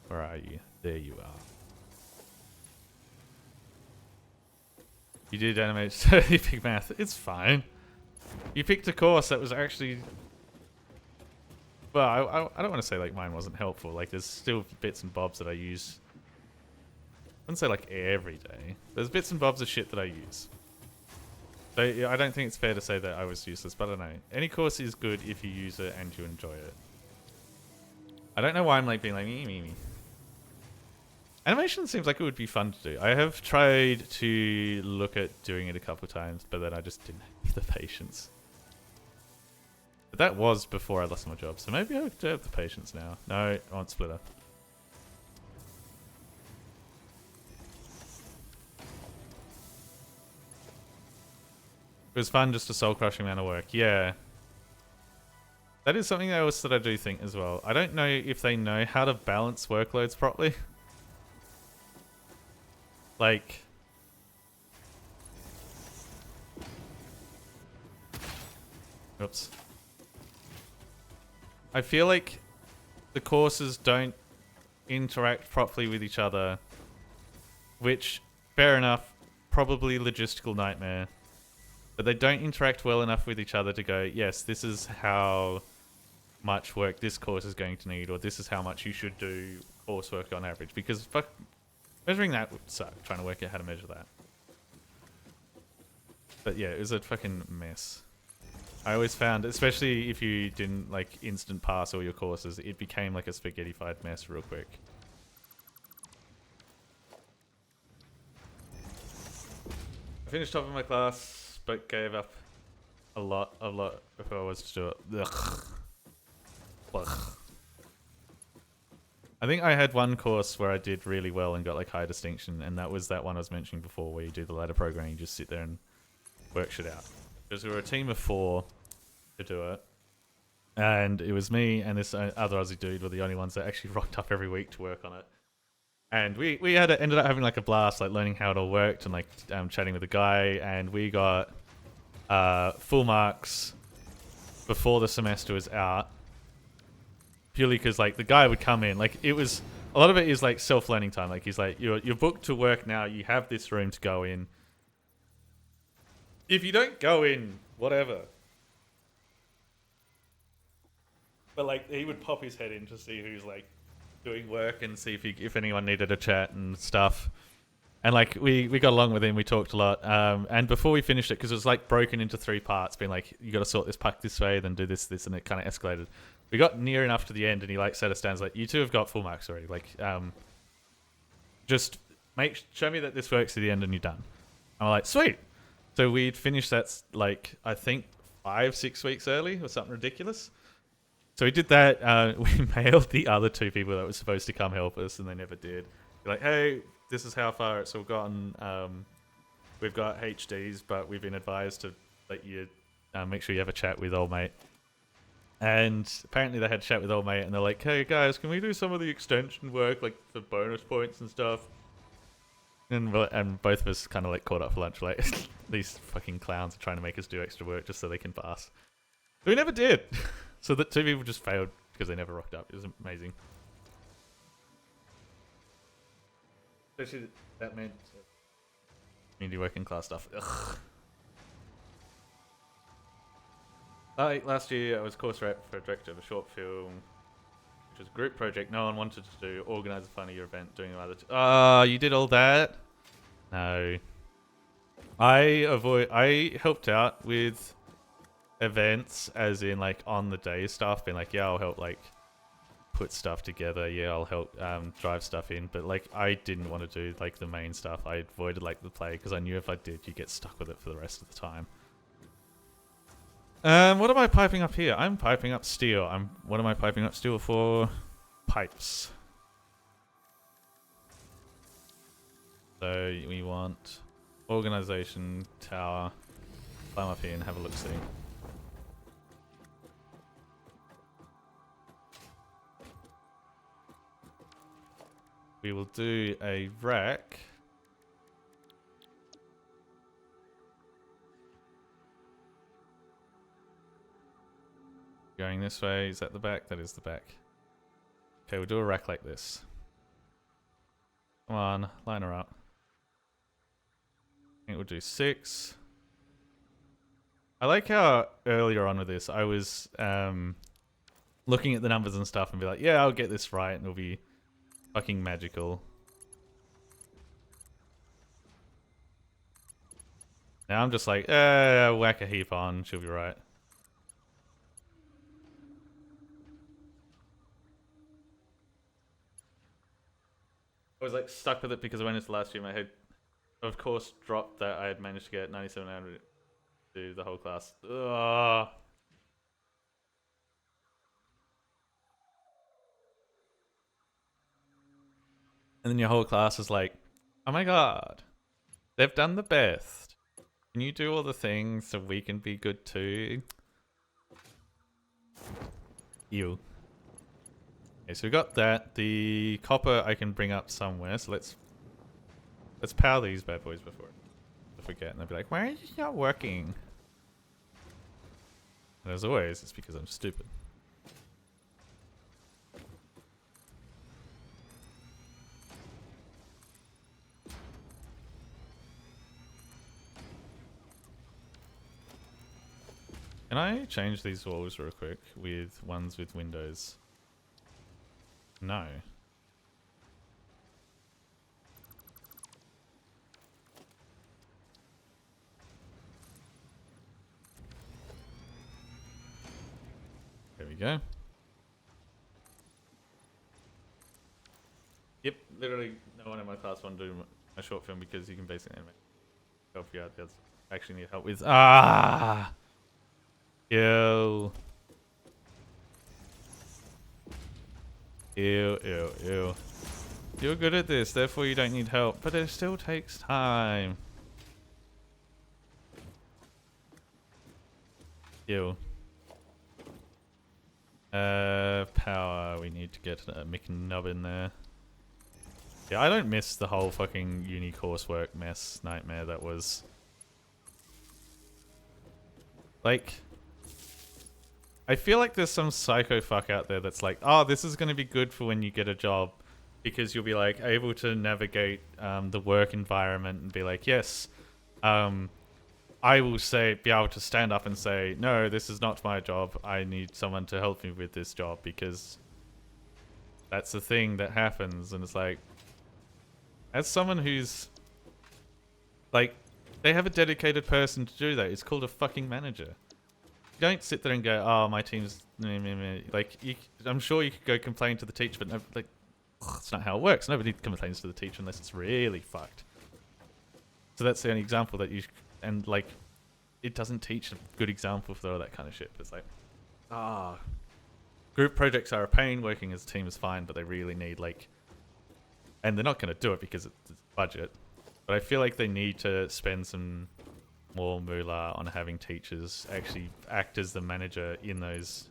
Speaker 1: Where are you? There you are. You did animate, so you picked math. It's fine. You picked a course that was actually... Well, I don't want to say like mine wasn't helpful. Like there's still bits and bobs that I use. I wouldn't say like every day. There's bits and bobs of shit that I use. So yeah, I don't think it's fair to say that I was useless, but I don't know. Any course is good if you use it and you enjoy it. I don't know why I'm like being like me. Animation seems like it would be fun to do. I have tried to look at doing it a couple times, but then I just didn't have the patience. But that was before I lost my job, so maybe I do have the patience now. No, I want Splitter. It was fun, just a soul-crushing amount of work. Yeah. That is something else that I do think as well. I don't know if they know how to balance workloads properly. Like... Oops. I feel like the courses don't interact properly with each other. Which, fair enough, probably logistical nightmare. But they don't interact well enough with each other to go, yes, this is how much work this course is going to need, or this is how much you should do coursework on average. Because fuck, measuring that would suck, trying to work out how to measure that. But yeah, it was a fucking mess. I always found, especially if you didn't like instant pass all your courses, it became like a spaghettified mess real quick. I finished top of my class, but gave up a lot if I was to do it. Ugh. Ugh. I think I had one course where I did really well and got like high distinction, and that was that one I was mentioning before where you do the ladder programming, you just sit there and work shit out. Because we were a team of 4 to do it, and it was me and this other Aussie dude were the only ones that actually rocked up every week to work on it. And we had ended up having like a blast, like learning how it all worked and like chatting with the guy, and we got full marks before the semester was out. Purely because like the guy would come in, like it was a lot of it is like self-learning time. Like he's like, you're booked to work now. You have this room to go in. If you don't go in, whatever. But like he would pop his head in to see who's like doing work and see if anyone needed a chat and stuff. And like we got along with him. We talked a lot. And before we finished it, because it was like broken into 3 parts, being like, you got to sort this pack this way, then do this, and it kind of escalated. We got near enough to the end, and he like set us down. Like, you two have got full marks already. Like, just show me that this works at the end, and you're done. And we're like, sweet. So we'd finished that like I think 5-6 weeks early or something ridiculous. So we did that. We mailed the other 2 people that were supposed to come help us, and they never did. We're like, hey, this is how far it's all gotten. We've got HDs, but we've been advised to let you make sure you have a chat with old mate. And apparently they had a chat with old mate, and they're like, hey guys, can we do some of the extension work, like for bonus points and stuff? And both of us kind of like caught up for lunch, like these fucking clowns are trying to make us do extra work just so they can pass. But we never did. So the 2 people just failed because they never rocked up. It was amazing. Especially that meant community working class stuff. Ugh. Like last year, I was course rep for a director of a short film, which was a group project no one wanted to do. Organize a fun year event, doing other. You did all that? No. I helped out with events, as in like on the day stuff, being like, yeah, I'll help like put stuff together. Yeah, I'll help drive stuff in. But like, I didn't want to do like the main stuff. I avoided like the play because I knew if I did, you get stuck with it for the rest of the time. What am I piping up here? I'm piping up steel. What am I piping up steel for? Pipes. So we want organization, tower. Climb up here and have a look-see. We will do a rack. Going this way. Is that the back? That is the back. Okay, we'll do a rack like this. Come on, line her up. I think we'll do 6. I like how earlier on with this, I was looking at the numbers and stuff and be like, yeah, I'll get this right and it'll be fucking magical. Now I'm just like, whack a heap on, she'll be right. I was like stuck with it because I went into last year, my head, of course, dropped that I had managed to get 9700 to the whole class. Ugh. And then your whole class is like, oh my god, they've done the best. Can you do all the things so we can be good too? Ew. Okay, so we got that. The copper I can bring up somewhere, so let's power these bad boys before I forget. And they'll be like, why are you not working? And as always, it's because I'm stupid. Can I change these walls real quick with ones with windows? No. There we go. Yep, literally no one in my class wanted to do a short film because you can basically help you out. That's actually need help with. Ah! Ew. Ew, ew, ew. You're good at this, therefore you don't need help, but it still takes time. Ew. Power. We need to get a McNub in there. Yeah, I don't miss the whole fucking uni coursework mess nightmare that was. Like, I feel like there's some psycho fuck out there that's like, oh, this is going to be good for when you get a job because you'll be like able to navigate the work environment and be like, yes, I will be able to stand up and say, no, this is not my job. I need someone to help me with this job because that's the thing that happens. And it's like, as someone who's like, they have a dedicated person to do that. It's called a fucking manager. You don't sit there and go, oh, my team's meh, meh, meh. Like, I'm sure you could go complain to the teacher, but no, like, that's not how it works. Nobody complains to the teacher unless it's really fucked. So that's the only example that you, and like, it doesn't teach a good example for all that kind of shit. It's like, group projects are a pain. Working as a team is fine, but they really need like, and they're not going to do it because it's budget. But I feel like they need to spend some more moolah on having teachers actually act as the manager in those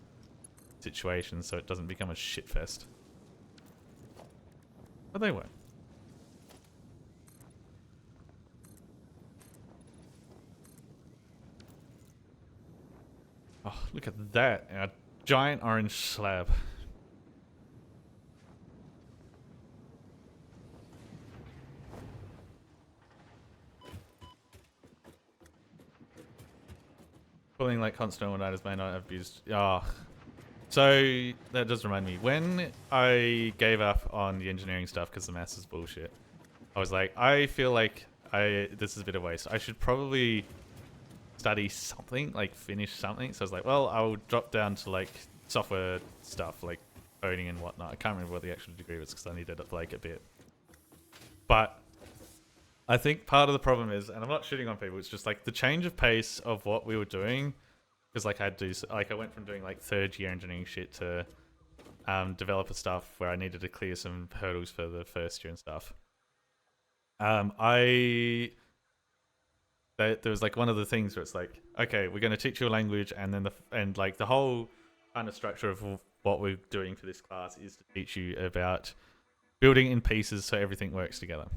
Speaker 1: situations so it doesn't become a shitfest. But they won't. Oh, look at that. A giant orange slab. Pulling like constant all-nighters may not have used. So that does remind me. When I gave up on the engineering stuff because the maths is bullshit, I was like, I feel like this is a bit of waste. I should probably study something, like finish something. So I was like, well, I'll drop down to like software stuff, like coding and whatnot. I can't remember what the actual degree was because I needed it like a bit. But I think part of the problem is, and I'm not shitting on people, it's just like the change of pace of what we were doing because like I had to do, like I went from doing like 3rd year engineering shit to developer stuff where I needed to clear some hurdles for the 1st year and stuff. There was like one of the things where it's like, okay, we're going to teach you a language, and then like the whole kind of structure of what we're doing for this class is to teach you about building in pieces so everything works together.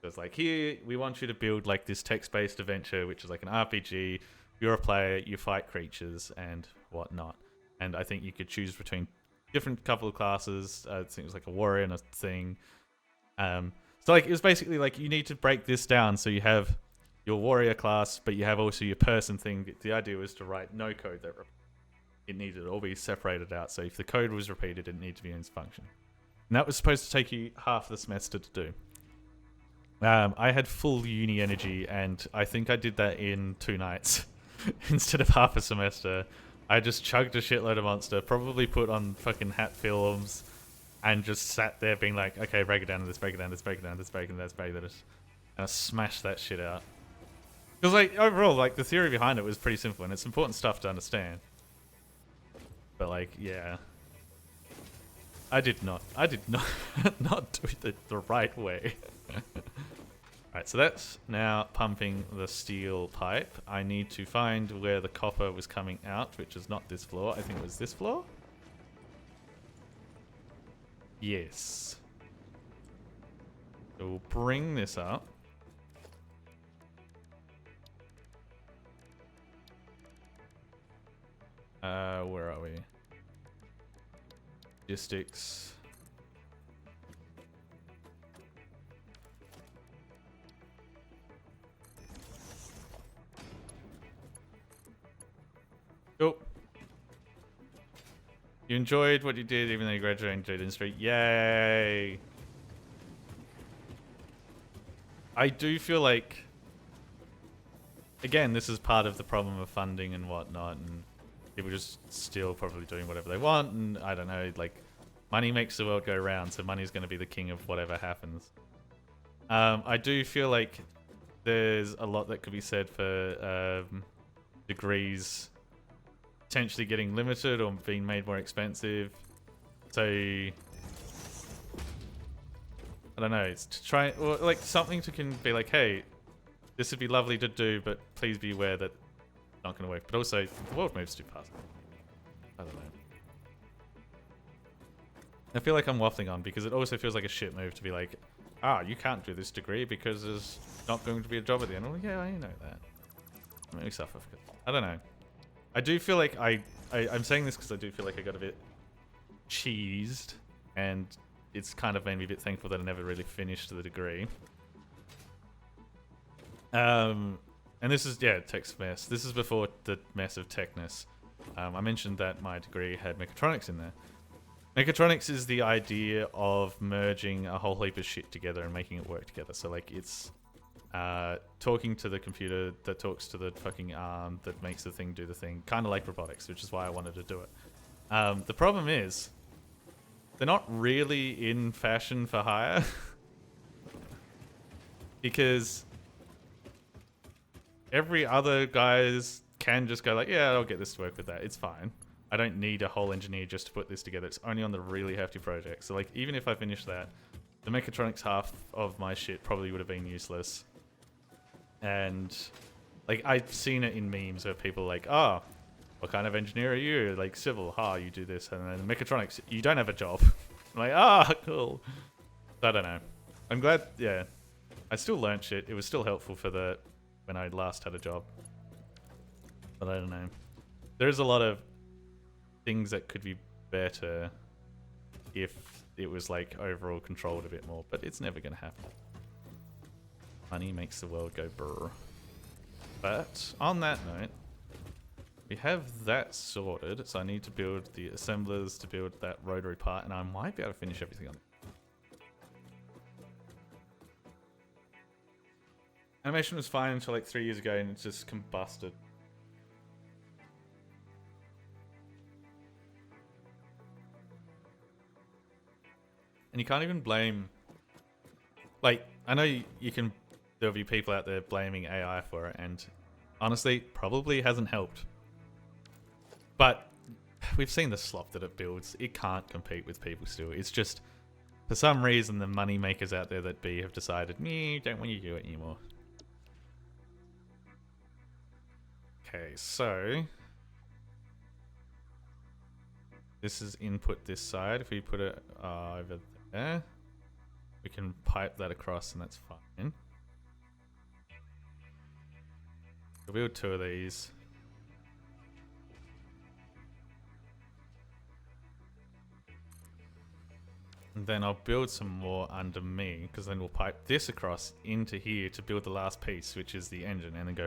Speaker 1: So it's like, here we want you to build like this text-based adventure, which is like an RPG. You're a player, you fight creatures and whatnot. And I think you could choose between different couple of classes. I think it was like a warrior and a thing. So like it was basically like you need to break this down so you have your warrior class, but you have also your person thing. The idea was to write no code that it needed to all be separated out. So if the code was repeated, it needed to be in its function. And that was supposed to take you half the semester to do. I had full uni energy, and I think I did that in 2 nights instead of half a semester. I just chugged a shitload of Monster, probably put on fucking hat films, and just sat there being like, okay, break it down to this, break it down to this, break it down to this, break it down to this, break it down to this. And I smashed that shit out. Because like overall, like the theory behind it was pretty simple, and it's important stuff to understand. But like, yeah, I did not not do it the right way. Alright, so that's now pumping the steel pipe. I need to find where the copper was coming out, which is not this floor. I think it was this floor. Yes. So we'll bring this up. Where are we? Logistics. Cool. You enjoyed what you did even though you graduated into the industry. Yay! I do feel like, again, this is part of the problem of funding and whatnot, and people just still probably doing whatever they want, and I don't know, like, money makes the world go round, so money's going to be the king of whatever happens. I do feel like there's a lot that could be said for degrees potentially getting limited or being made more expensive. So I don't know, it's to try, or like something to can be like, hey, this would be lovely to do, but please be aware that it's not going to work. But also, the world moves too fast. I don't know. I feel like I'm waffling on because it also feels like a shit move to be like, you can't do this degree because there's not going to be a job at the end. Well, yeah, I know that. Make me suffer. I don't know. I do feel like I'm saying this because I do feel like I got a bit cheesed, and it's kind of made me a bit thankful that I never really finished the degree. And this is, yeah, tech's mess. This is before the mess of techness. I mentioned that my degree had mechatronics in there. Mechatronics is the idea of merging a whole heap of shit together and making it work together. So like it's talking to the computer that talks to the fucking arm that makes the thing do the thing. Kind of like robotics, which is why I wanted to do it. The problem is they're not really in fashion for hire. Because every other guys can just go like, yeah, I'll get this to work with that. It's fine. I don't need a whole engineer just to put this together. It's only on the really hefty projects. So like, even if I finish that, the mechatronics half of my shit probably would have been useless. And like, I've seen it in memes where people are like, what kind of engineer are you? Like civil, you do this. And then mechatronics, you don't have a job. I'm like, cool. I don't know. I'm glad, yeah. I still learned shit. It was still helpful for when I last had a job. But I don't know. There's a lot of things that could be better if it was like overall controlled a bit more, but it's never going to happen. Money makes the world go brr. But on that note, we have that sorted, so I need to build the assemblers to build that rotary part, and I might be able to finish everything on it. Animation was fine until like 3 years ago, and it's just combusted. And you can't even blame, like, I know you can, there'll be people out there blaming AI for it, and honestly, probably hasn't helped. But we've seen the slop that it builds. It can't compete with people still. It's just, for some reason, the money makers out there that be have decided, meh, don't want you to do it anymore. Okay, so this is input this side. If we put it over there, we can pipe that across and that's fine. We'll build 2 of these. And then I'll build some more under me, because then we'll pipe this across into here to build the last piece, which is the engine, and then go.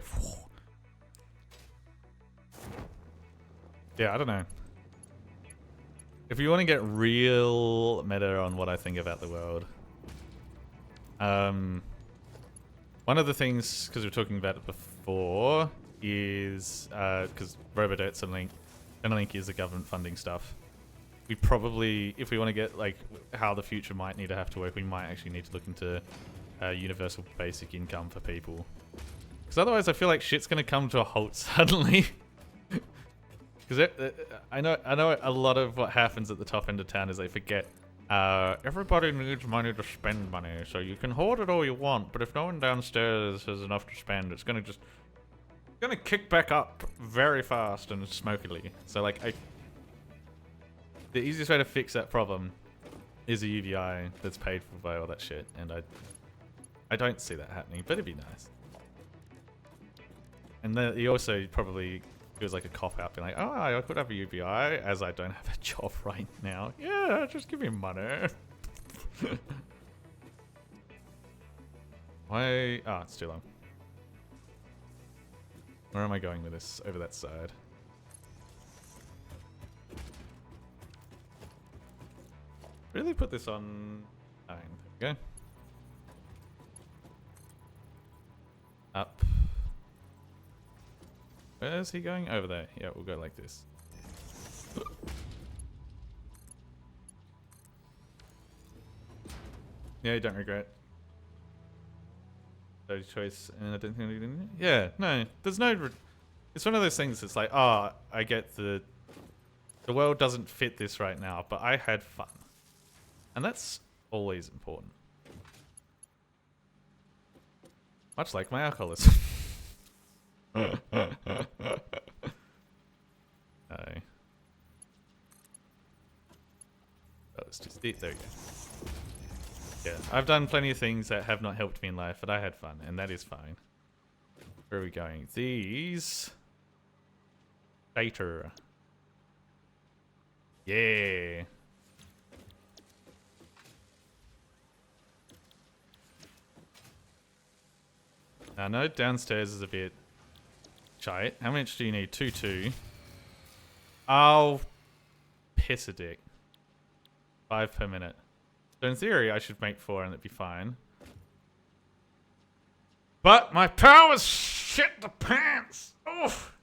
Speaker 1: Yeah, I don't know. If you want to get real meta on what I think about the world, one of the things, because we were talking about it before, is because Robodirt's and Link is the government funding stuff. We probably, if we want to get like how the future might need to have to work, we might actually need to look into universal basic income for people. Because otherwise, I feel like shit's gonna come to a halt suddenly. Because I know a lot of what happens at the top end of town is they forget everybody needs money to spend money, so you can hoard it all you want, but if no one downstairs has enough to spend, it's gonna kick back up very fast and smokily. So like the easiest way to fix that problem is a UVI that's paid for by all that shit, and I don't see that happening, but it'd be nice. And then he also probably feels like a cop-out, being like, oh, I could have a UVI, as I don't have a job right now. Yeah, just give me money. Why? Ah, it's too long. Where am I going with this? Over that side. Really put this on 9. There we go. Up. Where is he going? Over there. Yeah, we'll go like this. Yeah, you don't regret. Those choice, and I don't think I did. Yeah, no, there's no. It's one of those things. It's like, oh, I get the world doesn't fit this right now, but I had fun. And that's always important. Much like my alcoholism. No. Oh, it's just there we go. Yeah, I've done plenty of things that have not helped me in life, but I had fun, and that is fine. Where are we going? These later. Yeah. I know downstairs is a bit shite. How much do you need? 2. Oh, piss a dick. 5 per minute. So in theory, I should make 4 and it'd be fine. But my power's shit the pants. Oof.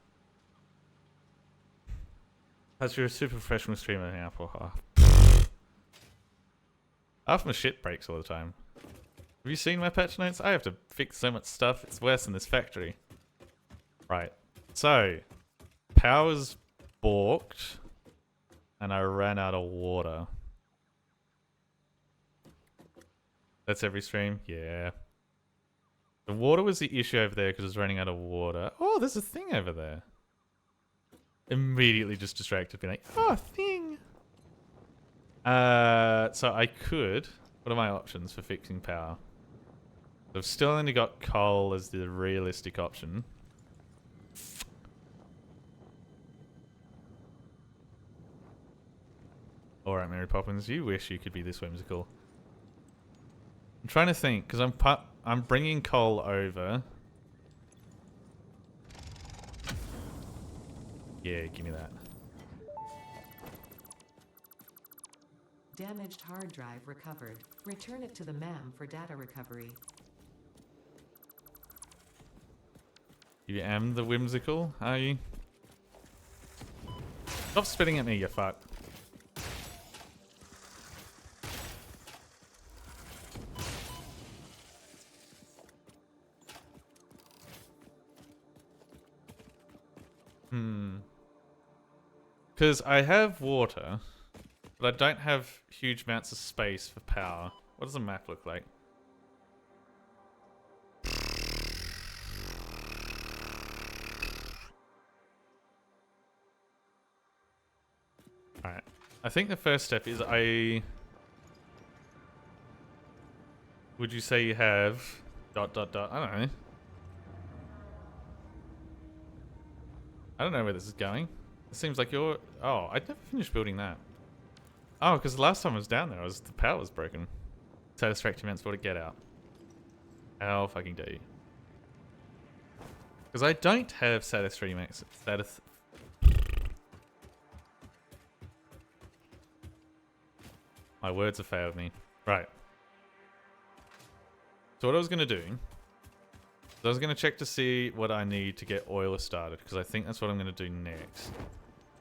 Speaker 1: As you're a super professional streamer now, half my shit breaks all the time. Have you seen my patch notes? I have to fix so much stuff. It's worse than this factory. Right. So, power's balked, and I ran out of water. That's every stream? Yeah. The water was the issue over there because I was running out of water. Oh, there's a thing over there. Immediately just distracted, being like, oh, thing. So I could. What are my options for fixing power? I've still only got coal as the realistic option. Alright, Mary Poppins, you wish you could be this whimsical. I'm trying to think, because I'm bringing coal over. Yeah, give me that.
Speaker 3: Damaged hard drive recovered. Return it to the MAM for data recovery.
Speaker 1: You am the whimsical, are you? Stop spitting at me, you fuck. Because I have water, but I don't have huge amounts of space for power. What does the map look like? Alright. I think the first step is would you say you have... ... I don't know. I don't know where this is going. It seems like you're... Oh, I'd never finished building that. Oh, because the last time I was down there, the power was broken. Satisfactory amounts for to get out. How fucking dare you? Because I don't have satisfactory max... My words have failed me. Right. So what I was going to do... is I was going to check to see what I need to get oil started. Because I think that's what I'm going to do next.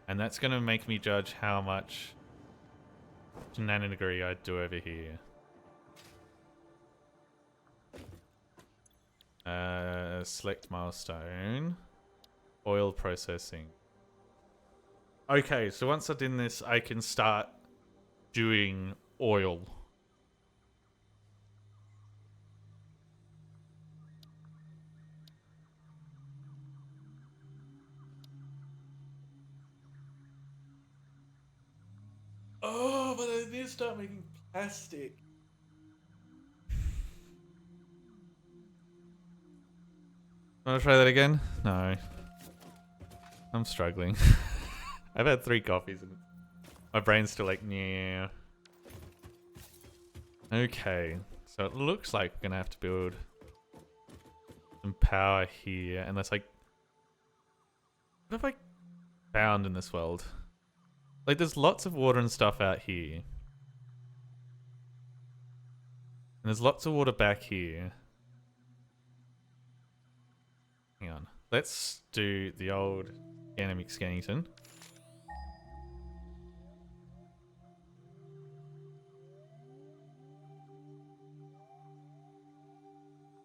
Speaker 1: And that's going to make me judge how much... shenaniganery I do over here. Select milestone. Oil processing. Okay, so once I've done this, I can start doing oil. Oh, but I need to start making plastic. Want to try that again? No. I'm struggling. I've had 3 coffees and my brain's still like, yeah. Okay, so it looks like we're gonna have to build some power here, and that's like, what have I found in this world? Like, there's lots of water and stuff out here, and there's lots of water back here. Hang on, let's do the old dynamic Skellington.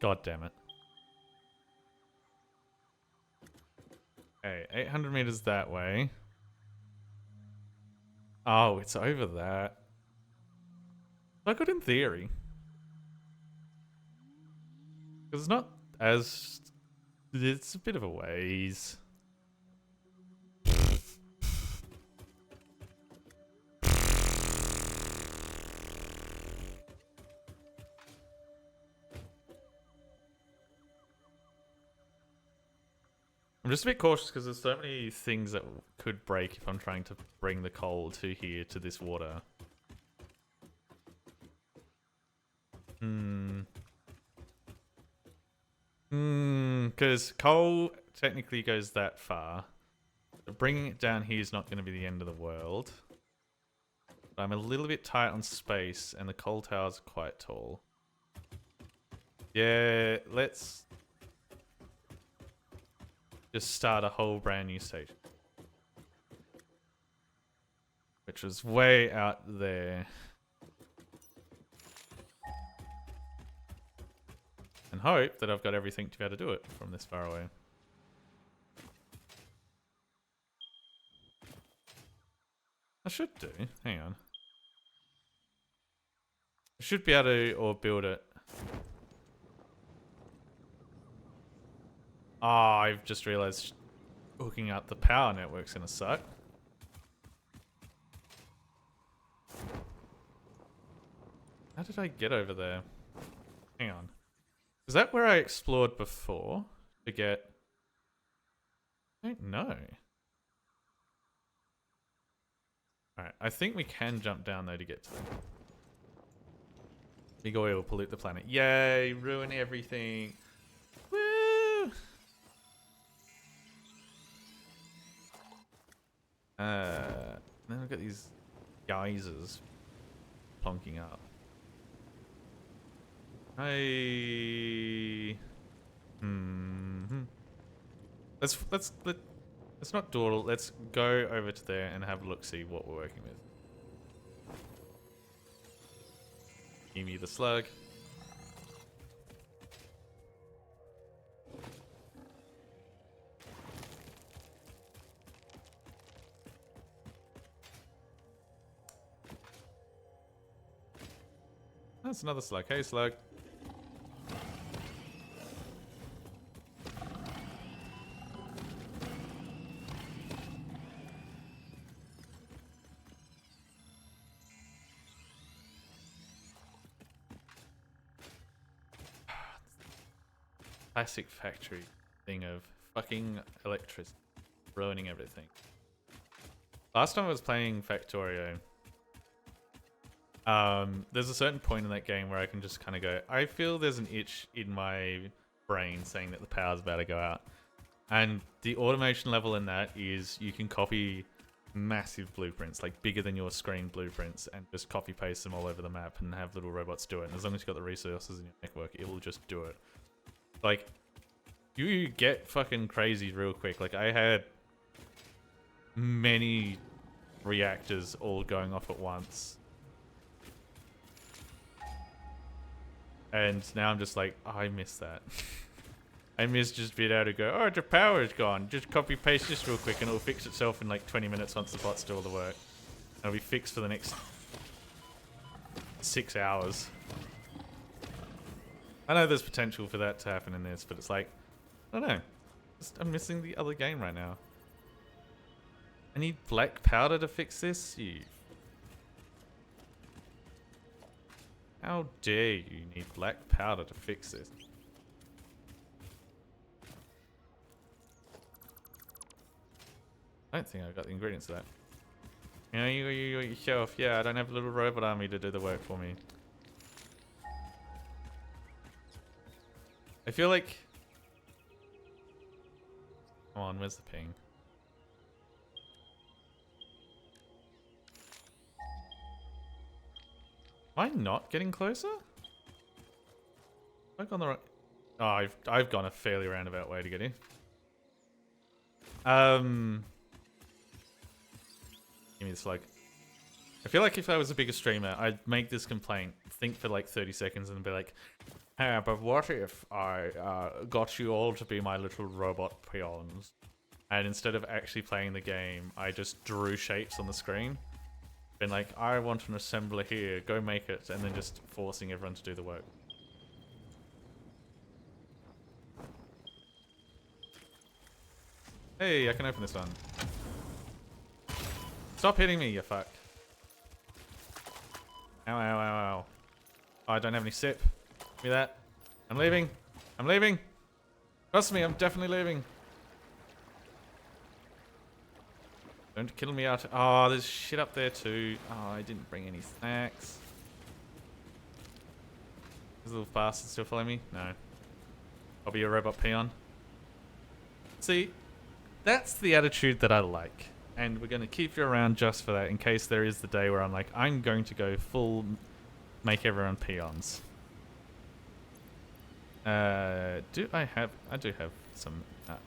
Speaker 1: God damn it. Okay, 800 meters that way. Oh, it's over that. So good in theory. Because it's not as... It's a bit of a ways. I'm just a bit cautious because there's so many things that could break if I'm trying to bring the coal to here, to this water. Because coal technically goes that far. But bringing it down here is not going to be the end of the world. But I'm a little bit tight on space, and the coal towers are quite tall. Yeah, let's just start a whole brand new station. Which was way out there. And hope that I've got everything to be able to do it from this far away. I should do. Hang on. I should be able to, or build it. Oh, I've just realized hooking up the power network's gonna suck. How did I get over there? Hang on. Is that where I explored before to get... I don't know. Alright, I think we can jump down though to get to them. Big oil, pollute the planet. Yay, ruin everything. Woo! Then we've got these geysers plonking up. Let's not dawdle. Let's go over to there and have a look, see what we're working with. Give me the slug. That's another slug. Hey, slug. Classic factory thing of fucking electricity ruining everything. Last time I was playing Factorio, there's a certain point in that game where I can just kind of go, I feel there's an itch in my brain saying that the power's about to go out. And the automation level in that is you can copy massive blueprints, like bigger than your screen blueprints, and just copy paste them all over the map and have little robots do it. And as long as you've got the resources in your network, it will just do it. Like, you get fucking crazy real quick. Like, I had many reactors all going off at once. And now I'm just like, oh, I miss that. I miss just being able to go, oh, the power is gone. Just copy paste this real quick and it'll fix itself in like 20 minutes once the bots do all the work. And it'll be fixed for the next 6 hours. I know there's potential for that to happen in this, but it's like, I don't know. I'm missing the other game right now. I need black powder to fix this? How dare you need black powder to fix this? I don't think I've got the ingredients for that. You know, you yourself. Yeah, I don't have a little robot army to do the work for me. I feel like... Come on, where's the ping? Am I not getting closer? Have I gone the right... Oh, I've gone a fairly roundabout way to get in. Give me the slug. I feel like if I was a bigger streamer, I'd make this complaint, think for like 30 seconds and be like, hey, but what if I got you all to be my little robot peons? And instead of actually playing the game, I just drew shapes on the screen. Been like, I want an assembler here, go make it, and then just forcing everyone to do the work. Hey, I can open this one. Stop hitting me, you fuck. Ow, ow, ow, ow. Oh, I don't have any sip. Give me that. I'm leaving. I'm leaving. Trust me, I'm definitely leaving. Don't kill me out. Oh, there's shit up there too. Oh, I didn't bring any snacks. This little bastard still follow me? No. I'll be a robot peon. See, that's the attitude that I like. And we're going to keep you around just for that in case there is the day where I'm like, I'm going to go full make everyone peons. I do have some nut.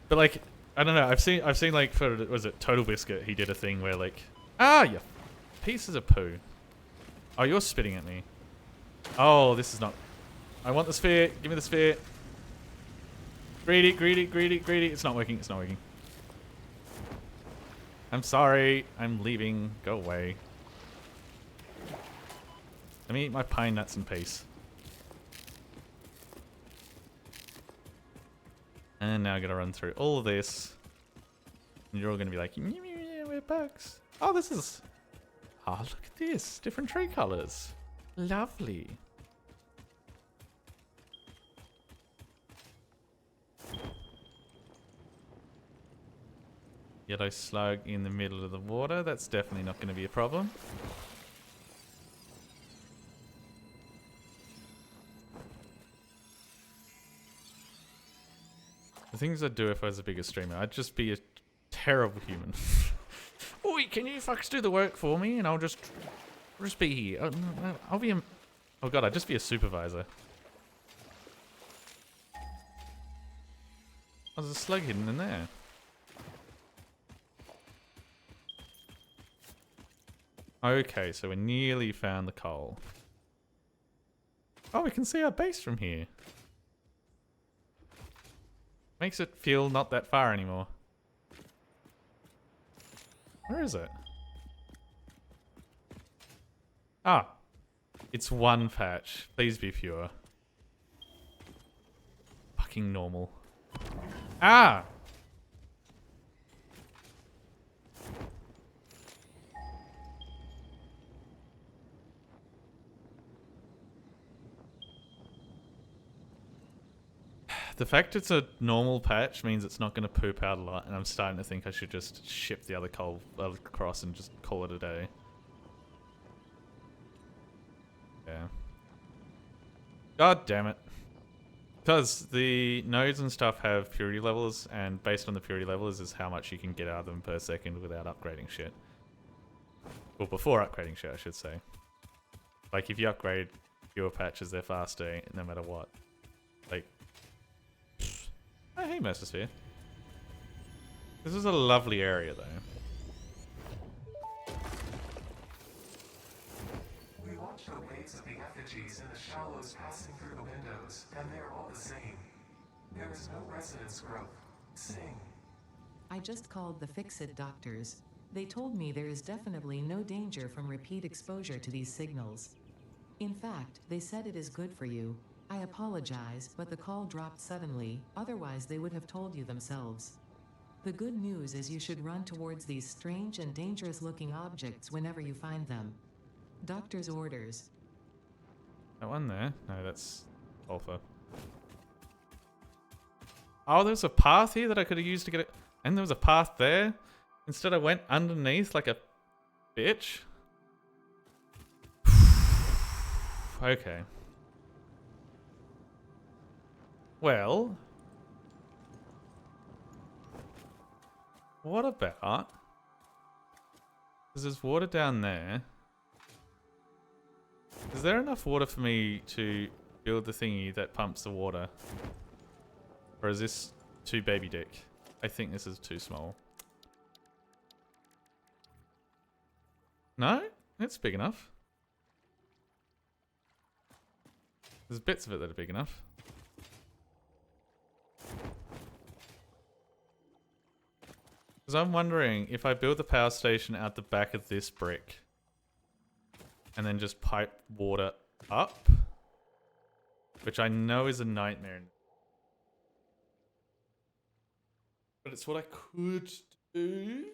Speaker 1: But like, I don't know, I've seen like, for, was it Total Biscuit, he did a thing where like, ah, you pieces of poo. Oh, you're spitting at me. Oh, this is not, I want the sphere, give me the sphere. Greedy, greedy, greedy, greedy. It's not working, it's not working. I'm sorry, I'm leaving, go away. Let me eat my pine nuts in peace. And now I gotta run through all of this. And you're all gonna be like, we're bugs. Oh, this is... Oh, look at this. Different tree colors. Lovely. Yellow slug in the middle of the water. That's definitely not going to be a problem. The things I'd do if I was a bigger streamer, I'd just be a terrible human. Oi, can you fucks do the work for me and I'll just be here. I'll be a... Oh god, I'd just be a supervisor. Oh, there's a slug hidden in there. Okay, so we nearly found the coal. Oh, we can see our base from here. Makes it feel not that far anymore. Where is it? Ah, it's one patch. Please be pure. Fucking normal. Ah! The fact it's a normal patch means it's not going to poop out a lot, and I'm starting to think I should just ship the other coal across and just call it a day. Yeah. God damn it. Because the nodes and stuff have purity levels, and based on the purity levels is how much you can get out of them per second without upgrading shit. Well, before upgrading shit, I should say. Like, if you upgrade pure patches, they're faster no matter what. Like, oh, hey, Mesosphere. This is a lovely area, though.
Speaker 2: We watch the waves of the effigies in the shallows passing through the windows, and they're all the same. There is no resonance growth. Sing.
Speaker 3: I just called the Fix-It doctors. They told me there is definitely no danger from repeat exposure to these signals. In fact, they said it is good for you. I apologize, but the call dropped suddenly, otherwise they would have told you themselves. The good news is you should run towards these strange and dangerous-looking objects whenever you find them. Doctor's orders.
Speaker 1: That one there? No, that's Alpha. Oh, there's a path here that I could have used to get it. And there was a path there. Instead I went underneath like a bitch. Okay. Well. What about... Because there's water down there. Is there enough water for me to build the thingy that pumps the water? Or is this too baby dick? I think this is too small. No? It's big enough. There's bits of it that are big enough. Because I'm wondering if I build the power station out the back of this brick and then just pipe water up, which I know is a nightmare. But it's what I could do.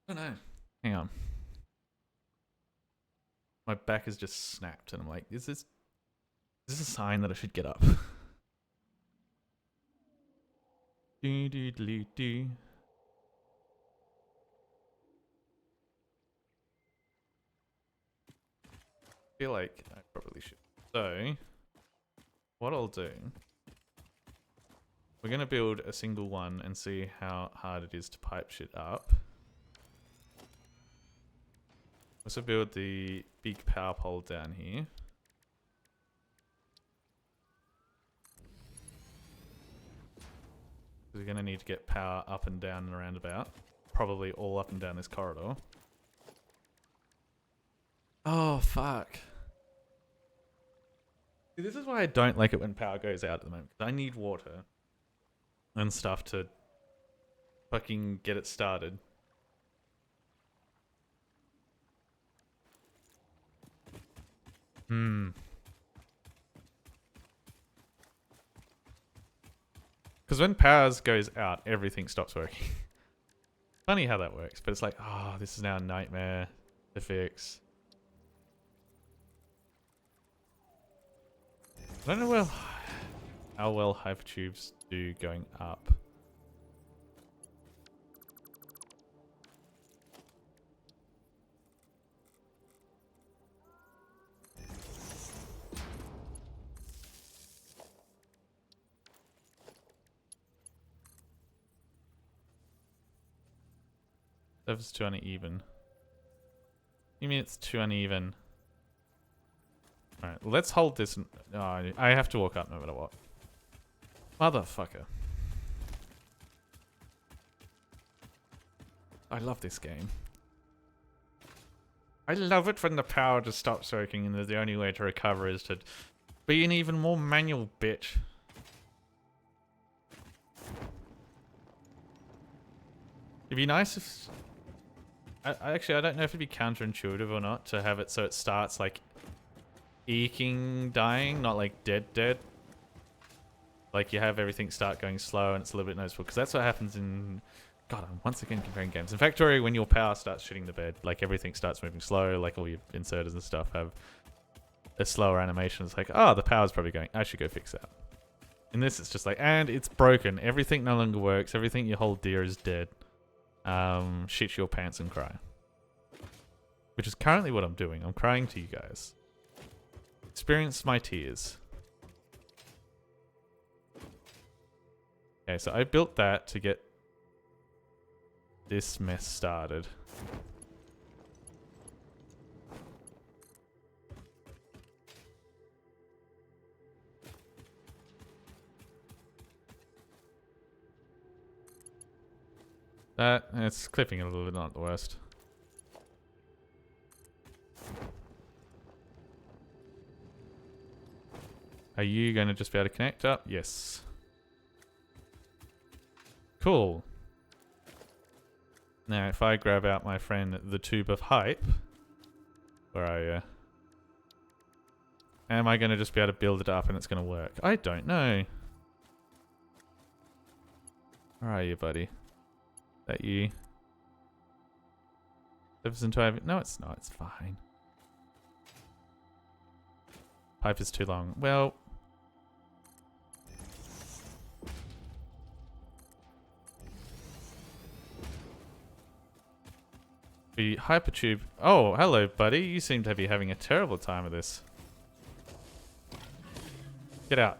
Speaker 1: I don't know. Hang on. My back is just snapped and I'm like, is this a sign that I should get up? Do do do do. I feel like I probably should. So, what I'll do, we're gonna build a single one and see how hard it is to pipe shit up. Also build the big power pole down here. We're gonna need to get power up and down and around about. Probably all up and down this corridor. Oh, fuck. See, this is why I don't like it when power goes out at the moment. Because I need water and stuff to fucking get it started. Because when power goes out, everything stops working. Funny how that works, but it's like, oh, this is now a nightmare to fix. I don't know how well hypertubes do going up. Surface too uneven. You mean it's too uneven? Alright, let's hold this. Oh, I have to walk up no matter what. Motherfucker. I love this game. I love it when the power just stops working and the only way to recover is to be an even more manual bitch. It'd be nice if... Actually, I don't know if it'd be counterintuitive or not to have it so it starts like eking dying, not like dead. Like you have everything start going slow and it's a little bit noticeable because that's what happens in... God, I'm once again comparing games. In Factory, when your power starts shitting the bed, like everything starts moving slow, like all your inserters and stuff have a slower animation. It's like, oh, the power's probably going. I should go fix that. In this, it's just like, and it's broken. Everything no longer works. Everything you hold dear is dead. Shit your pants and cry. Which is currently what I'm doing. I'm crying to you guys. Experience my tears. Okay, so I built that to get this mess started. It's clipping a little bit, not the worst. Are you going to just be able to connect up? Yes. Cool. Now, if I grab out my friend, the Tube of Hype, where are you? Am I going to just be able to build it up and it's going to work? I don't know. Where are you, buddy? That you? No, it's not. It's fine. Pipe is too long. Well... The hypertube. Oh, hello, buddy. You seem to be having a terrible time with this. Get out.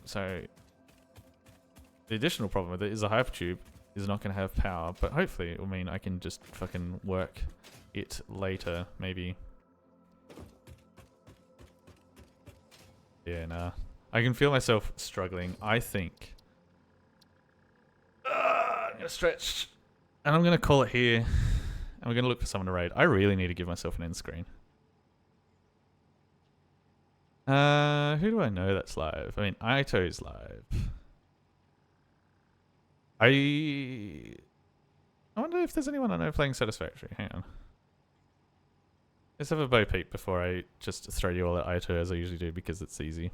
Speaker 1: So the additional problem with it is the hypertube is not going to have power, but hopefully it will mean I can just fucking work it later, maybe. Yeah, nah. I can feel myself struggling. I think. I'm going to stretch. And I'm going to call it here. And we're going to look for someone to raid. I really need to give myself an end screen. Who do I know that's live? I mean, Aito's live. I wonder if there's anyone I know playing Satisfactory. Hang on. Let's have a Bo Peep before I just throw you all at Aito as I usually do because it's easy.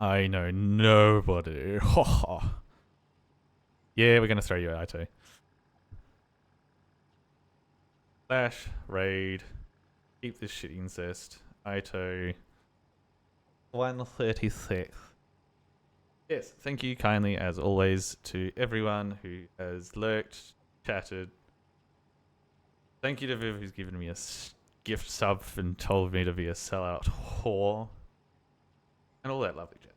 Speaker 1: I know nobody. Yeah, we're going to throw you at Aito. Flash, raid, keep this shit incest. Aito. 136. Yes, thank you kindly as always to everyone who has lurked, chatted. Thank you to whoever who's given me a gift sub and told me to be a sellout whore. And all that lovely chat.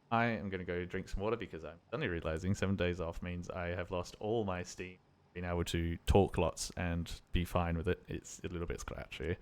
Speaker 1: I am going to go drink some water because I'm suddenly realizing 7 days off means I have lost all my steam. Being able to talk lots and be fine with it. It's a little bit scratchy.